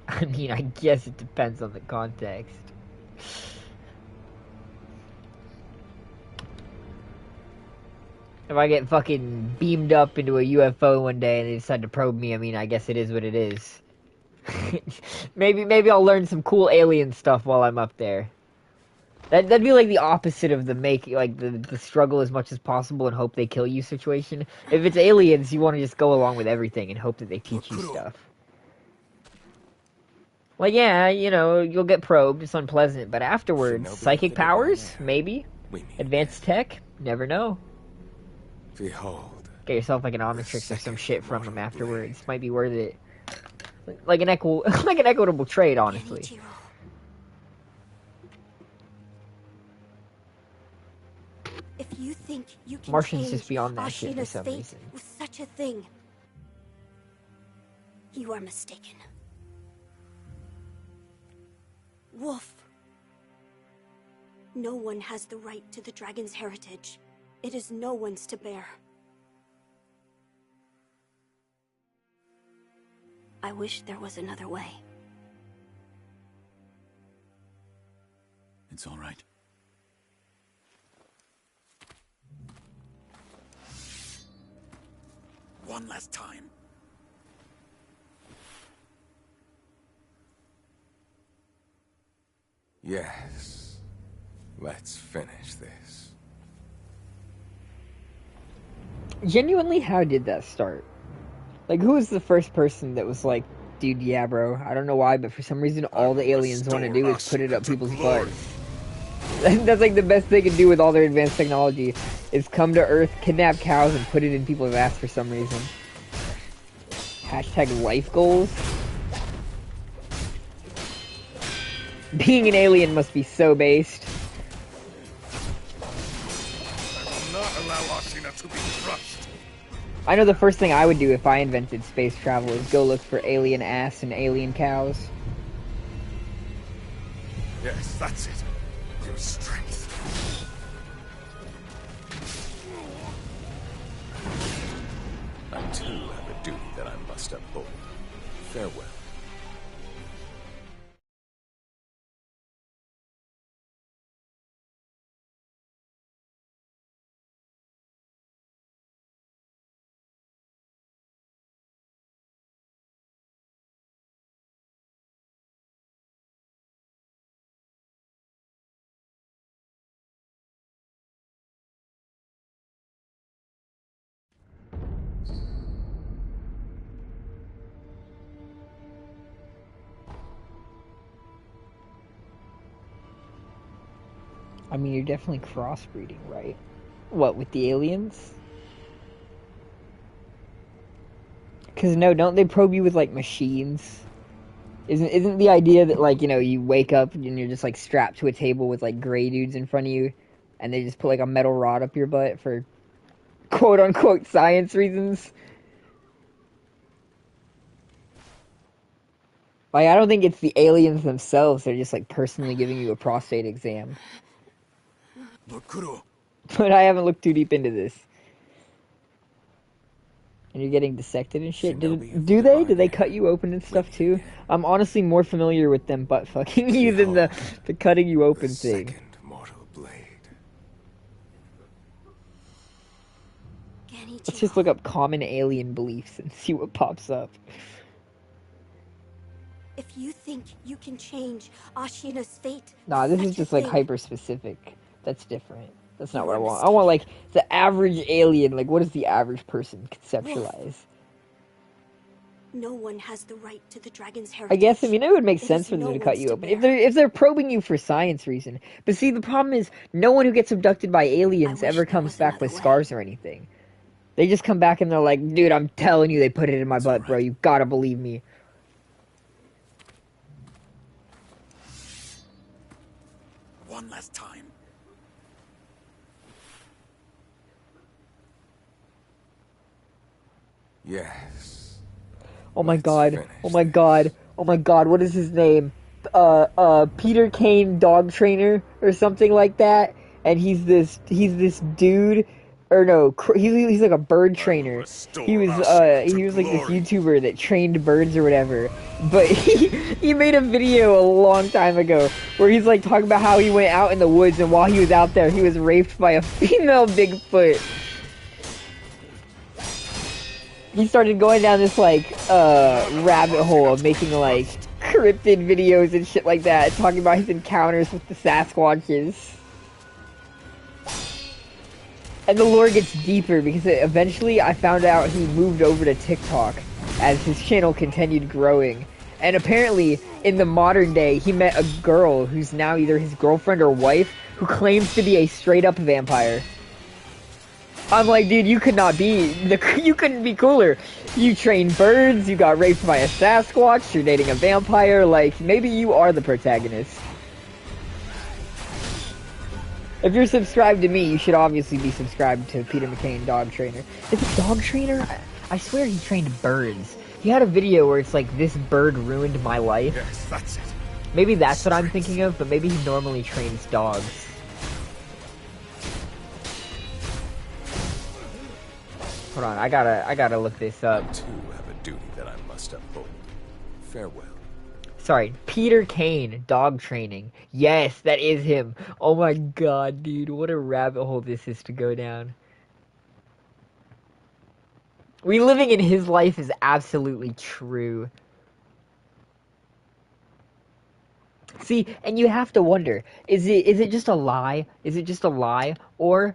I mean, I guess it depends on the context. If I get fucking beamed up into a UFO one day and they decide to probe me, I mean, I guess it is what it is. maybe I'll learn some cool alien stuff while I'm up there. That'd be like the opposite of the struggle as much as possible and hope they kill you situation. If it's aliens, you want to just go along with everything and hope that they teach you stuff. Like, yeah, you know, you'll get probed, it's unpleasant, but afterwards, psychic powers? Maybe. Advanced tech? Never know. Behold. Get yourself like an Omnitrix or some shit from them afterwards. Might be worth it. Like an equitable trade, honestly. If you think you can Martians change just beyond that shit for Ashina's some fate reason. with such a thing, you are mistaken. Wolf. No one has the right to the dragon's heritage. It is no one's to bear. I wish there was another way. It's all right. One last time. Yes. Let's finish this. Genuinely, how did that start? Like, who was the first person that was like, dude, yeah, bro, I don't know why, but for some reason all the aliens want to do is put it up people's butts. That's like the best they can do with all their advanced technology, is come to Earth, kidnap cows, and put it in people's ass for some reason. Hashtag life goals. Being an alien must be so based. I will not allow Ashina to be crushed. I know the first thing I would do if I invented space travel is go look for alien ass and alien cows. Yes, that's it. Your strength. I too have a duty that I must uphold. Farewell. I mean, you're definitely crossbreeding, right? What, with the aliens? Because no, don't they probe you with, like, machines? Isn't the idea that, like, you know, you wake up and you're just, like, strapped to a table with, like, gray dudes in front of you, and they just put, like, a metal rod up your butt for quote-unquote science reasons? Like, I don't think it's the aliens themselves. They're just, like, personally giving you a prostate exam. But I haven't looked too deep into this. And you're getting dissected and shit. Do they? Do they cut you open and stuff too? I'm honestly more familiar with them butt fucking you than the cutting you open thing. Second mortal blade. Let's just look up common alien beliefs and see what pops up. If you think you can change Ashina's fate, Nah, this such is a just like thing, hyper specific. That's different. That's not You what I are want. I want like the average alien. Like, what does the average person conceptualize? Wolf. No one has the right to the dragon's I heritage. guess, I mean, it would make It sense is for them no to cut one's you to open bear. if they're probing you for science reason. But see, the problem is no one who gets abducted by I aliens wish ever there comes was back another with way. scars or anything. They just come back and they're like, dude, I'm telling you, they put it in my butt, bro. You gotta believe me. One last time. Yes. Oh my Let's god. finish Oh my this. god. Oh my god. What is his name? Peter Kane dog trainer or something like that. And he's this dude, or no, he's like a bird trainer. He was like this YouTuber that trained birds or whatever. But he made a video a long time ago where he's like talking about how he went out in the woods and while he was out there he was raped by a female Bigfoot. He started going down this like rabbit hole of making like cryptid videos and shit like that, talking about his encounters with the Sasquatches. And the lore gets deeper because eventually I found out he moved over to TikTok as his channel continued growing. And apparently, in the modern day, he met a girl who's now either his girlfriend or wife who claims to be a straight-up vampire. I'm like, dude, you couldn't be cooler. You train birds, you got raped by a Sasquatch, you're dating a vampire, like, maybe you are the protagonist. If you're subscribed to me, you should obviously be subscribed to Peter McCain, dog trainer. Is it dog trainer? I swear he trained birds. He had a video where it's like, this bird ruined my life. Yes, that's it. Maybe that's what I'm thinking of, but maybe he normally trains dogs. Hold on, I gotta look this up. I too have a duty that I must uphold. Farewell. Sorry, Peter Kane, dog training. Yes, that is him. Oh my god, dude, what a rabbit hole this is to go down. Reliving in his life is absolutely true. See, and you have to wonder, is it just a lie? Is it just a lie? Or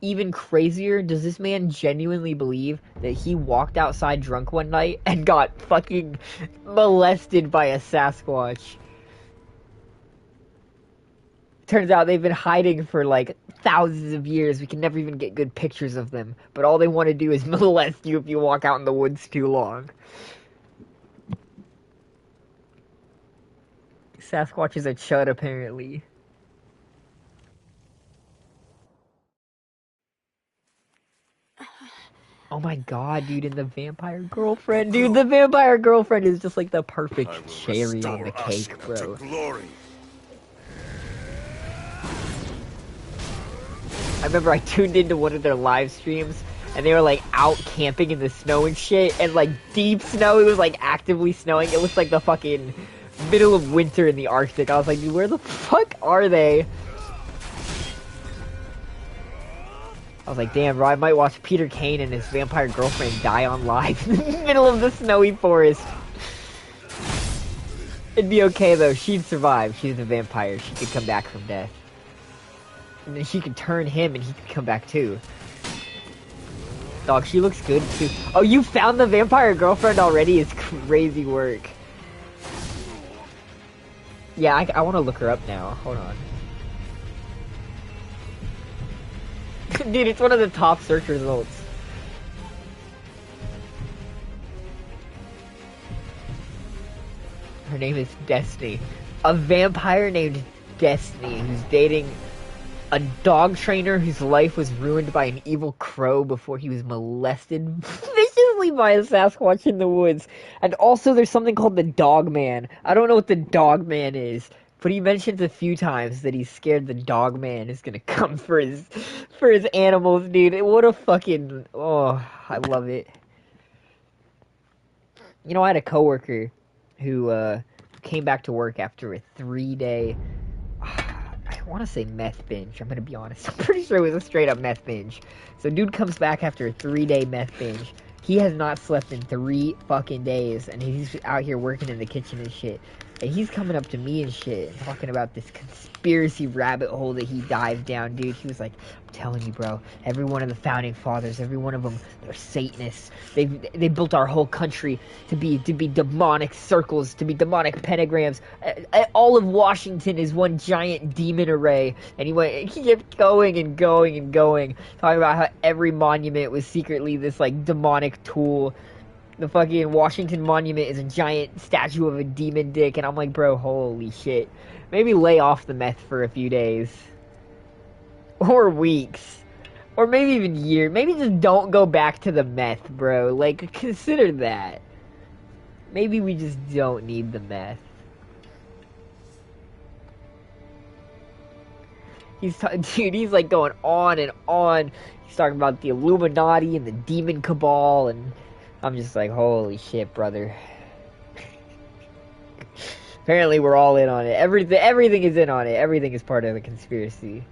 even crazier, does this man genuinely believe that he walked outside drunk one night and got fucking molested by a Sasquatch? Turns out they've been hiding for like thousands of years. We can never even get good pictures of them. But all they want to do is molest you if you walk out in the woods too long. Sasquatch is a chud, apparently. Oh my god, dude, and the vampire girlfriend. Dude, the vampire girlfriend is just like the perfect cherry on the cake, bro. I remember I tuned into one of their live streams, and they were like out camping in the snow and shit, and like deep snow, it was like actively snowing. It looked like the fucking middle of winter in the Arctic. I was like, dude, where the fuck are they? I was like, damn, bro, I might watch Peter Kane and his vampire girlfriend die on live in the middle of the snowy forest. It'd be okay, though. She'd survive. She's a vampire. She could come back from death. And then she could turn him and he could come back, too. Dog, she looks good, too. Oh, you found the vampire girlfriend already? It's crazy work. Yeah, I want to look her up now. Hold on. Dude, it's one of the top search results. Her name is Destiny. A vampire named Destiny who's dating a dog trainer whose life was ruined by an evil crow before he was molested viciously by a Sasquatch in the woods. And also there's something called the Dog Man. I don't know what the Dog Man is, but he mentions a few times that he's scared the Dog Man is gonna come for his animals, dude. What a fucking... Oh, I love it. You know, I had a coworker who came back to work after a 3-day... I want to say meth binge. I'm gonna be honest. I'm pretty sure it was a straight up meth binge. So dude comes back after a 3-day meth binge. He has not slept in 3 fucking days, and he's out here working in the kitchen and shit. And he's coming up to me and shit, and talking about this conspiracy rabbit hole that he dived down, dude. He was like, I'm telling you, bro, every one of the founding fathers, every one of them, they're Satanists. They built our whole country to be demonic circles, to be demonic pentagrams. All of Washington is one giant demon array. And he kept going and going and going, talking about how every monument was secretly this like demonic tool. The fucking Washington Monument is a giant statue of a demon dick, and I'm like, bro, holy shit. Maybe lay off the meth for a few days. Or weeks. Or maybe even years. Maybe just don't go back to the meth, bro. Like, consider that. Maybe we just don't need the meth. Dude, he's like going on and on. He's talking about the Illuminati and the Demon Cabal, and I'm just like, holy shit, brother. Apparently we're all in on it. Everything is in on it. Everything is part of the conspiracy.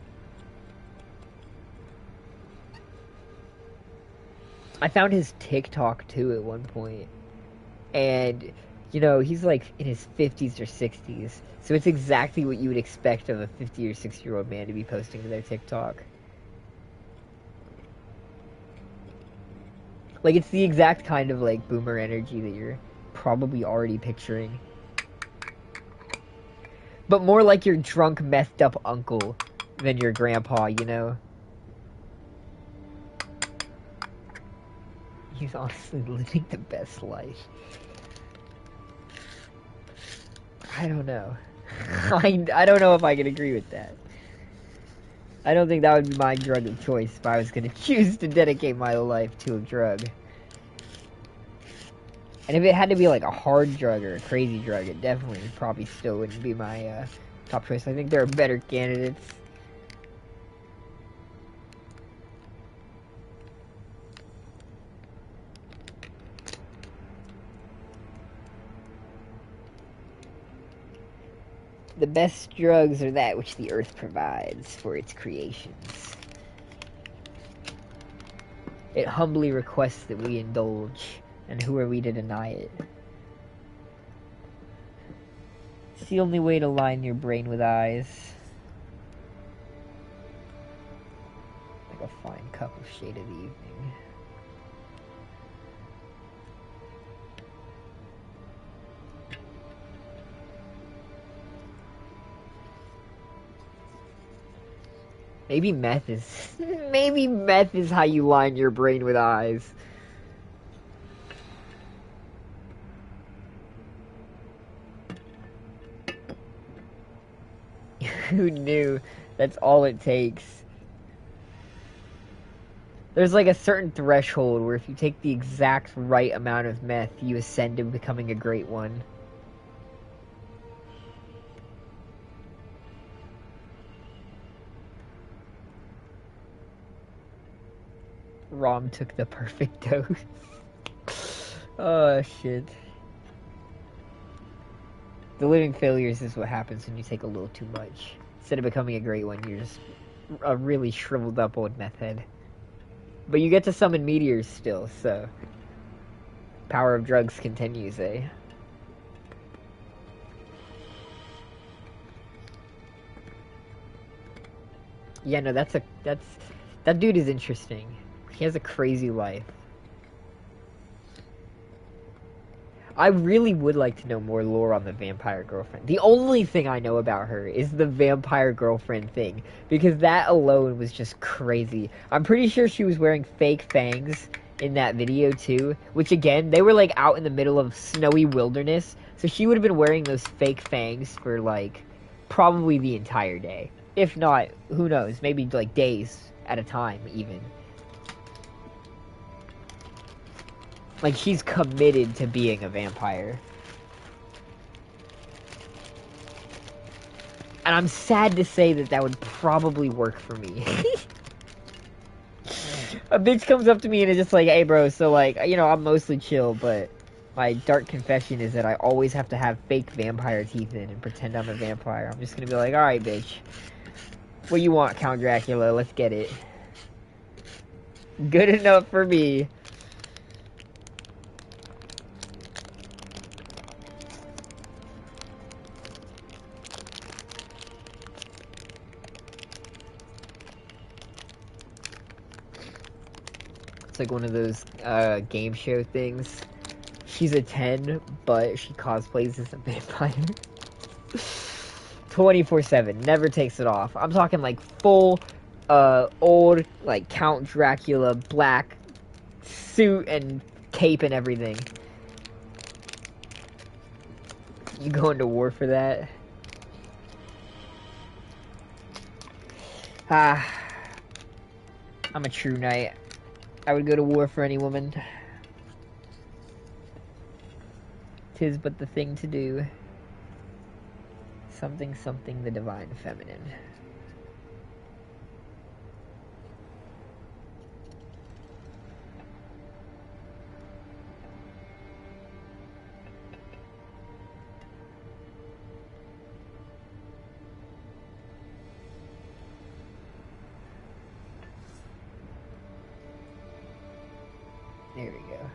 I found his TikTok too at one point. And, you know, he's like in his 50s or 60s. So it's exactly what you would expect of a 50 or 60-year-old man to be posting to their TikTok. Like, it's the exact kind of, like, boomer energy that you're probably already picturing. But more like your drunk, messed up uncle than your grandpa, you know? He's honestly living the best life. I don't know. I don't know if I can agree with that. I don't think that would be my drug of choice if I was going to choose to dedicate my life to a drug. And if it had to be like a hard drug or a crazy drug, it definitely probably still wouldn't be my top choice. I think there are better candidates. The best drugs are that which the earth provides for its creations. It humbly requests that we indulge, and who are we to deny it? It's the only way to line your brain with eyes. Like a fine cup of shade of the evening. Maybe meth is how you line your brain with eyes. Who knew? That's all it takes. There's like a certain threshold where if you take the exact right amount of meth, you ascend to becoming a great one. Rom took the perfect dose. Oh, shit. The living failures is what happens when you take a little too much. Instead of becoming a great one, you're just a really shriveled up old meth head. But you get to summon meteors still, so... Power of drugs continues, eh? Yeah, no, that dude is interesting. He has a crazy life. I really would like to know more lore on the vampire girlfriend. The only thing I know about her is the vampire girlfriend thing, because that alone was just crazy. I'm pretty sure she was wearing fake fangs in that video too, which again, they were like out in the middle of snowy wilderness, so she would have been wearing those fake fangs for like probably the entire day. If not, who knows, maybe like days at a time even. Like, she's committed to being a vampire. And I'm sad to say that that would probably work for me. A bitch comes up to me and is just like, hey bro, so like, you know, I'm mostly chill, but my dark confession is that I always have to have fake vampire teeth in and pretend I'm a vampire. I'm just gonna be like, alright bitch. What you want, Count Dracula? Let's get it. Good enough for me. It's like one of those game show things. She's a 10, but she cosplays as a vampire. 24/7, never takes it off. I'm talking like full, old, like Count Dracula, black suit and cape and everything. You going to war for that? Ah, I'm a true knight. I would go to war for any woman. 'Tis but the thing to do. Something, something, the divine feminine. There we go.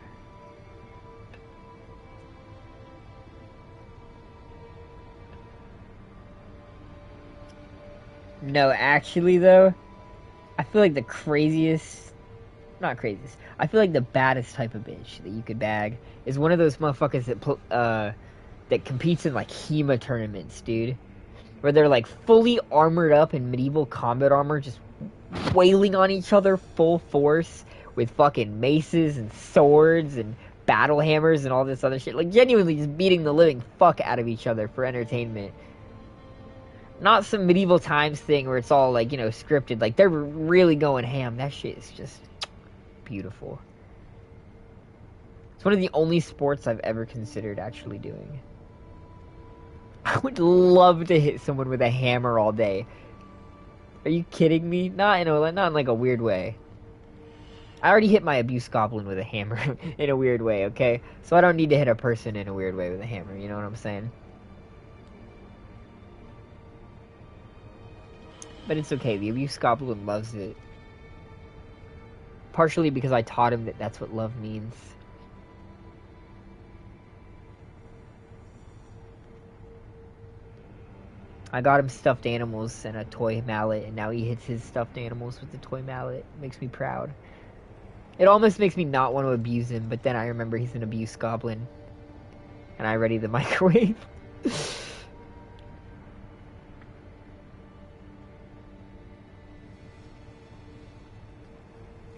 No, actually though, I feel like the craziest, not craziest, I feel like the baddest type of bitch that you could bag is one of those motherfuckers that competes in like HEMA tournaments, dude. Where they're like fully armored up in medieval combat armor, just wailing on each other full force with fucking maces and swords and battle hammers and all this other shit. Like genuinely just beating the living fuck out of each other for entertainment. Not some medieval times thing where it's all like, you know, scripted. Like they're really going ham. That shit is just beautiful. It's one of the only sports I've ever considered actually doing. I would love to hit someone with a hammer all day. Are you kidding me? Not in like a weird way. I already hit my abuse goblin with a hammer in a weird way, okay? So I don't need to hit a person in a weird way with a hammer, you know what I'm saying? But it's okay, the abuse goblin loves it. Partially because I taught him that that's what love means. I got him stuffed animals and a toy mallet, and now he hits his stuffed animals with the toy mallet. It makes me proud. It almost makes me not want to abuse him, but then I remember he's an abuse goblin. And I ready the microwave.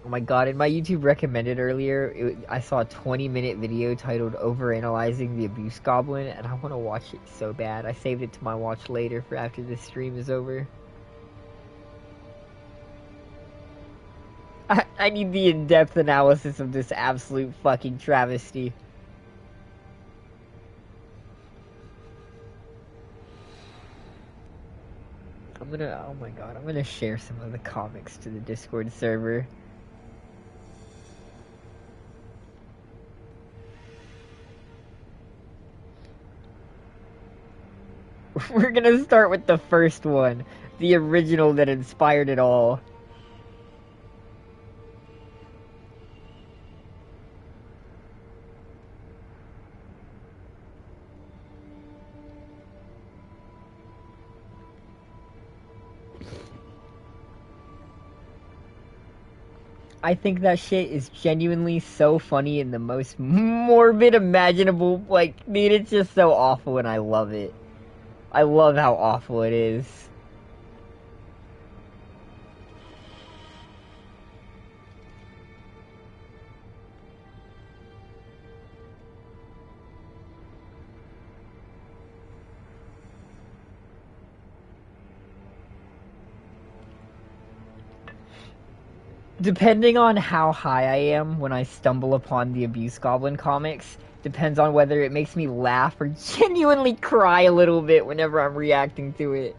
Oh my god, in my YouTube recommended earlier, I saw a 20-minute video titled Overanalyzing the Abuse Goblin, and I want to watch it so bad. I saved it to my watch later for after this stream is over. I need the in-depth analysis of this absolute fucking travesty. Oh my god, I'm gonna share some of the comics to the Discord server. We're gonna start with the first one, the original that inspired it all. I think that shit is genuinely so funny in the most morbid imaginable. Like, dude, it's just so awful and I love it. I love how awful it is. Depending on how high I am when I stumble upon the Abuse Goblin comics, depends on whether it makes me laugh or genuinely cry a little bit whenever I'm reacting to it.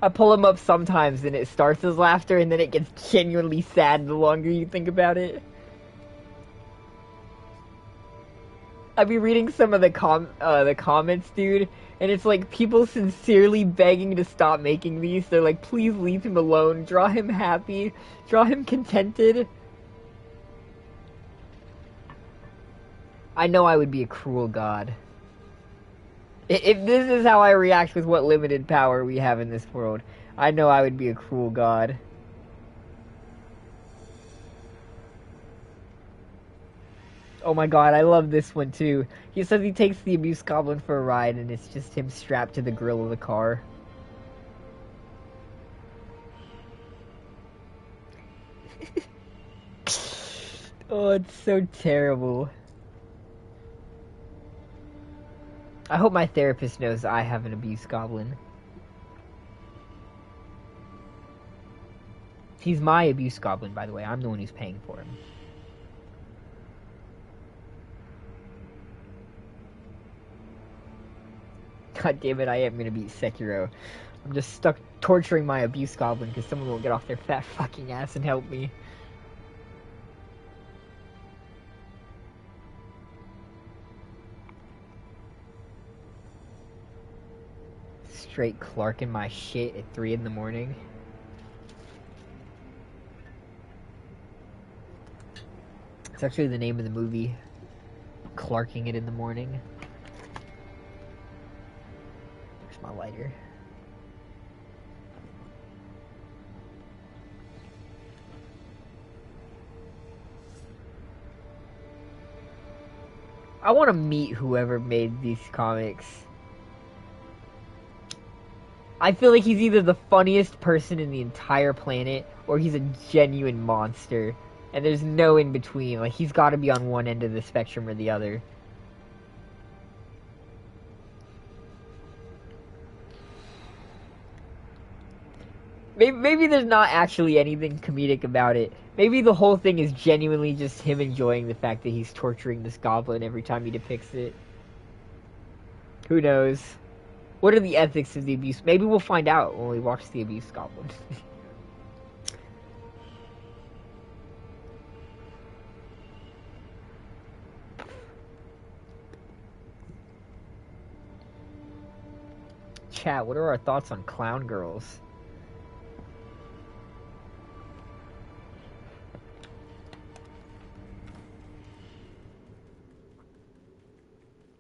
I pull them up sometimes and it starts as laughter and then it gets genuinely sad the longer you think about it. I'd be reading some of the comments, dude, and it's like people sincerely begging to stop making these. They're like, please leave him alone, draw him happy, draw him contented. I know I would be a cruel god. If this is how I react with what limited power we have in this world, I know I would be a cruel god. Oh my god, I love this one too. He says he takes the Abuse Goblin for a ride and it's just him strapped to the grill of the car. Oh, it's so terrible. I hope my therapist knows I have an Abuse Goblin. He's my Abuse Goblin, by the way. I'm the one who's paying for him. God damn it, I am gonna beat Sekiro. I'm just stuck torturing my Abuse Goblin because someone will get off their fat fucking ass and help me. Straight Clark in my shit at 3 in the morning. It's actually the name of the movie. Clarking it in the morning. Where's my lighter? I want to meet whoever made these comics. I feel like he's either the funniest person in the entire planet or he's a genuine monster. And there's no in between. Like, he's got to be on one end of the spectrum or the other. Maybe there's not actually anything comedic about it. Maybe the whole thing is genuinely just him enjoying the fact that he's torturing this goblin every time he depicts it. Who knows? What are the ethics of the abuse? Maybe we'll find out when we watch the Abuse Goblin. Chat, what are our thoughts on clown girls?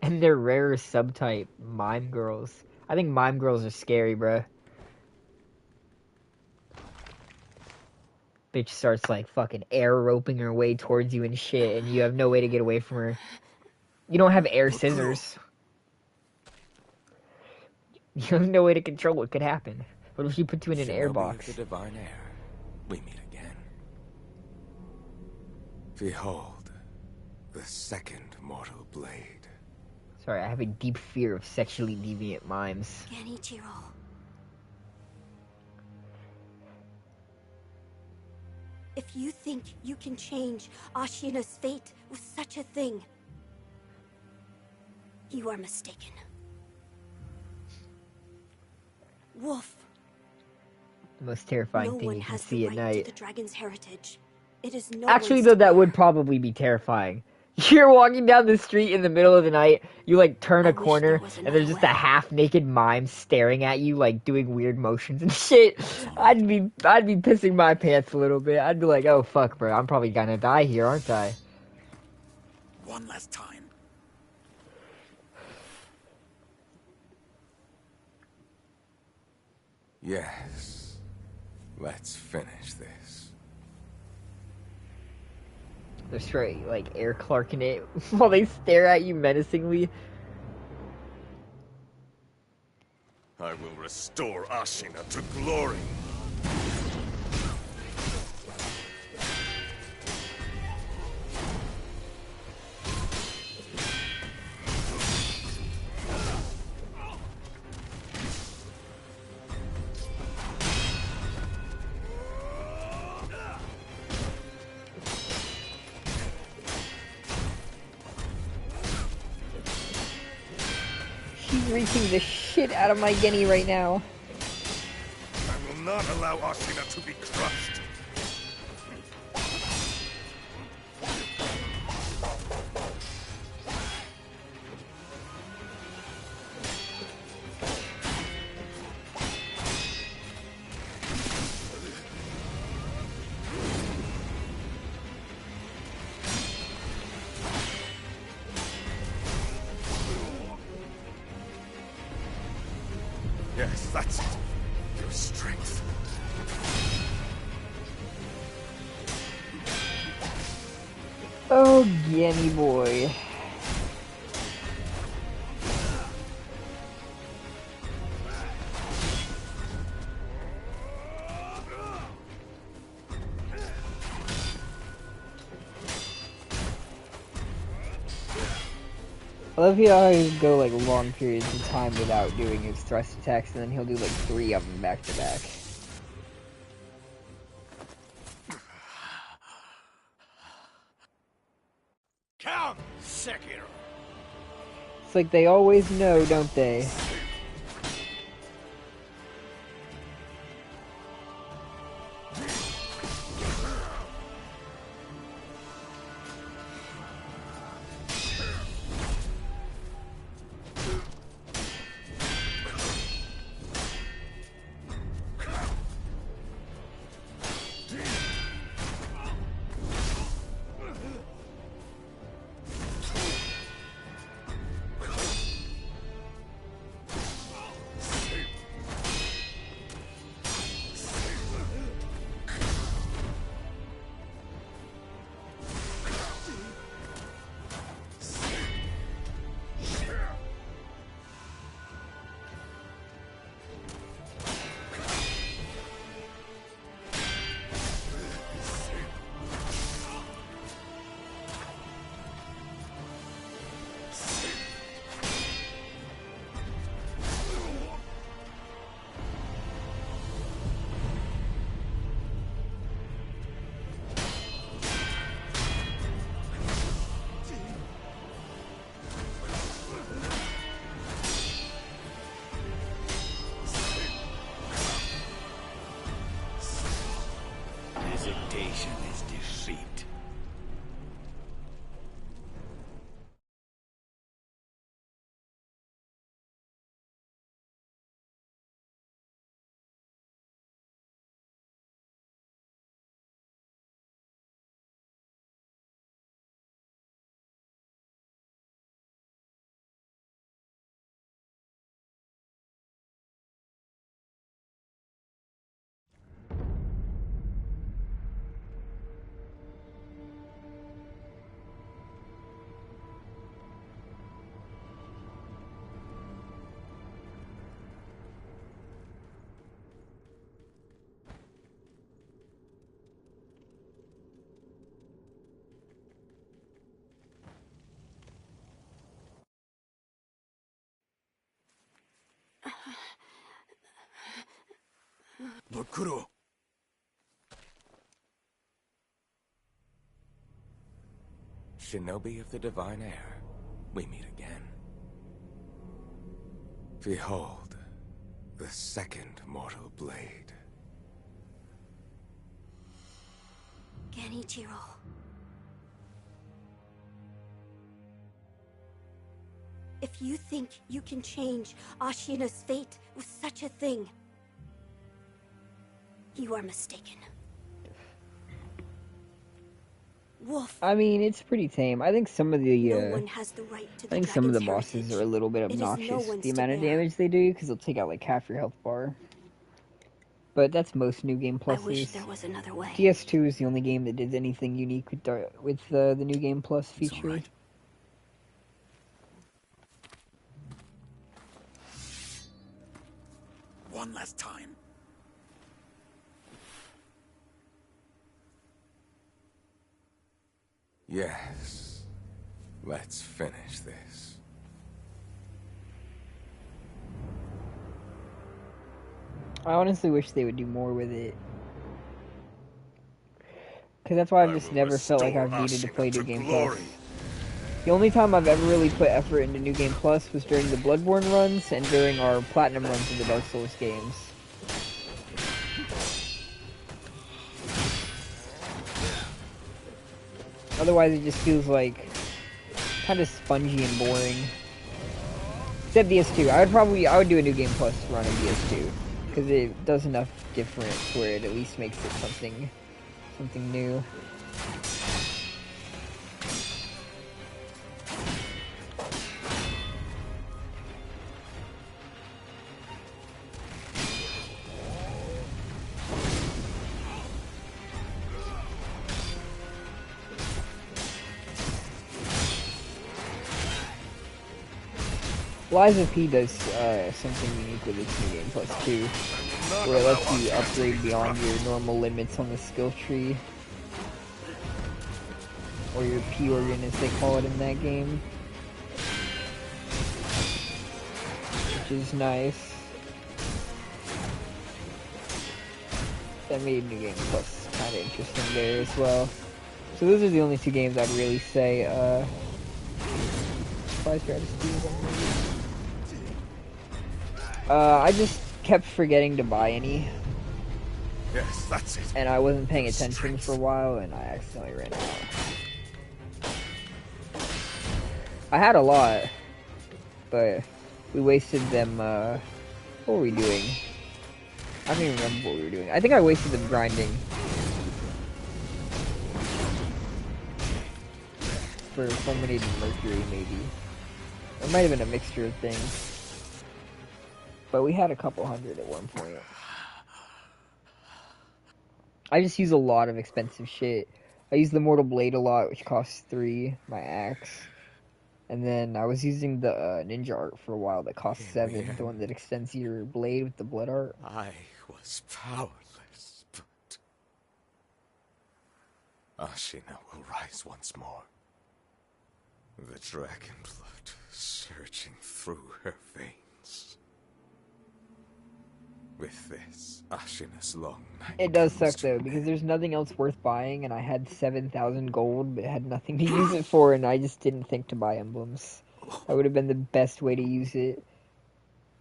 And their rare subtype, mime girls. I think mime girls are scary, bruh. Bitch starts like fucking air roping her way towards you and shit, and you have no way to get away from her. You don't have air scissors. You have no way to control what could happen. What if she puts you in an air box? The divine air, we meet again. Behold, the second mortal blade. Sorry, I have a deep fear of sexually deviant mimes. Genichiro. If you think you can change Ashina's fate with such a thing, you are mistaken. Wolf. The most terrifying thing you can see at night. The dragon's heritage. It is no Actually, though, that would probably be terrifying. You're walking down the street in the middle of the night, you like turn a corner, and there's just a half-naked mime staring at you, like doing weird motions and shit. I'd be pissing my pants a little bit. I'd be like, oh fuck, bro, I'm probably gonna die here, aren't I? One last time. Yes. Let's finish this. They're straight, like, air Clarking it while they stare at you menacingly. I will restore Ashina to glory. She's reaching the shit out of my Genny right now. I will not allow Ashina to be crushed. Yes, that's it. Your strength. Oh, Genny boy. I love how he'll go like long periods of time without doing his thrust attacks, and then he'll do like 3 of them back to back. Come, Sekiro. It's like they always know, don't they? Hesitation is defeat. Bakuro. Shinobi of the Divine Air, we meet again. Behold, the second mortal blade. Genichiro. If you think you can change Ashina's fate with such a thing, you are mistaken. Wolf. I mean, it's pretty tame. I think some of the No one has the right to I the think some of the dragon's bosses heritage. are a little bit It is no obnoxious with one's the to amount of bear. damage they do, because they'll take out like half your health bar. But that's most New Game I wish Pluses. there was another way. DS2 is the only game that did anything unique with the New Game Plus It's feature. all right. One last time. Yes. Let's finish this. I honestly wish they would do more with it. Because that's why I've just never felt like I've needed to play New Game Plus. The only time I've ever really put effort into New Game Plus was during the Bloodborne runs and during our Platinum runs of the Dark Souls games. Otherwise, it just feels like kind of spongy and boring. Except DS2. I would do a New Game Plus run of DS2 because it does enough different where it at least makes it something new. Liza P does something unique with its New Game Plus too, where it lets you upgrade beyond your normal limits on the skill tree, or your P-Organ as they call it in that game, which is nice. That made New Game Plus kind of interesting there as well. So those are the only two games I'd really say, I just kept forgetting to buy any. Yes, that's it. And I wasn't paying attention for a while, and I accidentally ran out. I had a lot, but we wasted them, what were we doing? I don't even remember what we were doing. I think I wasted them grinding. For Fulminated Mercury, maybe. It might have been a mixture of things. But we had a couple hundred at one point. I just use a lot of expensive shit. I use the Mortal Blade a lot, which costs 3, my axe. And then I was using the Ninja Art for a while that costs 7, the one that extends your blade with the blood art. I was powerless, but Ashina will rise once more. The dragon blood surging through her veins. With this, Ashina's long night. It does suck though, because there's nothing else worth buying, and I had 7,000 gold, but had nothing to use it for, and I just didn't think to buy emblems. That would have been the best way to use it.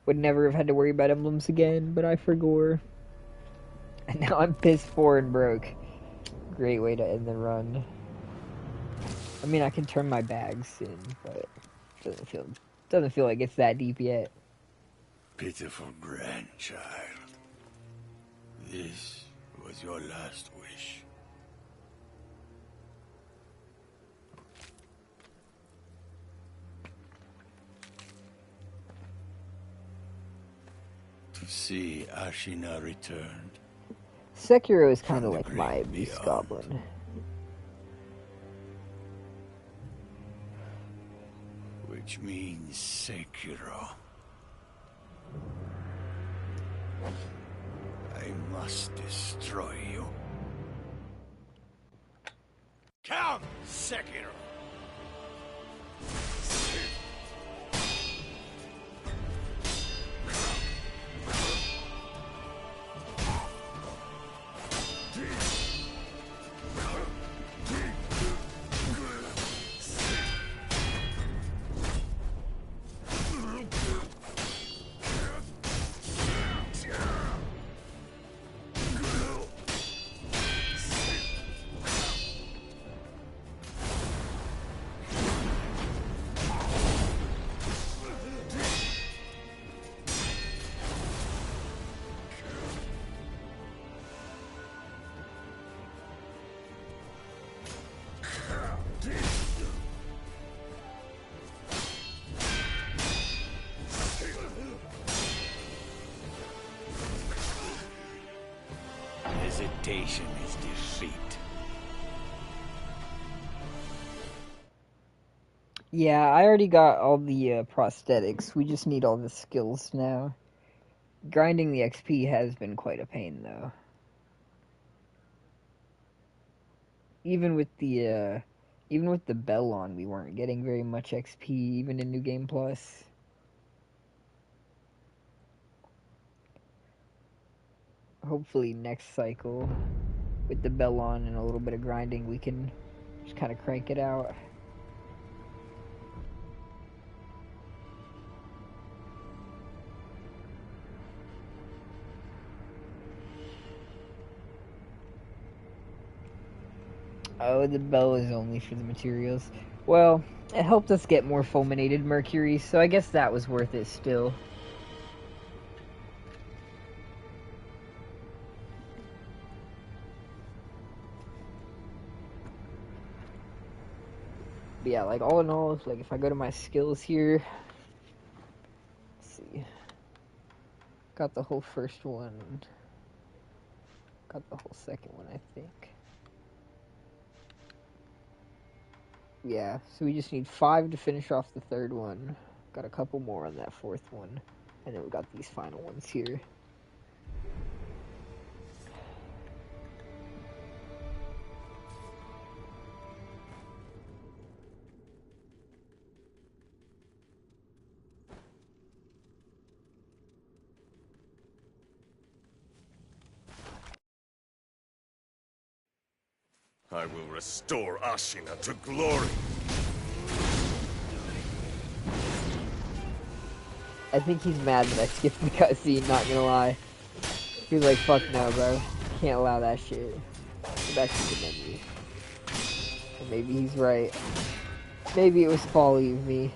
Would never have had to worry about emblems again, but I forgore. And now I'm pissed poor and broke. Great way to end the run. I mean, I can turn my bags in, but it doesn't feel like it's that deep yet. Pitiful grandchild. This was your last wish. To see Ashina returned. Sekiro is kind of like my Beast Goblin. Which means Sekiro. I must destroy you. Come, Sekiro! Hesitation is defeat. Yeah, I already got all the prosthetics. We just need all the skills now. Grinding the XP has been quite a pain, though. Even with the bell on, we weren't getting very much XP, even in New Game Plus. Hopefully next cycle, with the bell on and a little bit of grinding, we can just kind of crank it out. Oh, the bell is only for the materials. Well, it helped us get more fulminated mercury, so I guess that was worth it still. But yeah, like all in all, like if I go to my skills here, let's see, got the whole first one, got the whole second one, I think. Yeah, so we just need 5 to finish off the third one. Got a couple more on that fourth one, and then we got these final ones here. I will restore Ashina to glory. I think he's mad that I skipped the cutscene, not gonna lie. He's like, fuck no, bro. Can't allow that shit. Go back to the menu. And maybe he's right. Maybe it was folly of me.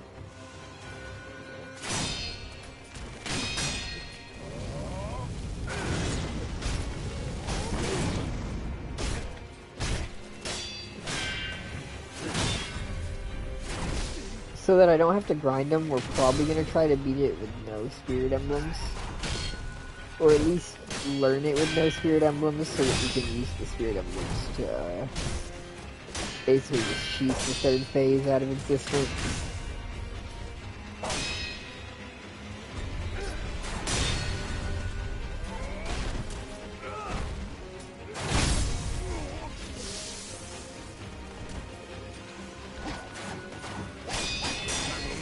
So that I don't have to grind them, we're probably gonna try to beat it with no spirit emblems. Or at least learn it with no spirit emblems so that we can use the spirit emblems to basically just cheat the third phase out of existence.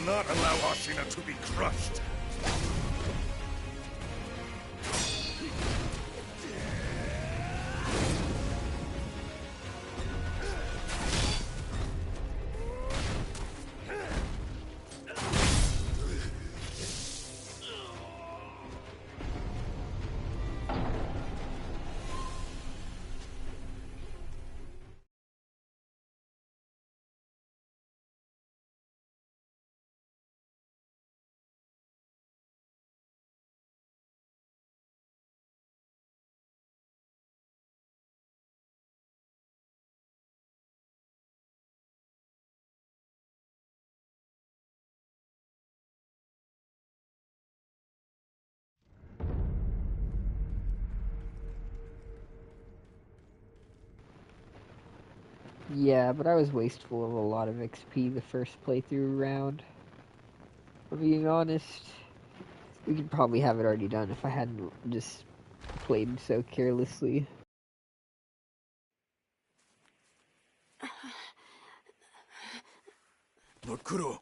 Not allow Ashina to be crushed. Yeah, but I was wasteful of a lot of XP the first playthrough round. For being honest, we could probably have it already done if I hadn't just played so carelessly. Lord Kuro.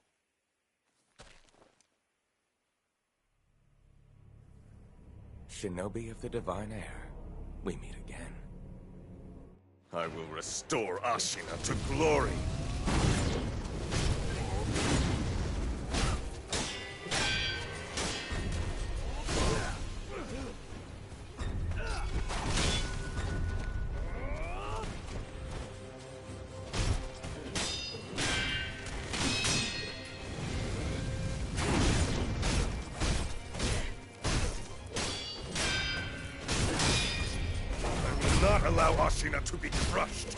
Shinobi of the Divine Air, we meet again. I will restore Ashina to glory. Not allow Ashina to be crushed.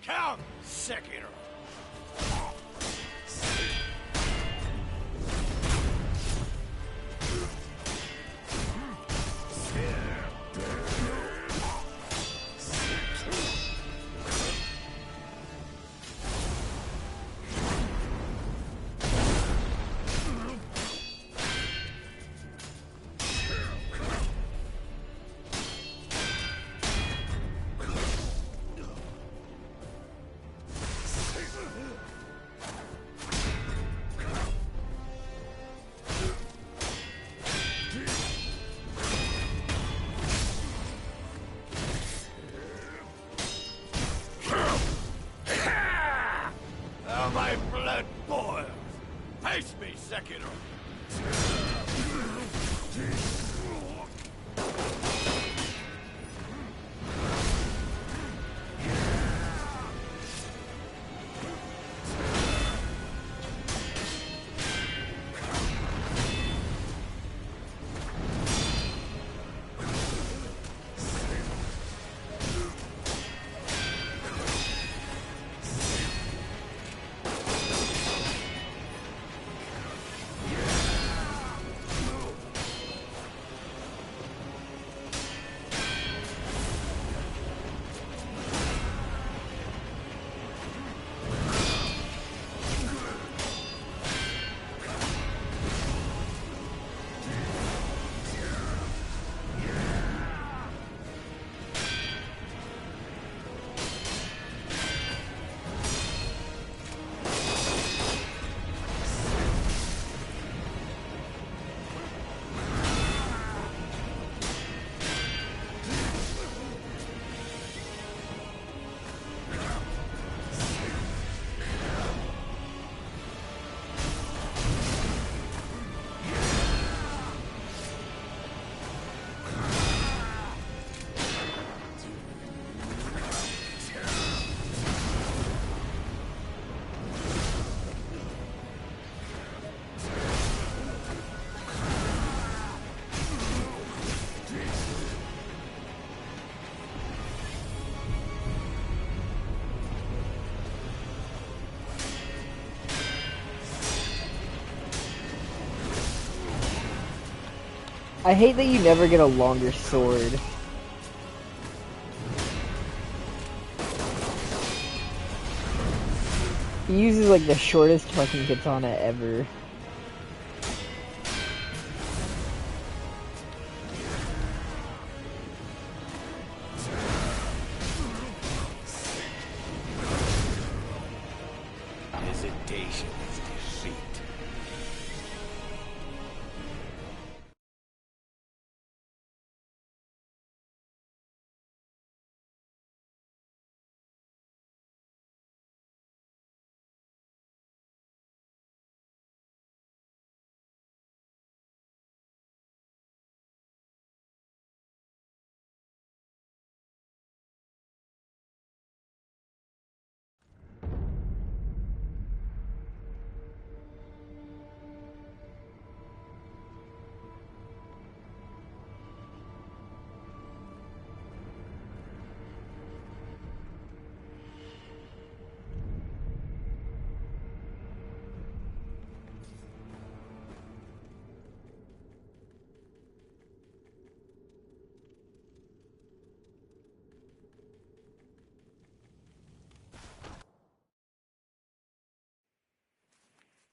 Count, Sekiro. Now my blood boils. Face me, Sekiro. I hate that you never get a longer sword. He uses like the shortest fucking katana ever. Hesitation is defeat.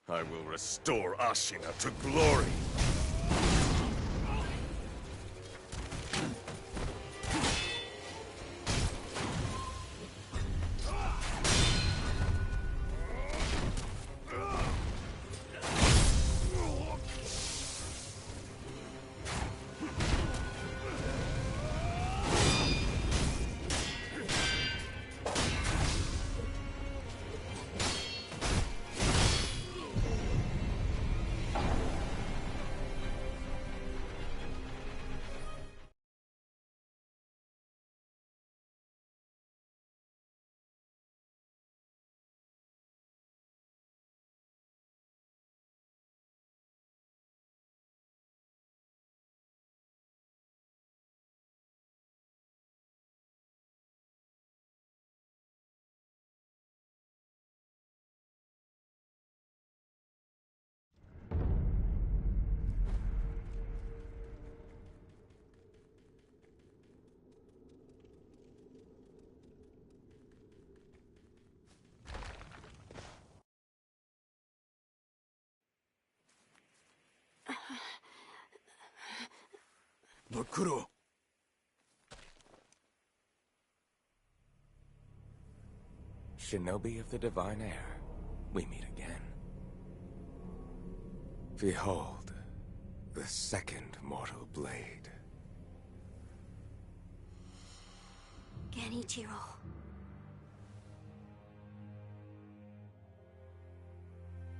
I will restore Ashina to glory. Bakuro. Shinobi of the Divine Air, we meet again. Behold, the second mortal blade. Genichiro.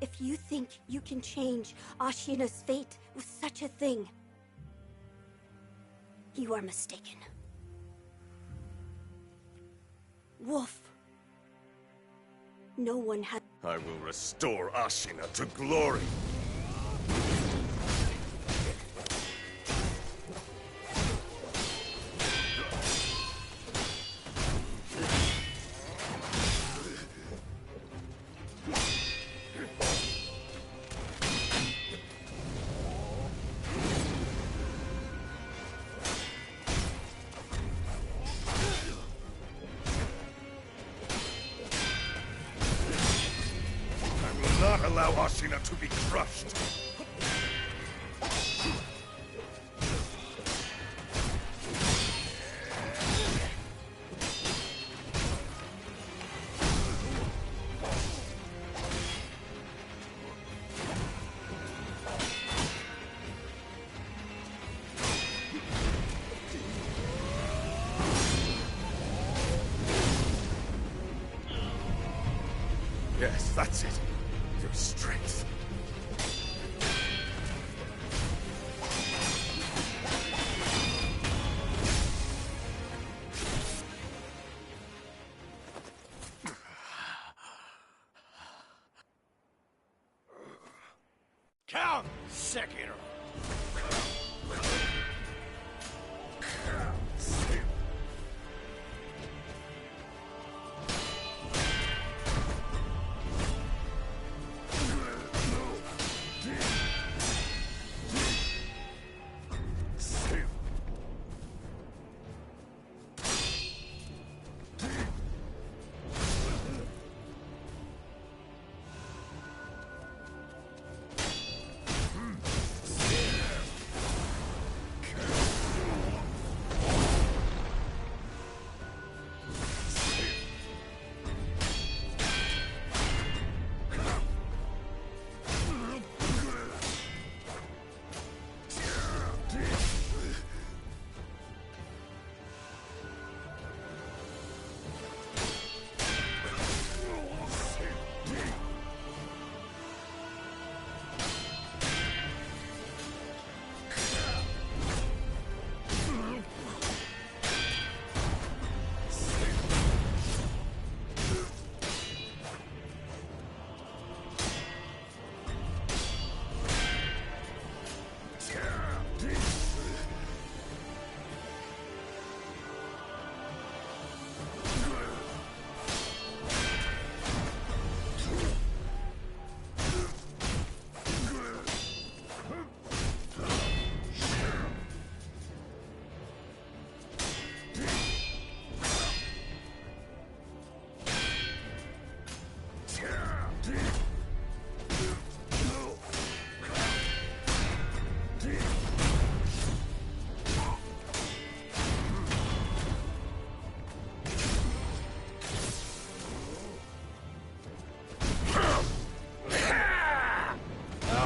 If you think you can change Ashina's fate with such a thing, you are mistaken. Wolf. No one has... I will restore Ashina to glory. Not allow Ashina to be crushed. Yes, that's it. Your strength. Count Sekiro.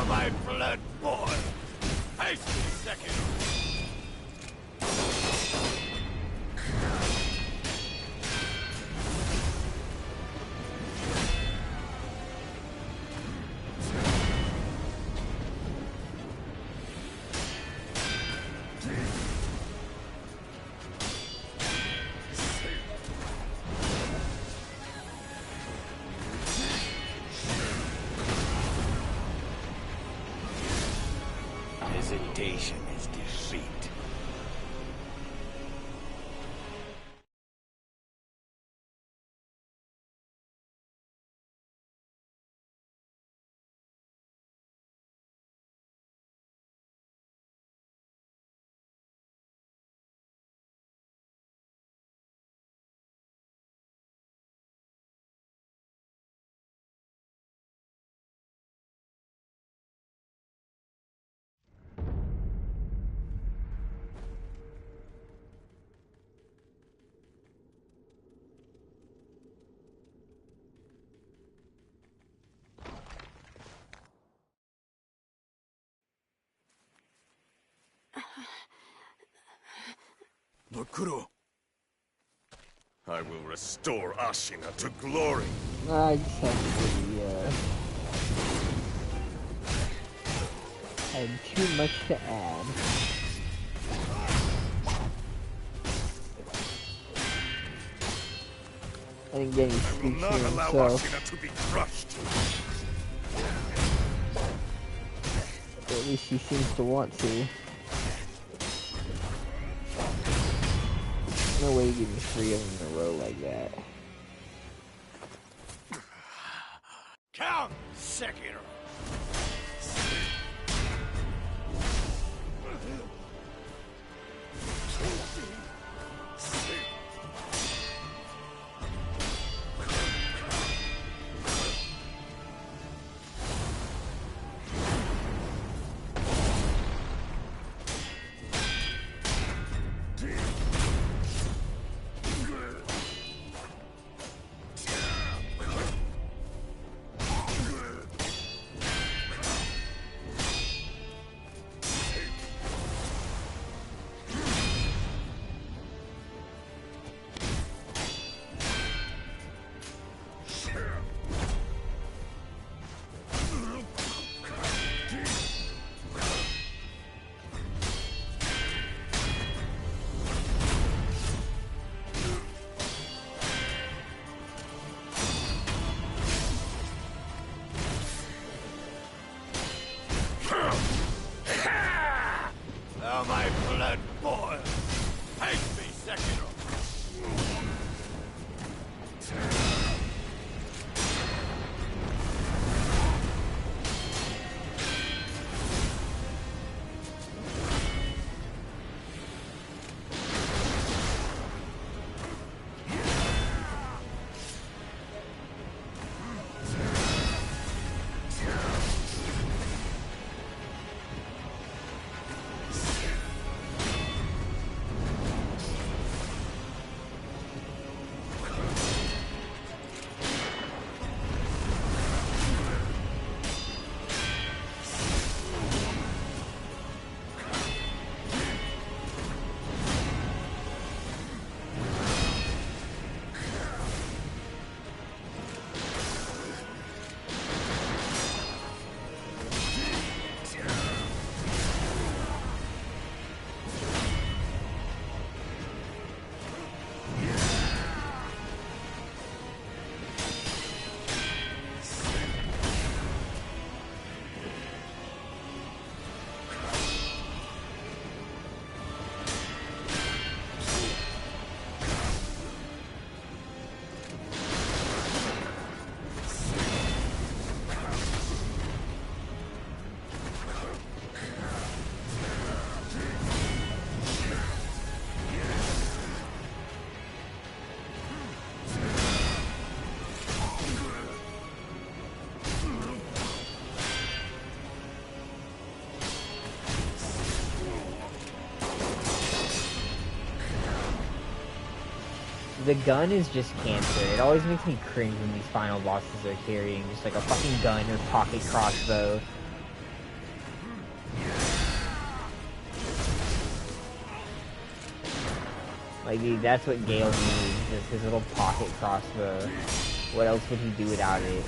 My blood boil. Haste me, second. Hesitation is defeat. I will restore Ashina to glory. I just have to do I had too much to add. I didn't get any I will speech not for allow himself. Ashina to be crushed. At least he seems to want to. No way you give me 3 of them in a row like that. Count Sekiro. Now my blood boils. Take me, Sekiro. The gun is just cancer. It always makes me cringe when these final bosses are carrying just like a fucking gun or pocket crossbow. Like, dude, that's what Gale needs, just his little pocket crossbow. What else would he do without it?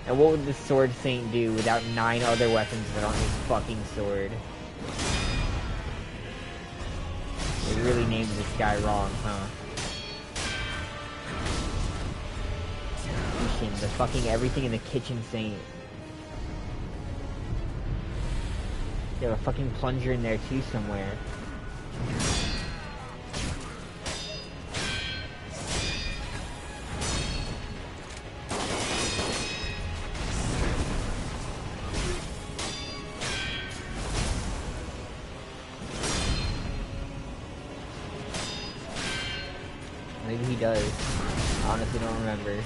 And what would the Sword Saint do without 9 other weapons that aren't his fucking sword? They really named this guy wrong, huh? The fucking everything in the kitchen saint. They have a fucking plunger in there too somewhere. Maybe he does. I honestly don't remember.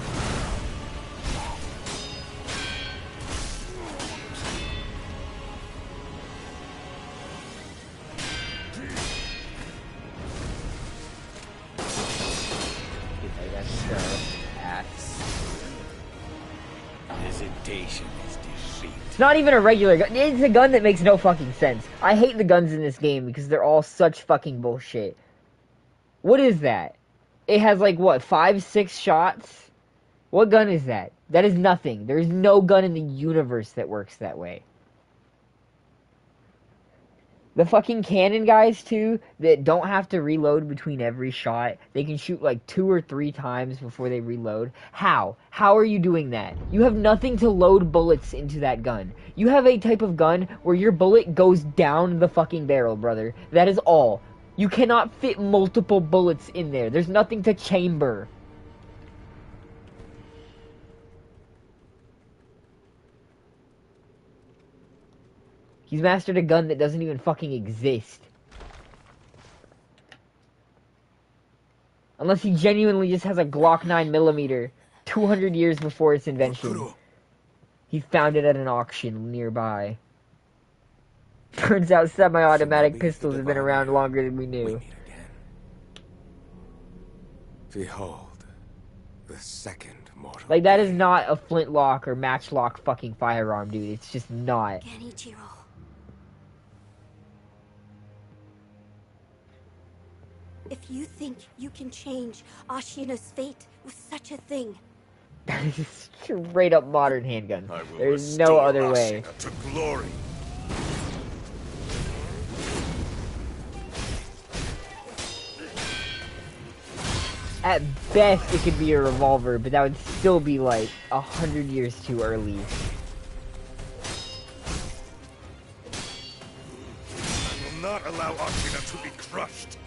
Hesitation is defeat. not even a regular gun. It's a gun that makes no fucking sense. I hate the guns in this game because they're all such fucking bullshit. What is that? It has like, what, 5, 6 shots? What gun is that? That is nothing. There is no gun in the universe that works that way. The fucking cannon guys, too, that don't have to reload between every shot. They can shoot like 2 or 3 times before they reload. How? How are you doing that? You have nothing to load bullets into that gun. You have a type of gun where your bullet goes down the fucking barrel, brother. That is all. You cannot fit multiple bullets in there. There's nothing to chamber. He's mastered a gun that doesn't even fucking exist. Unless he genuinely just has a Glock 9mm 200 years before its invention. He found it at an auction nearby. Turns out semi-automatic pistols have been around longer than we knew. Behold, the second mortal. Like, that is not a flintlock or matchlock fucking firearm, dude. It's just not. Genichiro. If you think you can change Ashina's fate with such a thing... That is a straight up modern handgun. There's no restore other way. Ashina to glory. At best, it could be a revolver, but that would still be like 100 years too early. I will not allow Ashina to be crushed.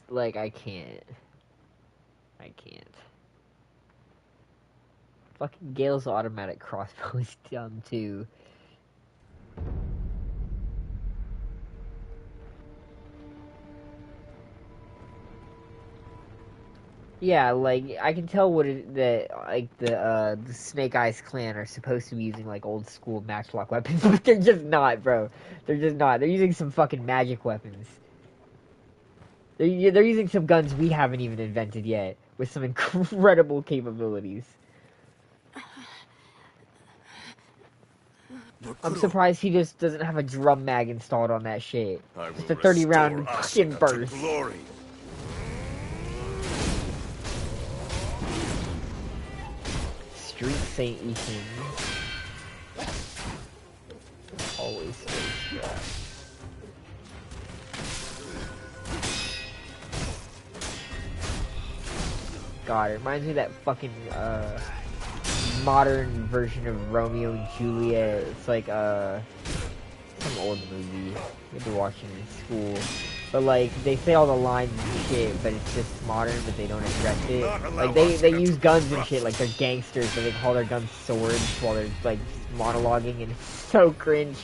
Like, I can't. I can't. Fucking Gale's automatic crossbow is dumb, too. Yeah, like, I can tell the Snake Eyes clan are supposed to be using, like, old school matchlock weapons, but they're just not, bro. They're just not. They're using some fucking magic weapons. They're using some guns we haven't even invented yet, with some incredible capabilities. I'm surprised he just doesn't have a drum mag installed on that shit. Just a 30-round fucking burst. Glory. Street Saint Ethan. Always stay strapped. God, it reminds me of that fucking, modern version of Romeo and Juliet. It's like, some old movie. We've been watching it in school. But, like, they say all the lines and shit, but it's just modern, but they don't address it. Like, they use guns and shit, like they're gangsters, but they call their guns swords while they're, like, monologuing, and it's so cringe.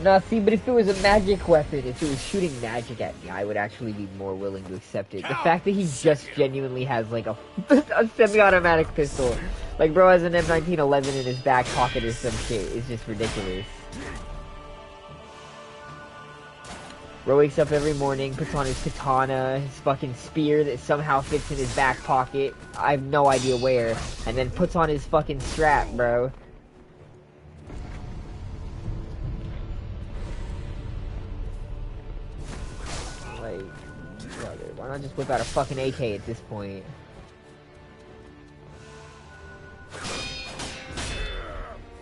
Nah, see, but if it was a magic weapon, if it was shooting magic at me, I would actually be more willing to accept it. The fact that he just genuinely has, like, a semi-automatic pistol. Like, bro has an M1911 in his back pocket or some shit. It's just ridiculous. Bro wakes up every morning, puts on his katana, his fucking spear that somehow fits in his back pocket. I have no idea where. And then puts on his fucking strap, bro. Like, brother, why not just whip out a fucking AK at this point?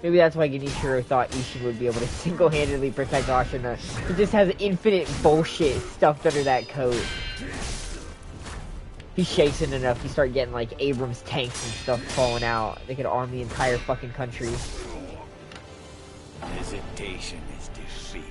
Maybe that's why Genichiro thought Ishin would be able to single-handedly protect Ashina. He just has infinite bullshit stuffed under that coat. He shakes it enough, you start getting like Abrams tanks and stuff falling out. They could arm the entire fucking country. Hesitation is defeat.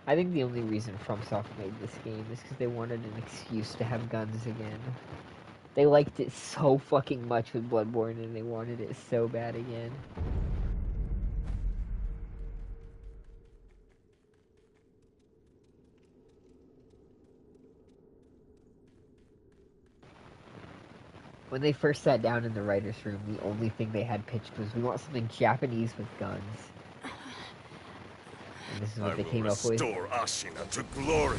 I think the only reason FromSoft made this game is because they wanted an excuse to have guns again. They liked it so fucking much with Bloodborne and they wanted it so bad again. When they first sat down in the writer's room, the only thing they had pitched was, we want something Japanese with guns. And this is what they came up with. Restore Ashina to glory.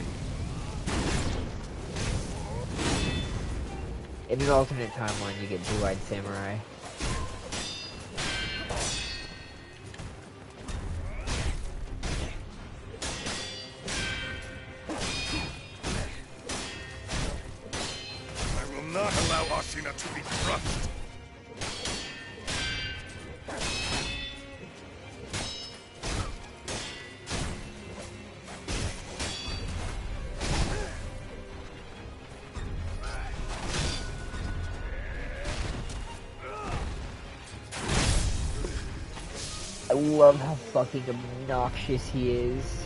In an alternate timeline, you get Blue-Eyed Samurai. I will not allow Ashina to be crushed. I love how fucking obnoxious he is.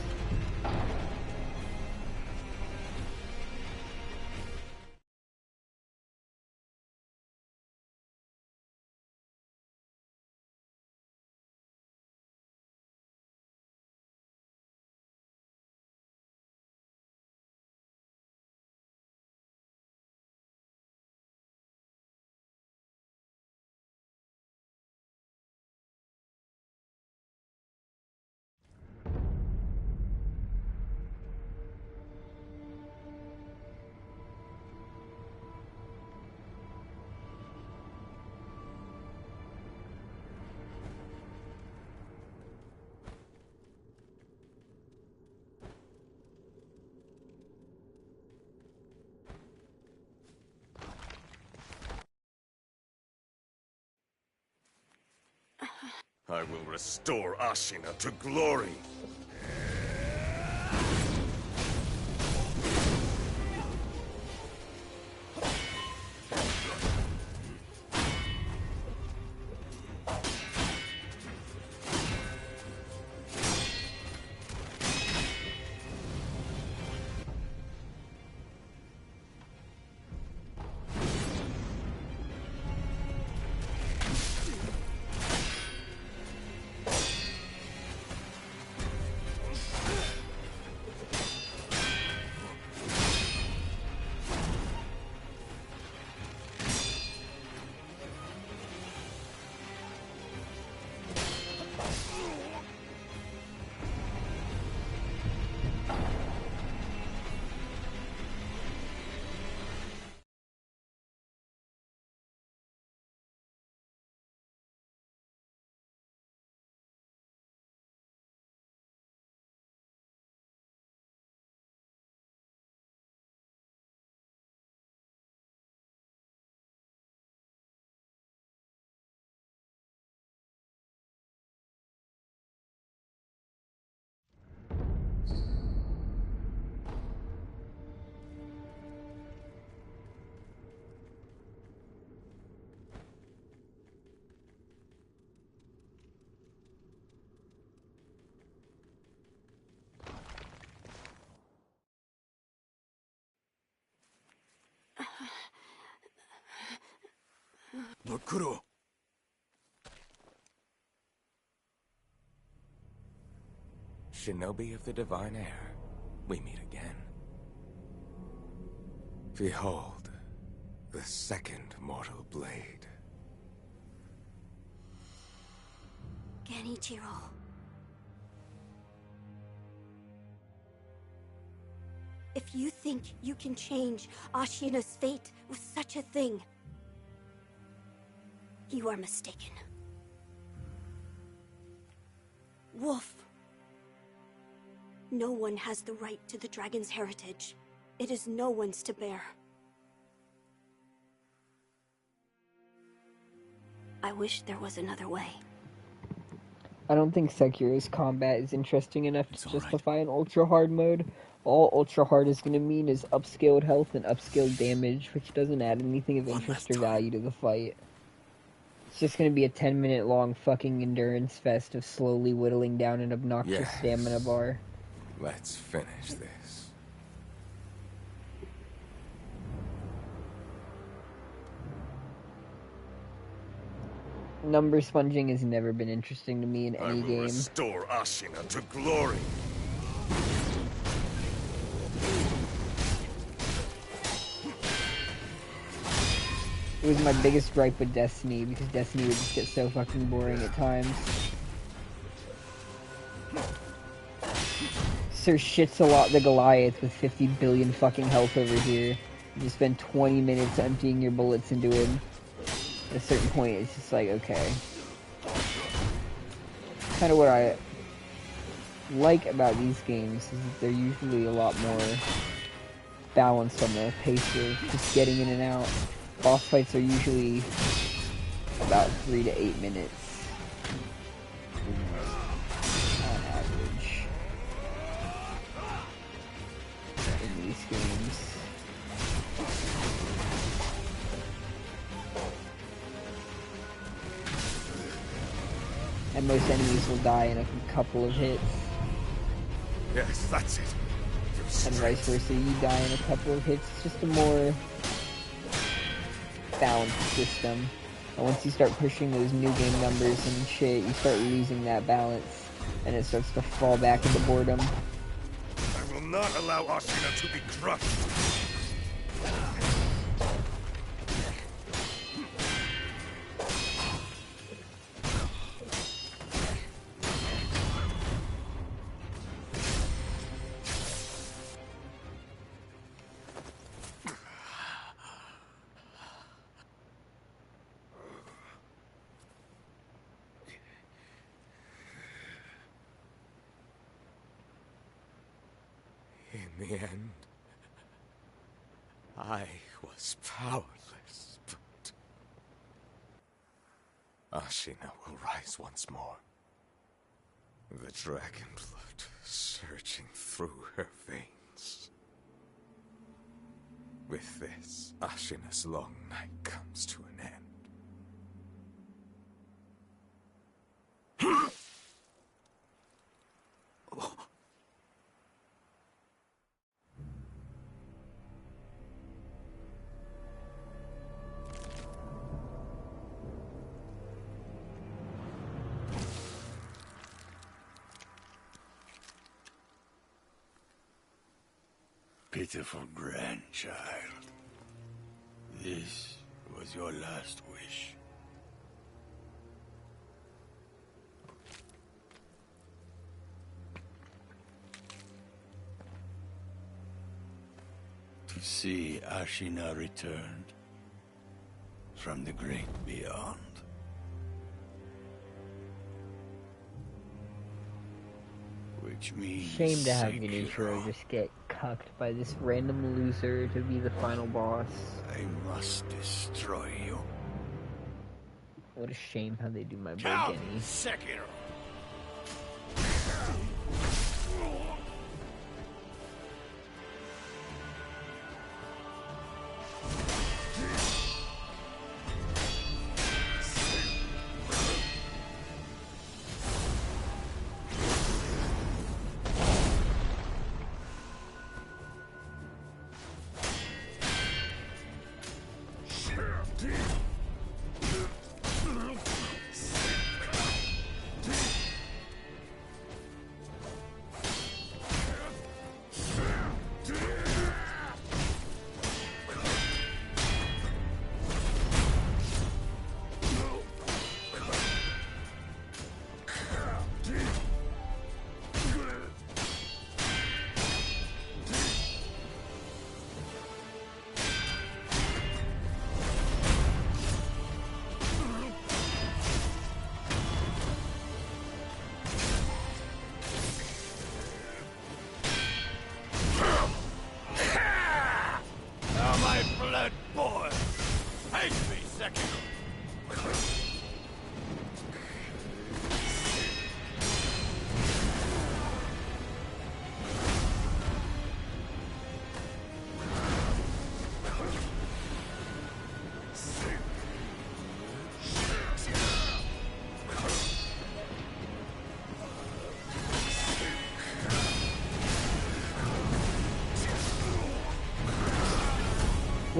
I will restore Ashina to glory. Bakuro. Shinobi of the Divine Air, we meet again. Behold, the second mortal blade. Genichiro. If you think you can change Ashina's fate with such a thing, you are mistaken. Wolf. No one has the right to the dragon's heritage. It is no one's to bear. I wish there was another way. I don't think Sekiro's combat is interesting enough to justify an ultra hard mode. All ultra hard is going to mean is upscaled health and upscaled damage, which doesn't add anything of interest or value to the fight. It's just going to be a 10-minute long fucking endurance fest of slowly whittling down an obnoxious stamina bar. Let's finish this. Number sponging has never been interesting to me in any game. Restore Ashina to glory. It was my biggest gripe with Destiny, because Destiny would just get so fucking boring at times. Sir Shits-a-lot the Goliath with 50 billion fucking health over here. You just spend 20 minutes emptying your bullets into him. At a certain point, it's just like, okay. Kind of what I like about these games is that they're usually a lot more balanced on the pace of just getting in and out. Boss fights are usually about 3 to 8 minutes on average in these games. And most enemies will die in a couple of hits. Yes, that's it. And vice versa, you die in a couple of hits. It's just a more balanced system. And once you start pushing those new game numbers and shit, you start losing that balance. And it starts to fall back into boredom. I will not allow Ashina to be crushed. In the end, I was powerless, but Ashina will rise once more. The dragon blood surging through her veins. With this, Ashina's long night comes to an end. Pitiful grandchild. This was your last wish. To see Ashina returned from the great beyond. Which means Shame to have Sekiro. Minichiro just get cucked by this random loser to be the final boss. I must destroy you. What a shame how they do my boy Count Genny. Sekiro.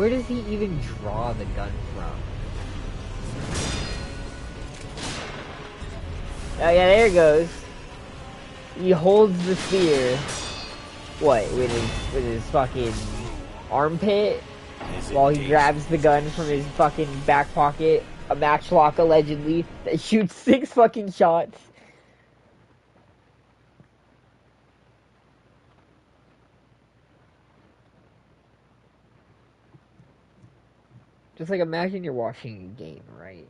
Where does he even draw the gun from? Oh yeah, there it goes. He holds the spear. What, with his fucking armpit? While he grabs the gun from his fucking back pocket. A matchlock, allegedly, that shoots 6 fucking shots. Just like, imagine you're watching a game, right?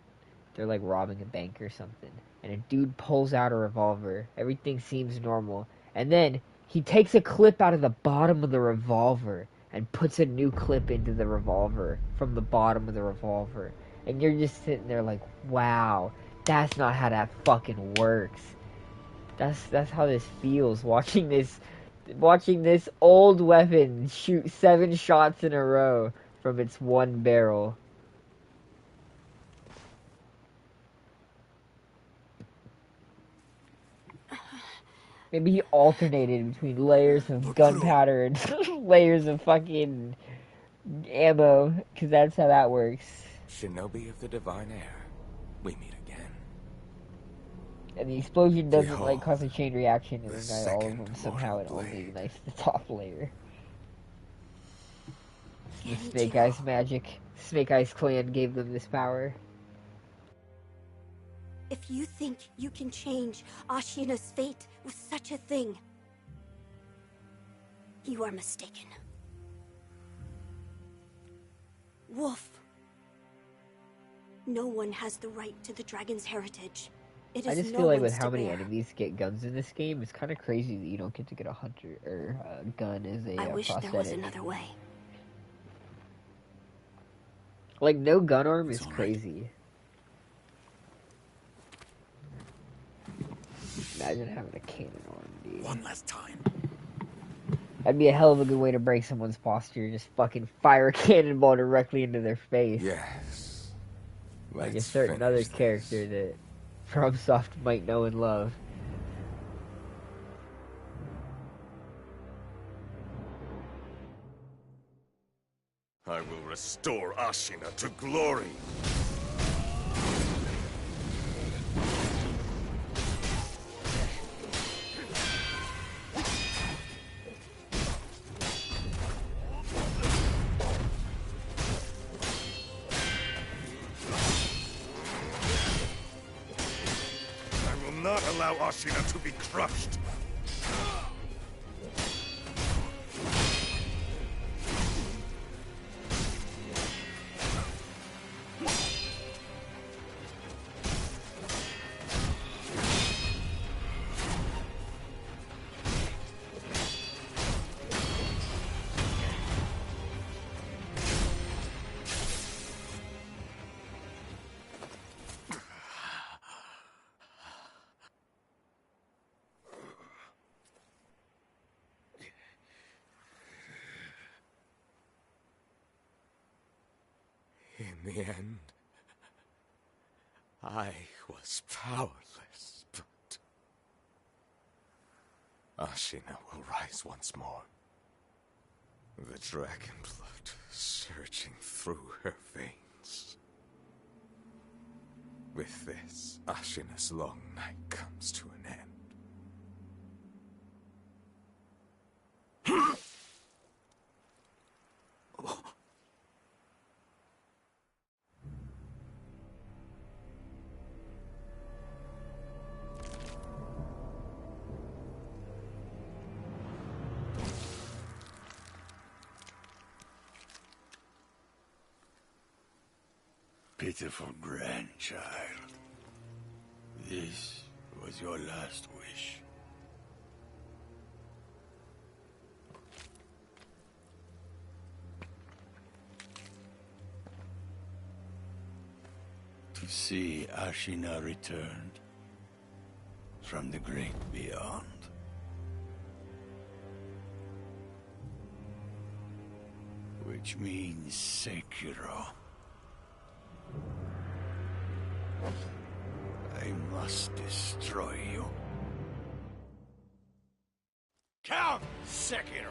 They're like robbing a bank or something, and a dude pulls out a revolver. Everything seems normal, and then he takes a clip out of the bottom of the revolver and puts a new clip into the revolver from the bottom of the revolver. And you're just sitting there like, wow, that's not how that fucking works. That's how this feels, watching this old weapon shoot 7 shots in a row from its one barrel. Maybe he alternated between layers of gunpowder and layers of fucking ammo, because that's how that works. Shinobi of the Divine Air, we meet again. And the explosion doesn't Behold, like cause a chain reaction and the ignite all of second them. Somehow it mortal only blade. ignites the top layer. The Genjiro. Snake Eyes magic. Snake Eyes clan gave them this power. If you think you can change Ashina's fate with such a thing, you are mistaken. Wolf. No one has the right to the dragon's heritage. It is I just no feel like with one's how to many bear. enemies get guns in this game, it's kind of crazy that you don't get to get a hunter or a gun as a I wish prosthetic. there was another way. Like, no gun arm It's is all right. crazy. Imagine having a cannon arm, dude. One last time. That'd be a hell of a good way to break someone's posture. Just fucking fire a cannonball directly into their face. Yes. Like a Let's certain other finish character this. that FromSoft might know and love. I will restore Ashina to glory. I will not allow Ashina to be crushed. In the end, I was powerless, but Ashina will rise once more. The dragon blood surging through her veins. With this, Ashina's long night comes to an end. Pitiful grandchild. This was your last wish. To see Ashina returned from the great beyond. Which means Sekiro. I must destroy you. Count Sekiro!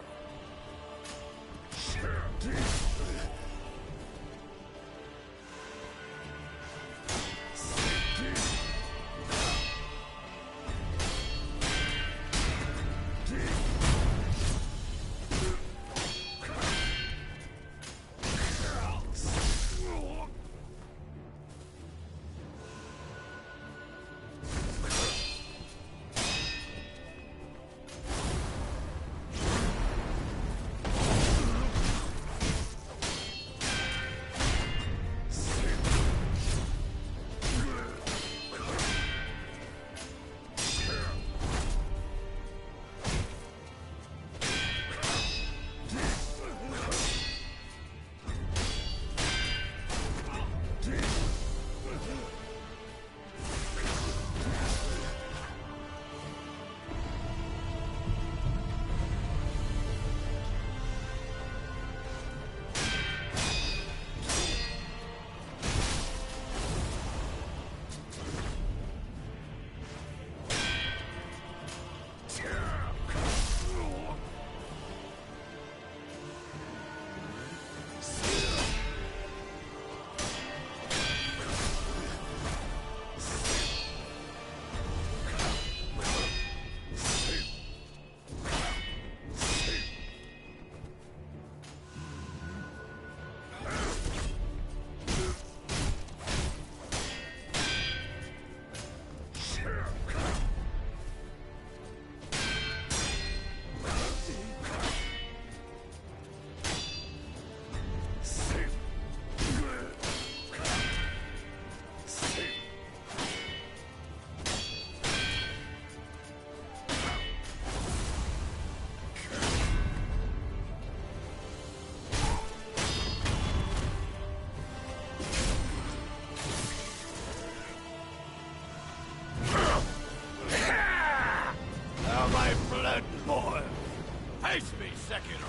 Sekiro.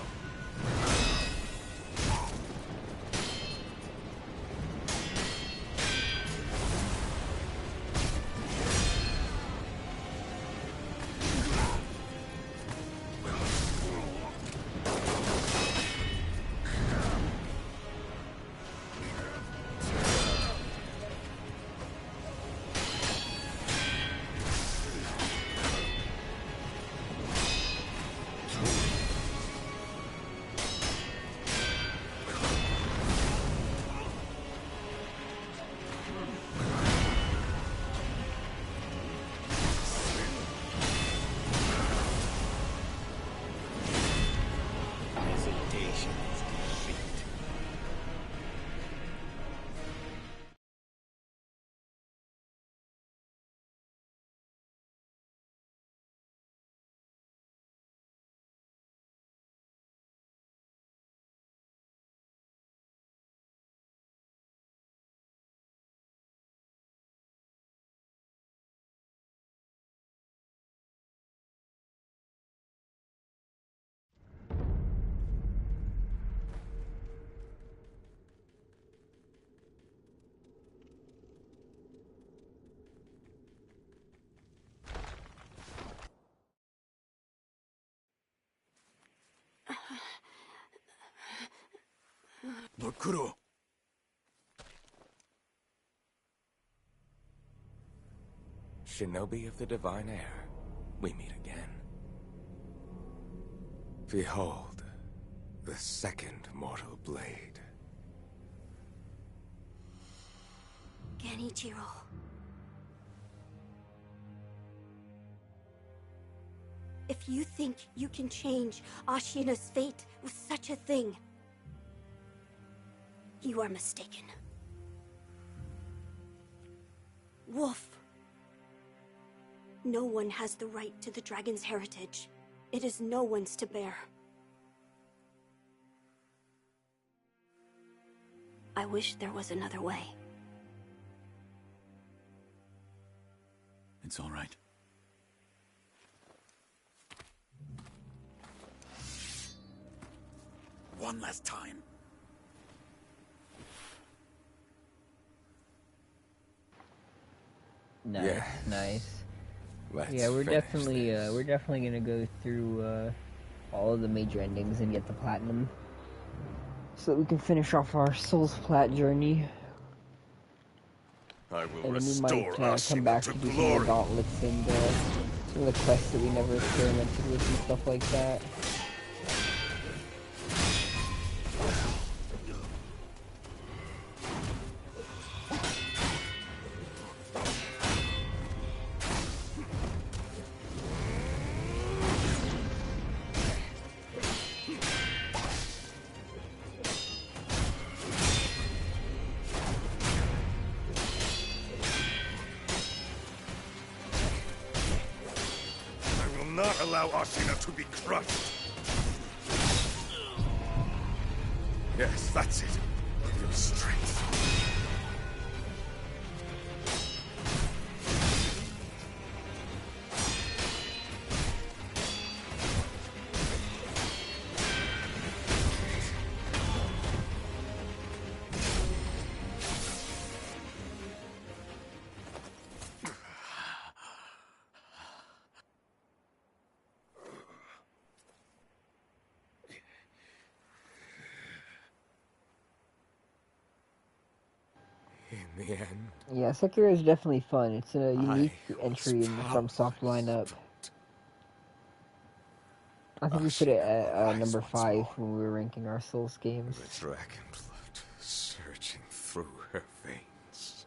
Hesitation is defeat. Lord Kuro. Shinobi of the Divine Air, we meet again. Behold, the second mortal blade. Genichiro. If you think you can change Ashina's fate with such a thing, you are mistaken. Wolf. No one has the right to the dragon's heritage. It is no one's to bear. I wish there was another way. It's all right. One last time. Nice, Yeah. nice. Let's Yeah, we're finish definitely gonna go through all of the major endings and get the platinum, so that we can finish off our Souls Plat journey. I will And then we restore might come Ashina back to to do some more glory. gauntlets and some of the quests that we never experimented with and stuff like that. I will not allow Ashina to be crushed. Yes, that's it. Your strength. In the end, Yeah, Sekiro is definitely fun. It's a unique was entry in the FromSoft powerless, lineup. but I think we put it Ashina will at rise number once 5 more. when we were ranking our Souls games. The dragon blood surging through her veins.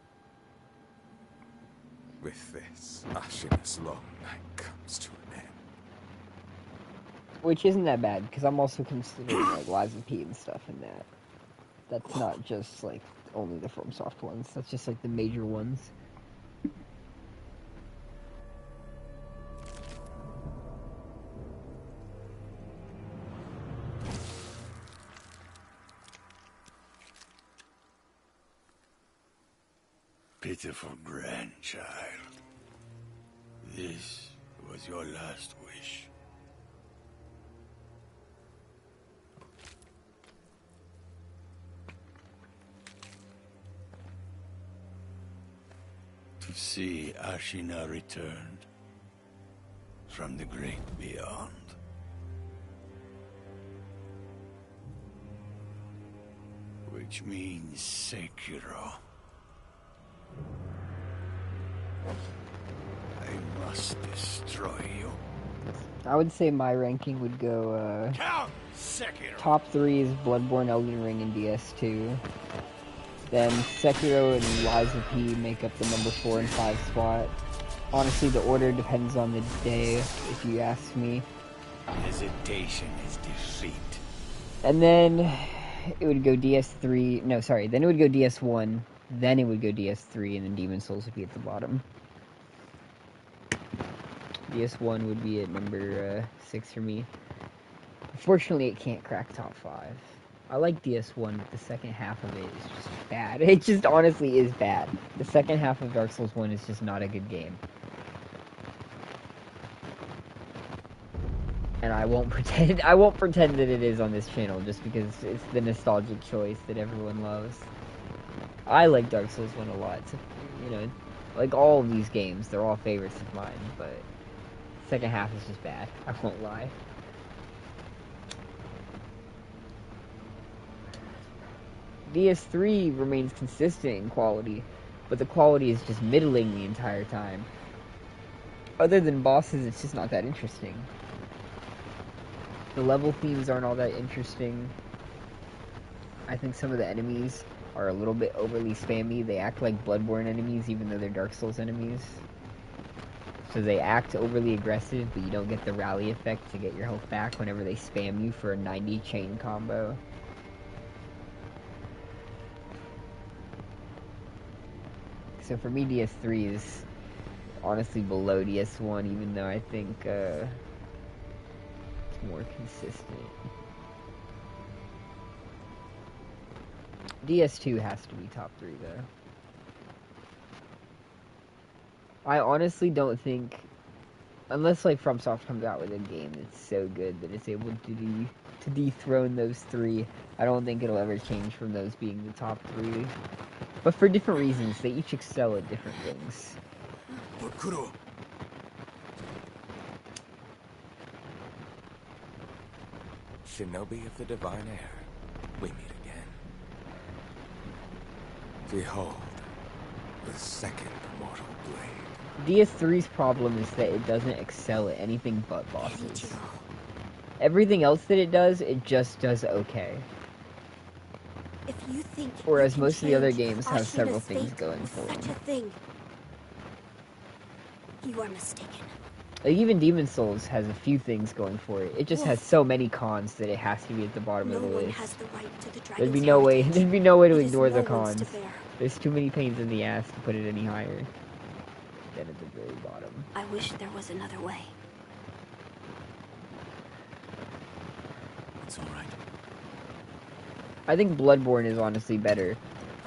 With this, Ashina's long night comes to an end. Which isn't that bad, because I'm also considering like Lies of P and stuff in that. That's not just like only the FromSoft ones. That's just like the major ones. Pitiful grandchild. This was your last wish. see Ashina returned from the great beyond. Which means Sekiro. I must destroy you. I would say my ranking would go, Count Sekiro! top 3 is Bloodborne, Elden Ring, and DS2. Then Sekiro and Lies of P make up the number 4 and 5 spot. Honestly, the order depends on the day, if you ask me. Hesitation is defeat. And then it would go DS3, no, sorry, then it would go DS1, then it would go DS3, and then Demon Souls would be at the bottom. DS1 would be at number 6 for me. Unfortunately, it can't crack top 5. I like DS1, but the second half of it is just bad. It just honestly is bad. The second half of Dark Souls 1 is just not a good game. And I won't pretend that it is on this channel just because it's the nostalgic choice that everyone loves. I like Dark Souls 1 a lot. It's, you know, like all of these games, they're all favorites of mine, but the second half is just bad. I won't lie. DS3 remains consistent in quality, but the quality is just middling the entire time. Other than bosses, it's just not that interesting. The level themes aren't all that interesting. I think some of the enemies are a little bit overly spammy. They act like Bloodborne enemies even though they're Dark Souls enemies. So they act overly aggressive, but you don't get the rally effect to get your health back whenever they spam you for a 90 chain combo. So for me, DS3 is honestly below DS1, even though I think it's more consistent. DS2 has to be top 3, though. I honestly don't think, unless like FromSoft comes out with a game that's so good that it's able to dethrone those 3, I don't think it'll ever change from those being the top 3. But for different reasons, they each excel at different things. Shinobi of the Divine Air, we meet again. Behold, the second mortal blade. DS3's problem is that it doesn't excel at anything but bosses. Everything else that it just does okay. If you think Whereas you most of the other change games have several Ashina's things fate going with for such them. a thing, you are mistaken. Like even Demon Souls has a few things going for it. It just has so many cons that it has to be at the bottom of the No one list. has the right to the dragon's There'd be no way to It is ignore the no one's to cons. bear. There's too many pains in the ass to put it any higher than at the very bottom. I wish there was another way. It's alright. I think Bloodborne is honestly better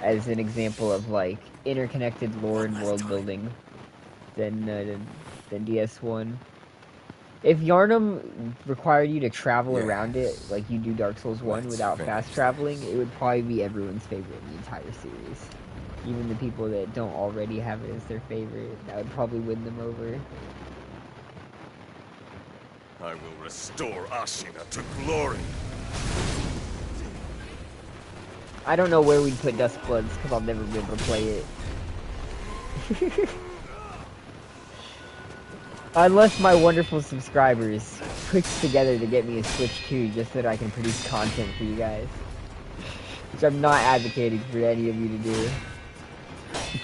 as an example of like interconnected lore and world building than DS1. If Yarnum required you to travel around it like you do Dark Souls 1 without fast traveling, it would probably be everyone's favorite in the entire series. Even the people that don't already have it as their favorite, that would probably win them over. I will restore Ashina to glory. I don't know where we'd put Duskbloods because I'll never be able to play it. Unless my wonderful subscribers push together to get me a Switch 2 just so that I can produce content for you guys. Which I'm not advocating for any of you to do.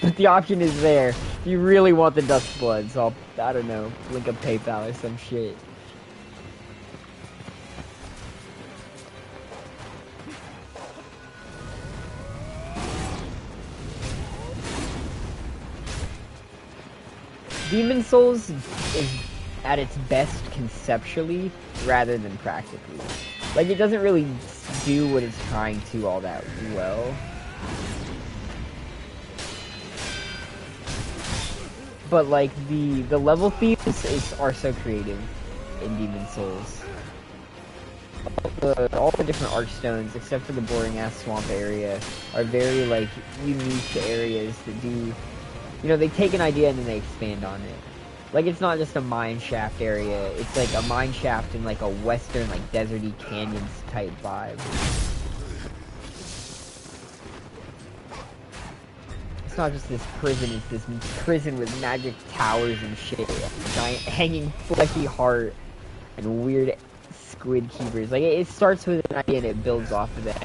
But the option is there. If you really want the Duskbloods, I don't know, link up PayPal or some shit. Demon Souls is at its best conceptually rather than practically. Like, it doesn't really do what it's trying to all that well. But like the level themes are so creative in Demon Souls. All the different archstones, except for the boring ass swamp area, are very like unique areas that do You know, they take an idea and then they expand on it. Like, it's not just a mine shaft area. It's like a mine shaft in like a western, like deserty canyons type vibe. It's not just this prison, it's this prison with magic towers and shit. Giant hanging fleshy heart and weird squid keepers. Like, it starts with an idea and it builds off of that.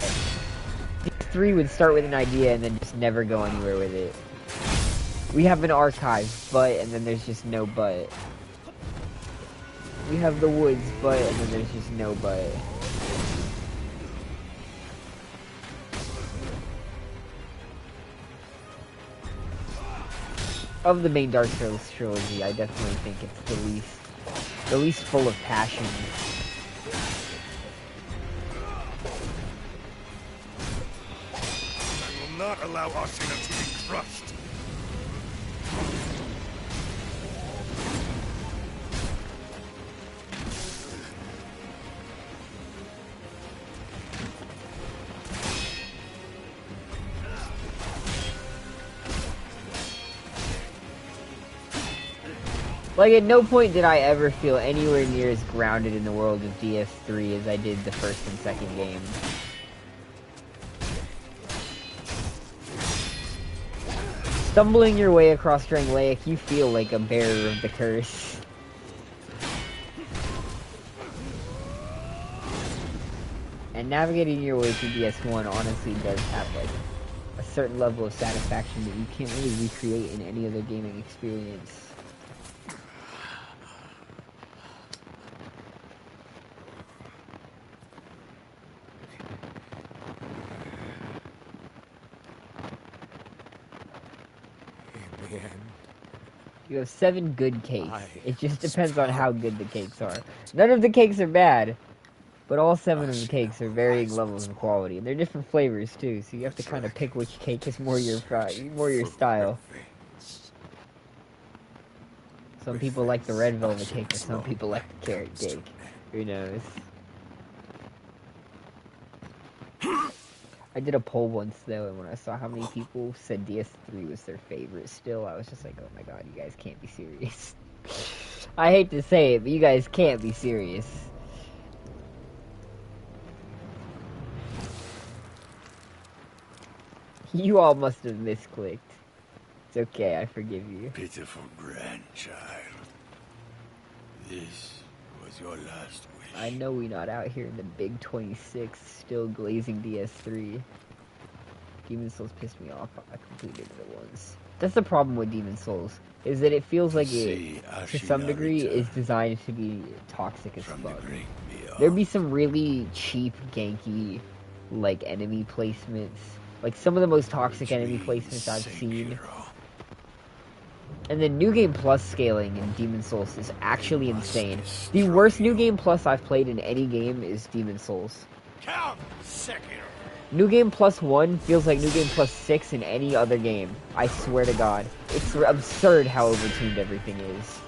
DS3 would start with an idea and then just never go anywhere with it. We have an archive, but, and then there's just no but. We have the woods, but, and then there's just no but. Of the main Dark Souls trilogy, I definitely think it's the least full of passion. I will not allow Ashina to be crushed. Like, at no point did I ever feel anywhere near as grounded in the world of DS3 as I did the first and second game. Stumbling your way across Drangleic, you feel like a bearer of the curse. And navigating your way through DS1 honestly does have, like, a certain level of satisfaction that you can't really recreate in any other gaming experience. You have 7 good cakes. It just depends on how good the cakes are. None of the cakes are bad, but all 7 of the cakes are varying levels of quality, and they're different flavors too. So you have to kind of pick which cake is more your style. Some people like the red velvet cake, or some people like the carrot cake. Who knows? I did a poll once though, and when I saw how many people said DS3 was their favorite still, I was just like, oh my god, you guys can't be serious. I hate to say it, but you guys can't be serious. You all must have misclicked. It's okay, I forgive you. Pitiful grandchild. This was your last wish. I know we not out here in the big 26 still glazing DS3. Demon Souls pissed me off. I completed it once. That's the problem with Demon Souls, is that it feels like it, to some degree, is designed to be toxic as fuck. There'd be some really cheap, ganky, like, enemy placements. Like, some of the most toxic enemy placements I've seen. And then New Game Plus scaling in Demon Souls is actually insane. The worst New Game Plus I've played in any game is Demon Souls. Count Sekiro. New Game Plus 1 feels like New Game Plus 6 in any other game. I swear to God. It's absurd how overtuned everything is.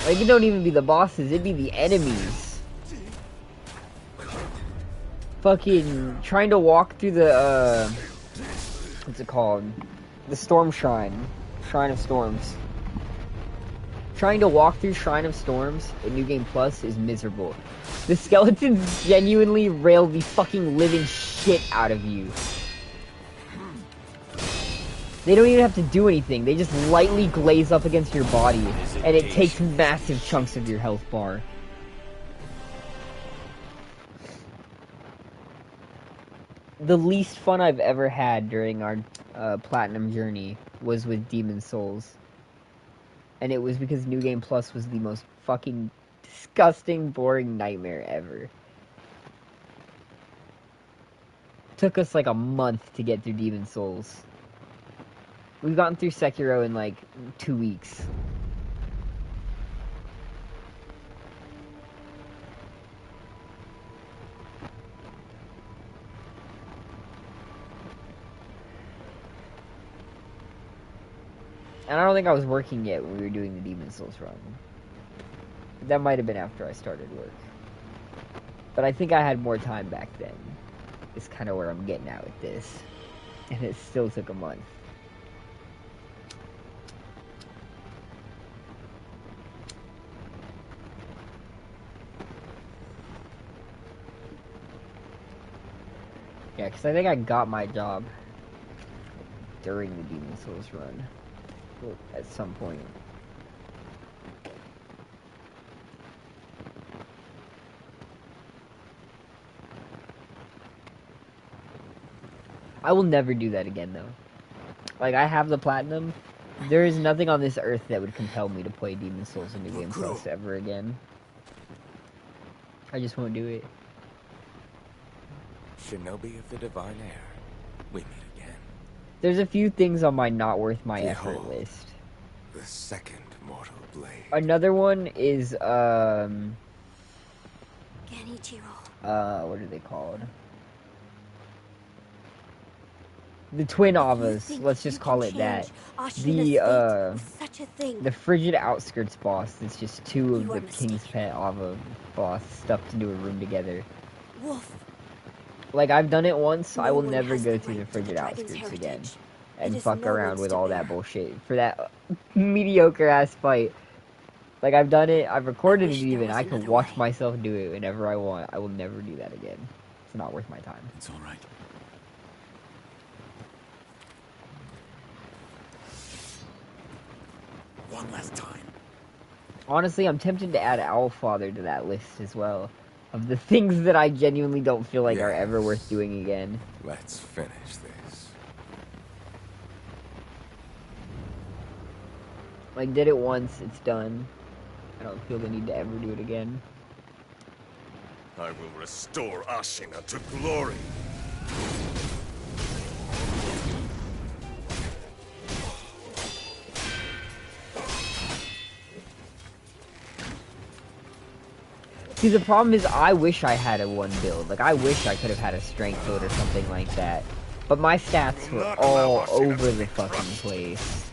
Like, it don't even be the bosses, it'd be the enemies. Fucking trying to walk through the, what's it called? The Storm Shrine. Shrine of Storms. Trying to walk through Shrine of Storms in New Game Plus is miserable. The skeletons genuinely rail the fucking living shit out of you. They don't even have to do anything. They just lightly glaze up against your body, and it takes massive chunks of your health bar. The least fun I've ever had during our platinum journey was with Demon Souls. And it was because New Game Plus was the most fucking disgusting, boring nightmare ever. Took us like a month to get through Demon Souls. We've gotten through Sekiro in like 2 weeks. And I don't think I was working yet when we were doing the Demon Souls run. That might have been after I started work. But I think I had more time back then. It's kind of where I'm getting at with this. And it still took a month. Yeah, because I think I got my job during the Demon Souls run. At some point. I will never do that again, though. Like, I have the platinum. There is nothing on this earth that would compel me to play Demon Souls in New Game Plus ever again. I just won't do it. Shinobi of the Divine Air, we meet again. There's a few things on my not worth my Behold, effort list. the second mortal blade. Another one is, Genichiro. what are they called? The Twin Avas, let's just call it that. The Frigid Outskirts boss, it's just two of the King's Pet Ava boss stuffed into a room together. Wolf. Like, I've done it once, No I will one never has go the through the right to Frigid the dragon's Outskirts again. heritage. And It is fuck no around one's with to all that bear. bullshit. For that mediocre-ass fight. Like, I've done it, I've recorded it wish there even, was I can another watch way. myself do it whenever I want. I will never do that again. It's not worth my time. It's all right. One last time. Honestly, I'm tempted to add Owlfather to that list as well. Of the things that I genuinely don't feel like are ever worth doing again. Let's finish this. Like, did it once, it's done. I don't feel the need to ever do it again. I will restore Ashina to glory. See, the problem is I wish I had a one build. Like, I wish I could have had a strength build or something like that. But my stats were all over the fucking place.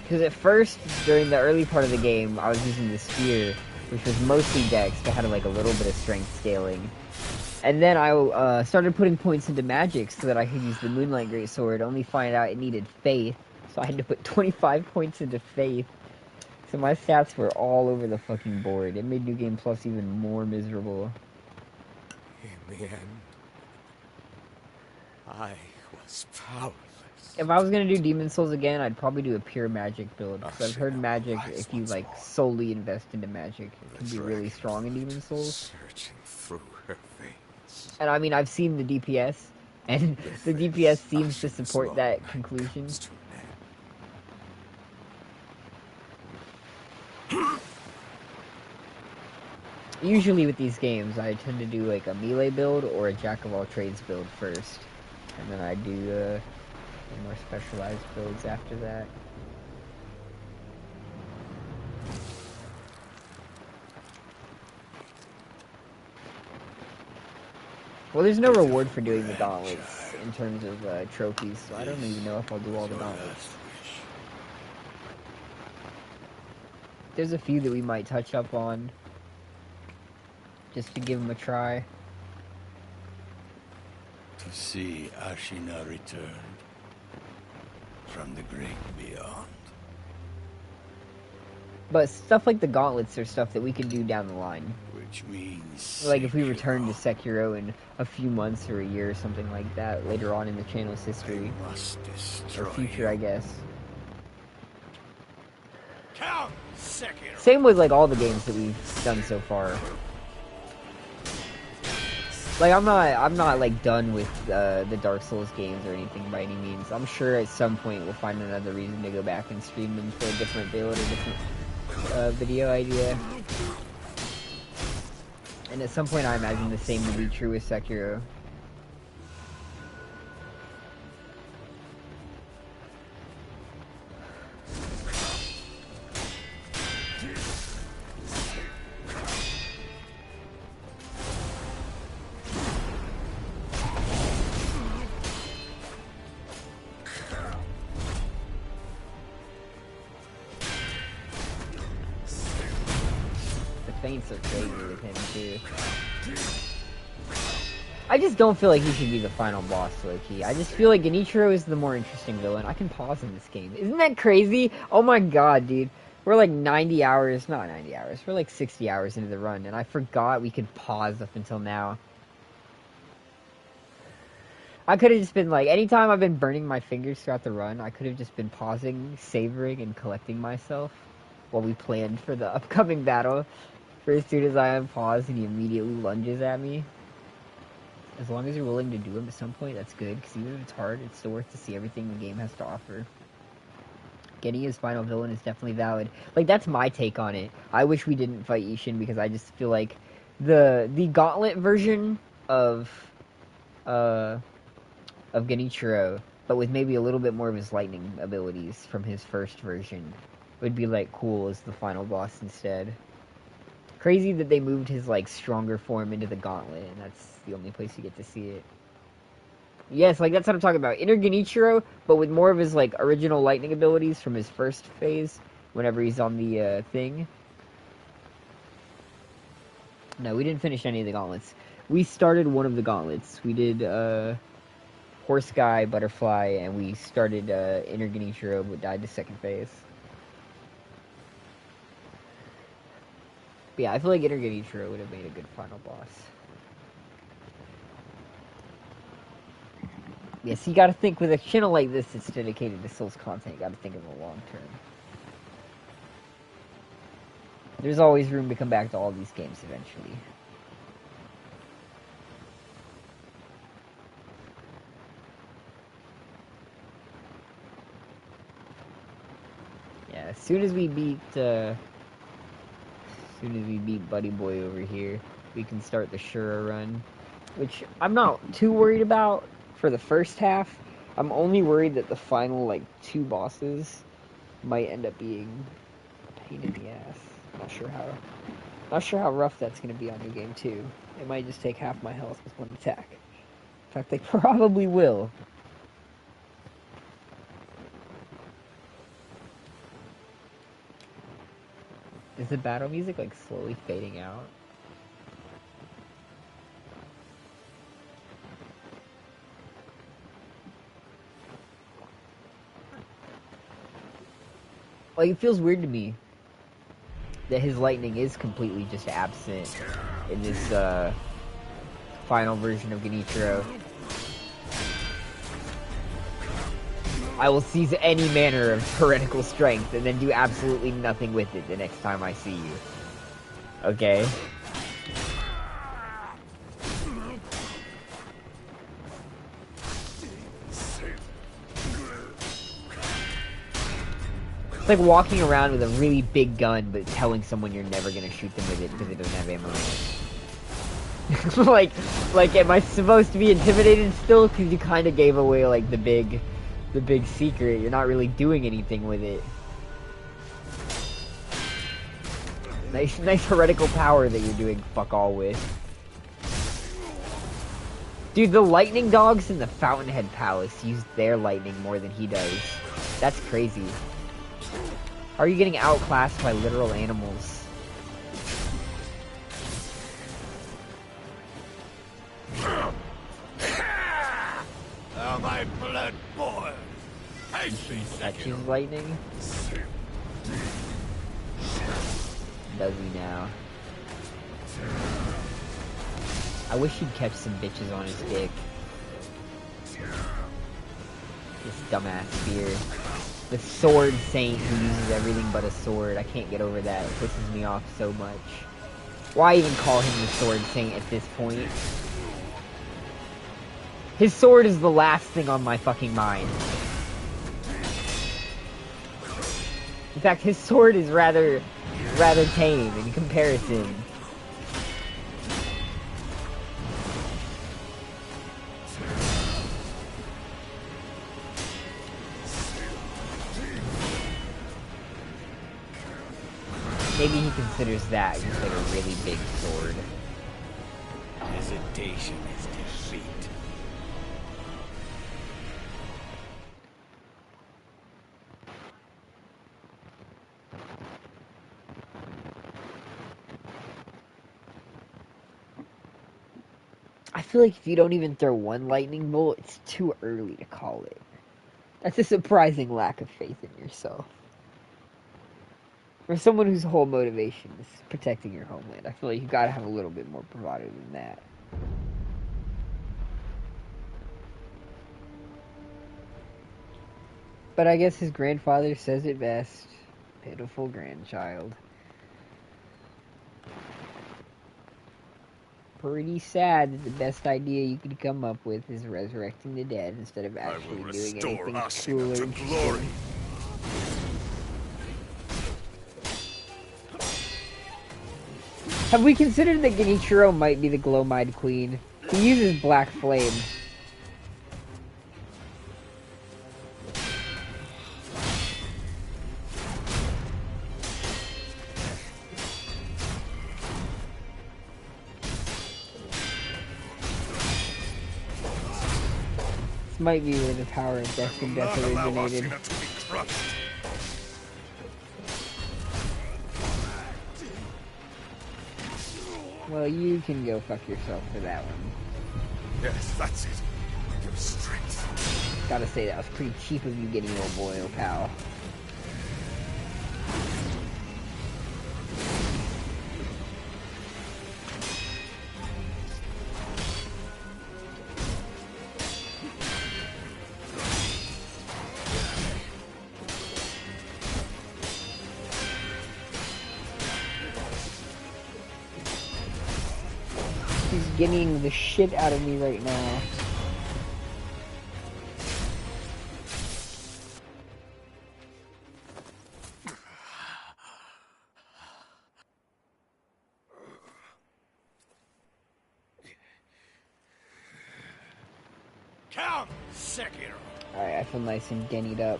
Because at first, during the early part of the game, I was using the spear, which was mostly dex, but had like a little bit of strength scaling. And then I started putting points into magic so that I could use the Moonlight Greatsword, only find out it needed faith. So I had to put 25 points into faith. So my stats were all over the fucking board. It made New Game Plus even more miserable. In the end, I was powerless. If I was gonna do Demon Souls again, I'd probably do a pure magic build. Because I've heard magic, if you like solely invest into magic, it can be really strong in Demon Souls. Searching through her veins. And I mean, I've seen the DPS, and the DPS seems to support that conclusion. Usually with these games, I tend to do like a melee build or a jack-of-all-trades build first. And then I do more specialized builds after that. Well, there's no reward for doing the gauntlets in terms of trophies, so I don't even know if I'll do all the gauntlets. There's a few that we might touch up on, just to give them a try. To see Ashina returned from the great beyond. But stuff like the gauntlets are stuff that we can do down the line. Which means... Like if we return to Sekiro in a few months or a year or something like that, later on in the channel's history. Or future, I guess. Count Sekiro. Same with like all the games that we've done so far. Like I'm not like done with the Dark Souls games or anything by any means. I'm sure at some point we'll find another reason to go back and stream them for a different build or different video idea. And at some point I imagine the same will be true with Sekiro. feints are crazy with him too. I just don't feel like he should be the final boss, low-key. I just feel like Genichiro is the more interesting villain. I can pause in this game. Isn't that crazy? Oh my god, dude. We're like 90 hours, not 90 hours, we're like 60 hours into the run, and I forgot we could pause up until now. I could have just been like, anytime I've been burning my fingers throughout the run, I could have just been pausing, savoring, and collecting myself while we planned for the upcoming battle. For as soon as I unpause and he immediately lunges at me. As long as you're willing to do it at some point, that's good, because even if it's hard, it's still worth to see everything the game has to offer. Getting his final villain is definitely valid. Like, that's my take on it. I wish we didn't fight Ishin, because I just feel like the gauntlet version of Genichiro, but with maybe a little bit more of his lightning abilities from his first version, would be, like, cool as the final boss instead. Crazy that they moved his, like, stronger form into the gauntlet, and that's the only place you get to see it. Yes, like, that's what I'm talking about. Inner Genichiro, but with more of his, like, original lightning abilities from his first phase, whenever he's on the, thing. No, we didn't finish any of the gauntlets. We started one of the gauntlets. We did, Horse Guy, Butterfly, and we started, Inner Genichiro, but died to second phase. But yeah, I feel like Inner Genichiro would have made a good final boss. Yes, you gotta think, with a channel like this that's dedicated to Souls content, you gotta think of the long term. There's always room to come back to all these games eventually. Yeah, as soon as we beat Buddy Boy over here, we can start the Shura run, which I'm not too worried about for the first half. I'm only worried that the final, like, 2 bosses might end up being a pain in the ass. Not sure how rough that's gonna be on New Game 2. It might just take half my health with one attack. In fact, they probably will. Is the battle music, like, slowly fading out? Like, it feels weird to me that his lightning is completely just absent in this, final version of Genichiro. I will seize any manner of heretical strength and then do absolutely nothing with it the next time I see you. Okay? It's like walking around with a really big gun, but telling someone you're never gonna shoot them with it because it doesn't have ammo in it. like, am I supposed to be intimidated still? Because you kind of gave away, like, the big secret. You're not really doing anything with it. Nice heretical power that you're doing fuck all with. Dude, the lightning dogs in the Fountainhead Palace use their lightning more than he does. That's crazy. How are you getting outclassed by literal animals? Now my blood boils. That chooses lightning? Does he now? I wish he'd catch some bitches on his dick. This dumbass spear. The sword saint who uses everything but a sword. I can't get over that. It pisses me off so much. Why even call him the sword saint at this point? His sword is the last thing on my fucking mind. In fact, his sword is rather tame in comparison. Maybe he considers that just like a really big sword. Hesitation is defeat. feel like if you don't even throw one lightning bolt, it's too early to call it. That's a surprising lack of faith in yourself. For someone whose whole motivation is protecting your homeland, I feel like you gotta have a little bit more bravado than that. But I guess his grandfather says it best. Pitiful grandchild. Pretty sad that the best idea you could come up with is resurrecting the dead instead of actually doing anything cool or interesting. Have we considered that Genichiro might be the Glow-Eyed Queen? He uses black flame. This might be where the power of death and death originated. Well, you can go fuck yourself for that one. Yes, that's it. Your strength. Gotta say, that was pretty cheap of you getting your boil, pal. He's getting the shit out of me right now. Count Sekiro. Alright, I feel nice and gennied up.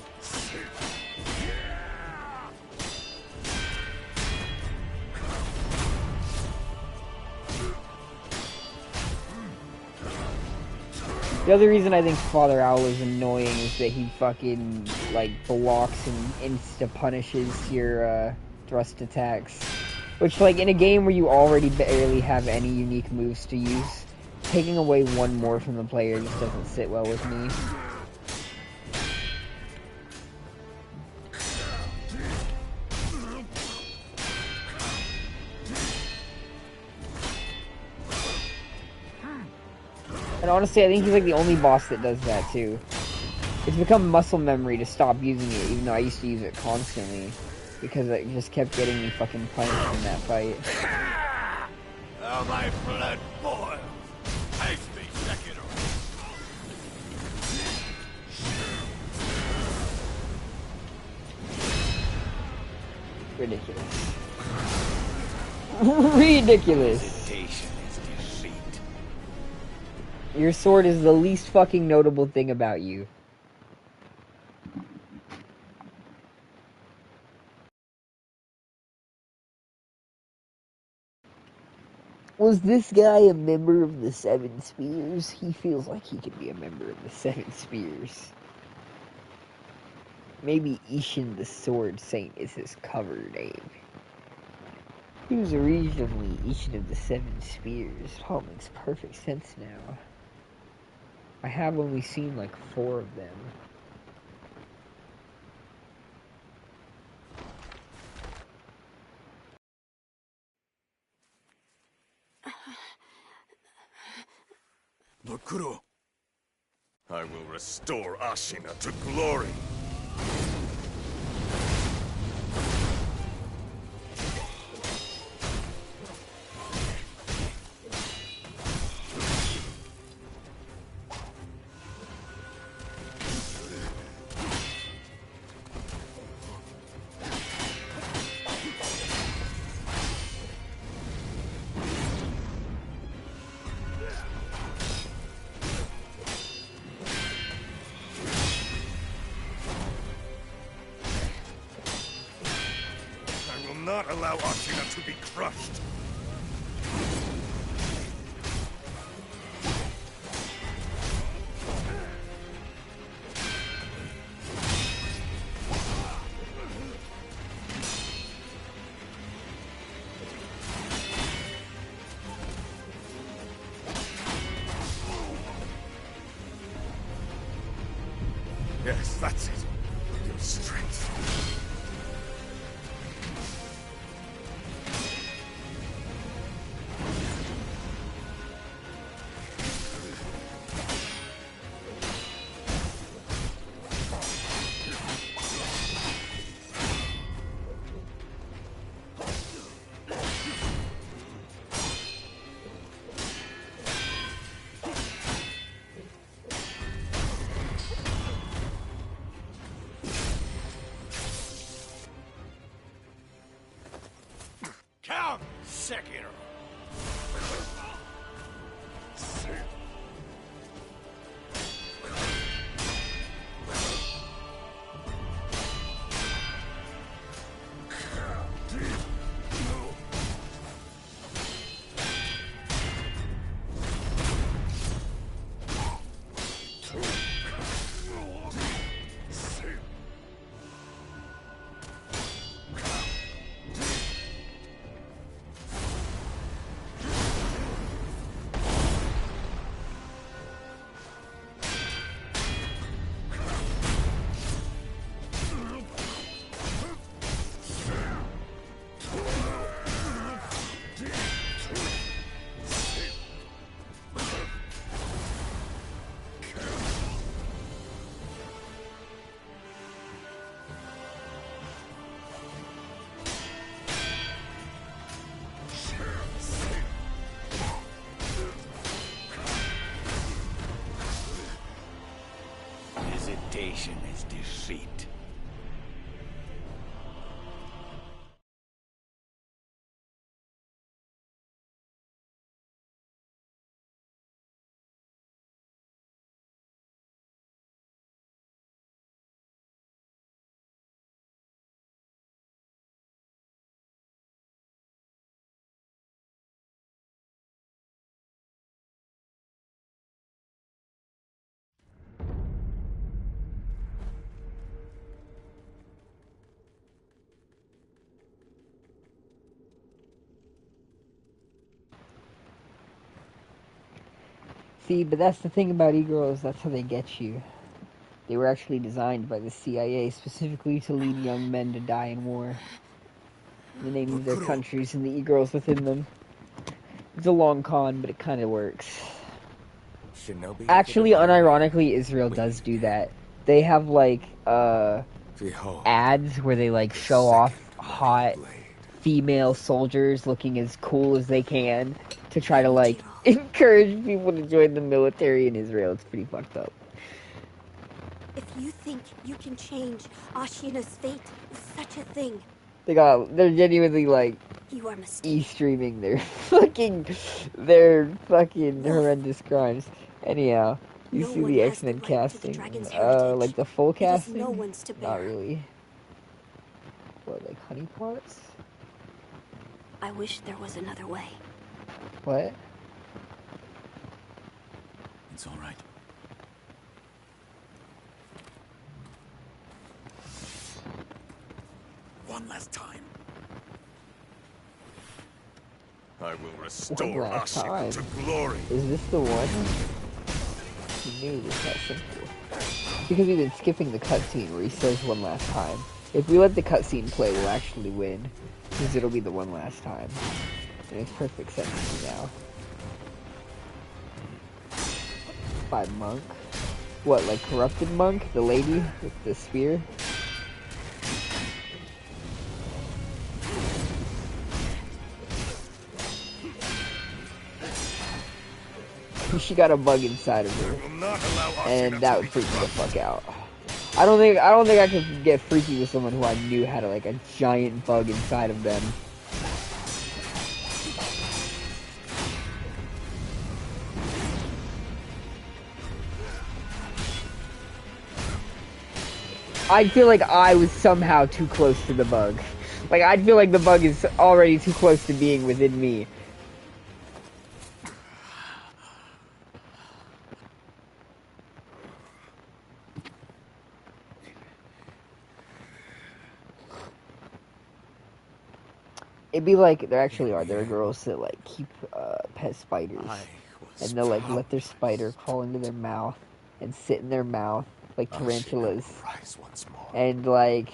The other reason I think Father Owl is annoying is that he fucking, like, blocks and insta-punishes your, thrust attacks. Which, like, in a game where you already barely have any unique moves to use, taking away one more from the player just doesn't sit well with me. And honestly, I think he's like the only boss that does that too. It's become muscle memory to stop using it, even though I used to use it constantly. Because it just kept getting me fucking punished in that fight. How my blood boils. Taste me, Sekiro. Ridiculous. Ridiculous. Your sword is the least fucking notable thing about you. Was this guy a member of the Seven Spears? He feels like he could be a member of the Seven Spears. Maybe Ishin the Sword Saint is his cover name. He was originally Ishin of the Seven Spears. It all makes perfect sense now. I have only seen like 4 of them. Bakuro. I will restore Ashina to glory. Not allow Ashina to be crushed. Yes, that's it. Your strength. Count Sekiro. Hesitation is defeat. See, but that's the thing about e-girls, that's how they get you. They were actually designed by the CIA specifically to lead young men to die in war. In the name of their countries and the e-girls within them. It's a long con, but it kind of works. Shinobi Actually, unironically, Israel does do that. They have, like, Behold, ads where they, like, show off hot female soldiers looking as cool as they can to try to, like, encourage people to join the military in Israel. It's pretty fucked up. If you think you can change Ashina's fate with such a thing, They're genuinely, like, you are mistaken. e-streaming their fucking horrendous crimes. Anyhow, you No see one the has the X-Men right to the casting? dragon's heritage. Like the full It is casting? no one's to bear. Not really. What, like honeypots? I wish there was another way. What? It's all right. One last time. I will restore One last Ashina time. to glory. Is this the one? He knew it was that simple. Because we've been skipping the cutscene where he says one last time. If we let the cutscene play, we'll actually win. Because it'll be the one last time. It makes perfect sense to me now. By Monk? What, like Corrupted Monk? The lady with the spear? She got a bug inside of her. And that would freak me the fuck out. I don't think I could get freaky with someone who I knew had like a giant bug inside of them. I'd feel like I was somehow too close to the bug. Like, I'd feel like the bug is already too close to being within me. It'd be like, there are girls that, like, keep, pet spiders. And they'll, like, let their spider crawl into their mouth and sit in their mouth. Like, like tarantulas. Rise once more. And like,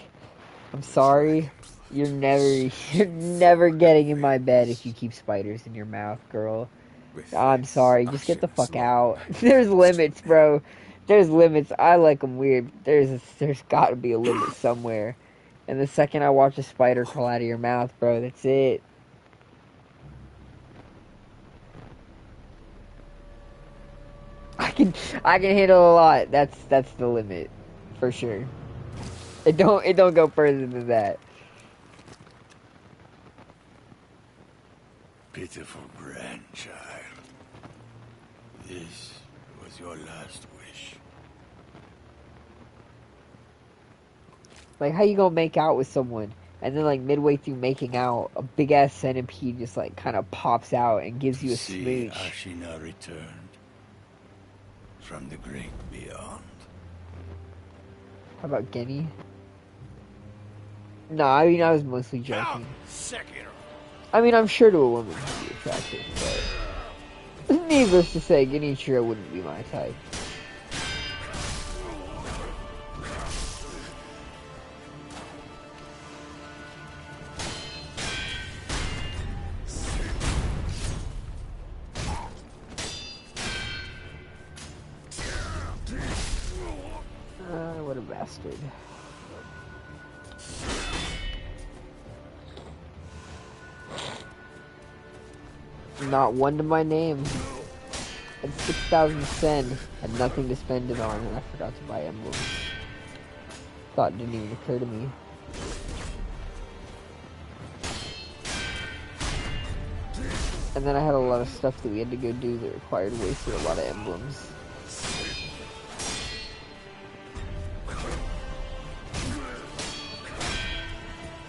I'm sorry, you're never getting in my bed if you keep spiders in your mouth, girl. I'm sorry, just get the fuck out. There's limits, bro. There's limits. I like them weird. There's got to be a limit somewhere. And the second I watch a spider crawl out of your mouth, bro, that's it. I can handle a lot. That's the limit, for sure. It don't go further than that. Pitiful grandchild. This was your last wish. Like, how you gonna make out with someone, and then like midway through making out, a big ass centipede just like kind of pops out and gives you a smooch. Ashina returned from the great beyond. How about Genny? No, I mean I was mostly joking. Sekiro. I mean I'm sure to a woman he'd be attractive, but needless to say, Genichiro wouldn't be my type. What a bastard. Not one to my name. Had 6,000 sen. Had nothing to spend it on, and I forgot to buy emblems. Thought it didn't even occur to me. And then I had a lot of stuff that we had to go do that required wasting a lot of emblems.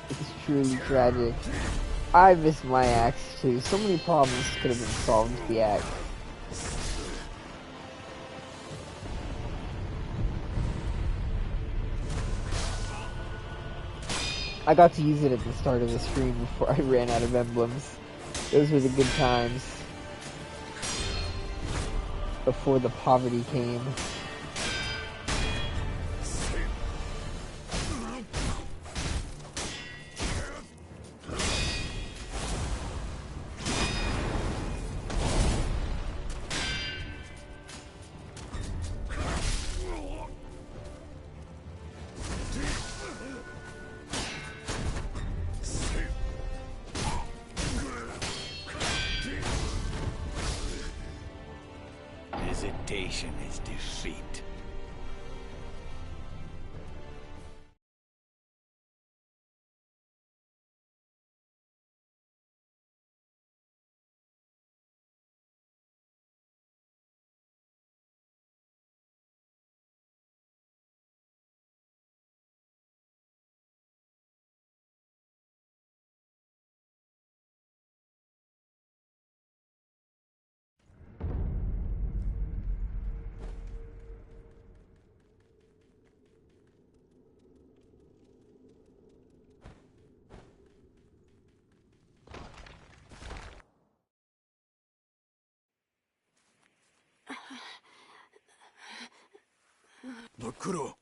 It's truly tragic. I miss my axe too. So many problems could have been solved with the axe. I got to use it at the start of the stream before I ran out of emblems. Those were the good times. Before the poverty came. Hesitation is defeat. Bakuro.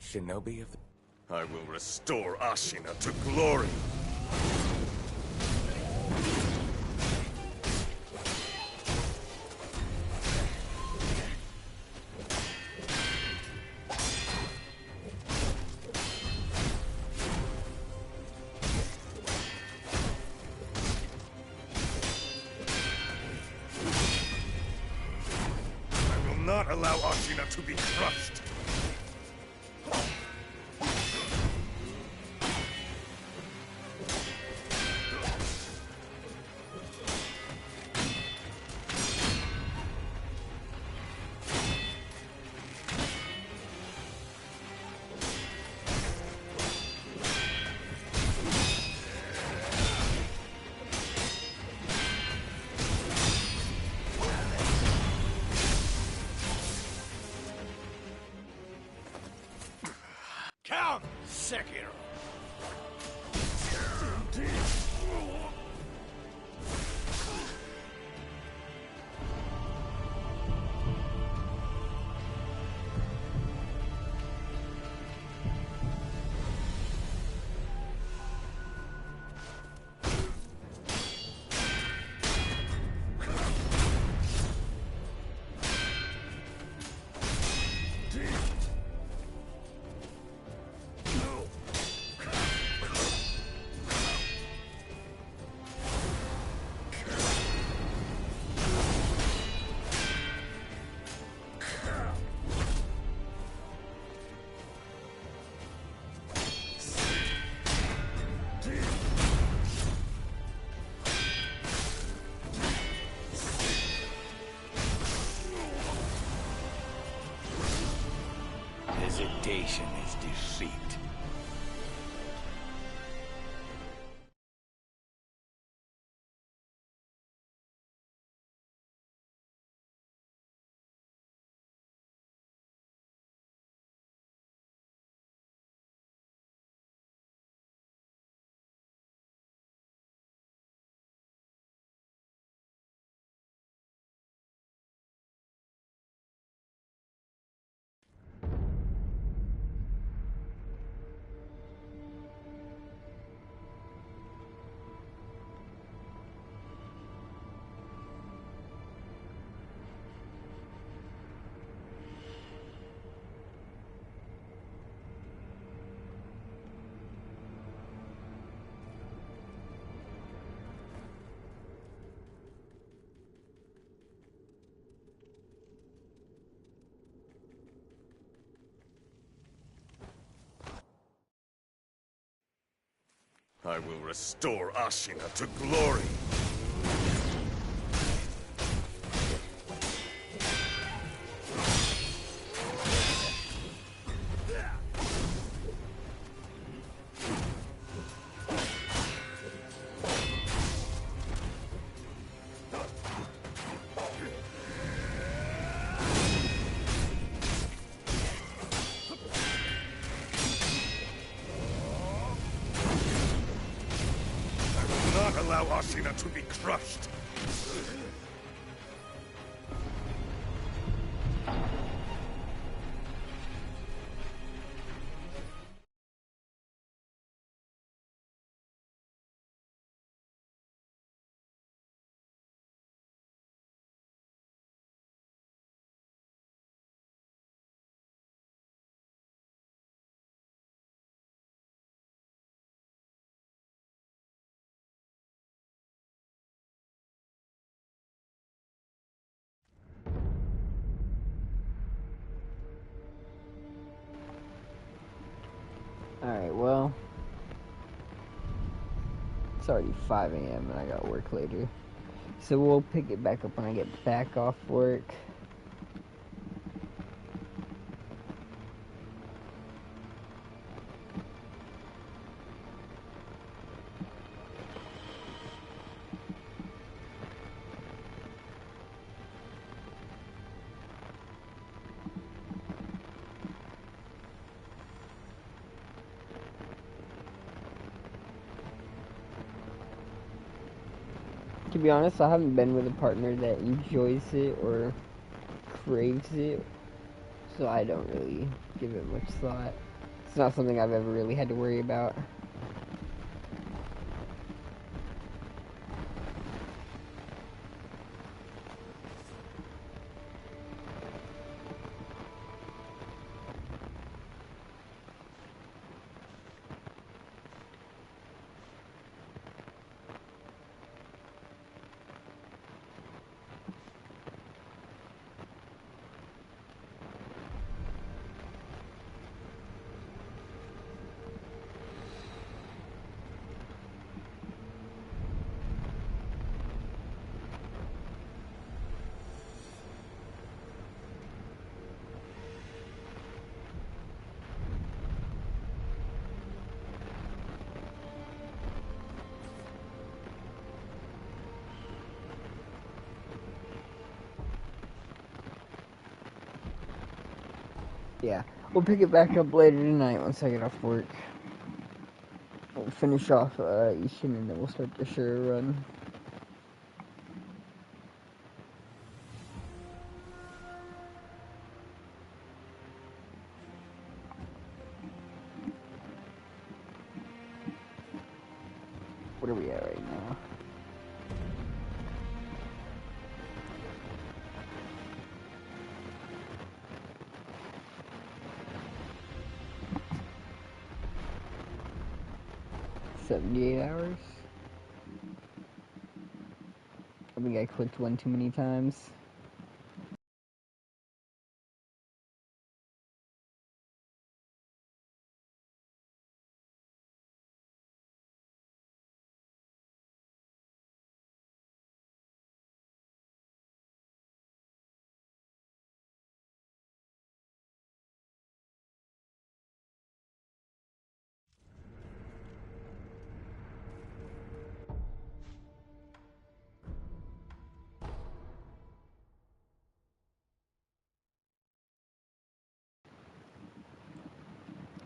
Shinobi of the... I will restore Ashina to glory. I will not allow Ashina to be crushed. Count Sekiro. Hesitation is defeat. I will restore Ashina to glory. Not allow Ashina to be crushed. Alright, well, it's already 5 a.m. and I got work later. So we'll pick it back up when I get back off work. To be honest, I haven't been with a partner that enjoys it or craves it, so I don't really give it much thought. It's not something I've ever really had to worry about. Yeah, we'll pick it back up later tonight once I get off work. We'll finish off Ishin and then we'll start the Shura run. What are we at right now? $78. I think I clicked one too many times.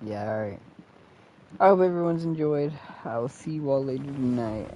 Yeah, alright. I hope everyone's enjoyed. I will see you all later tonight.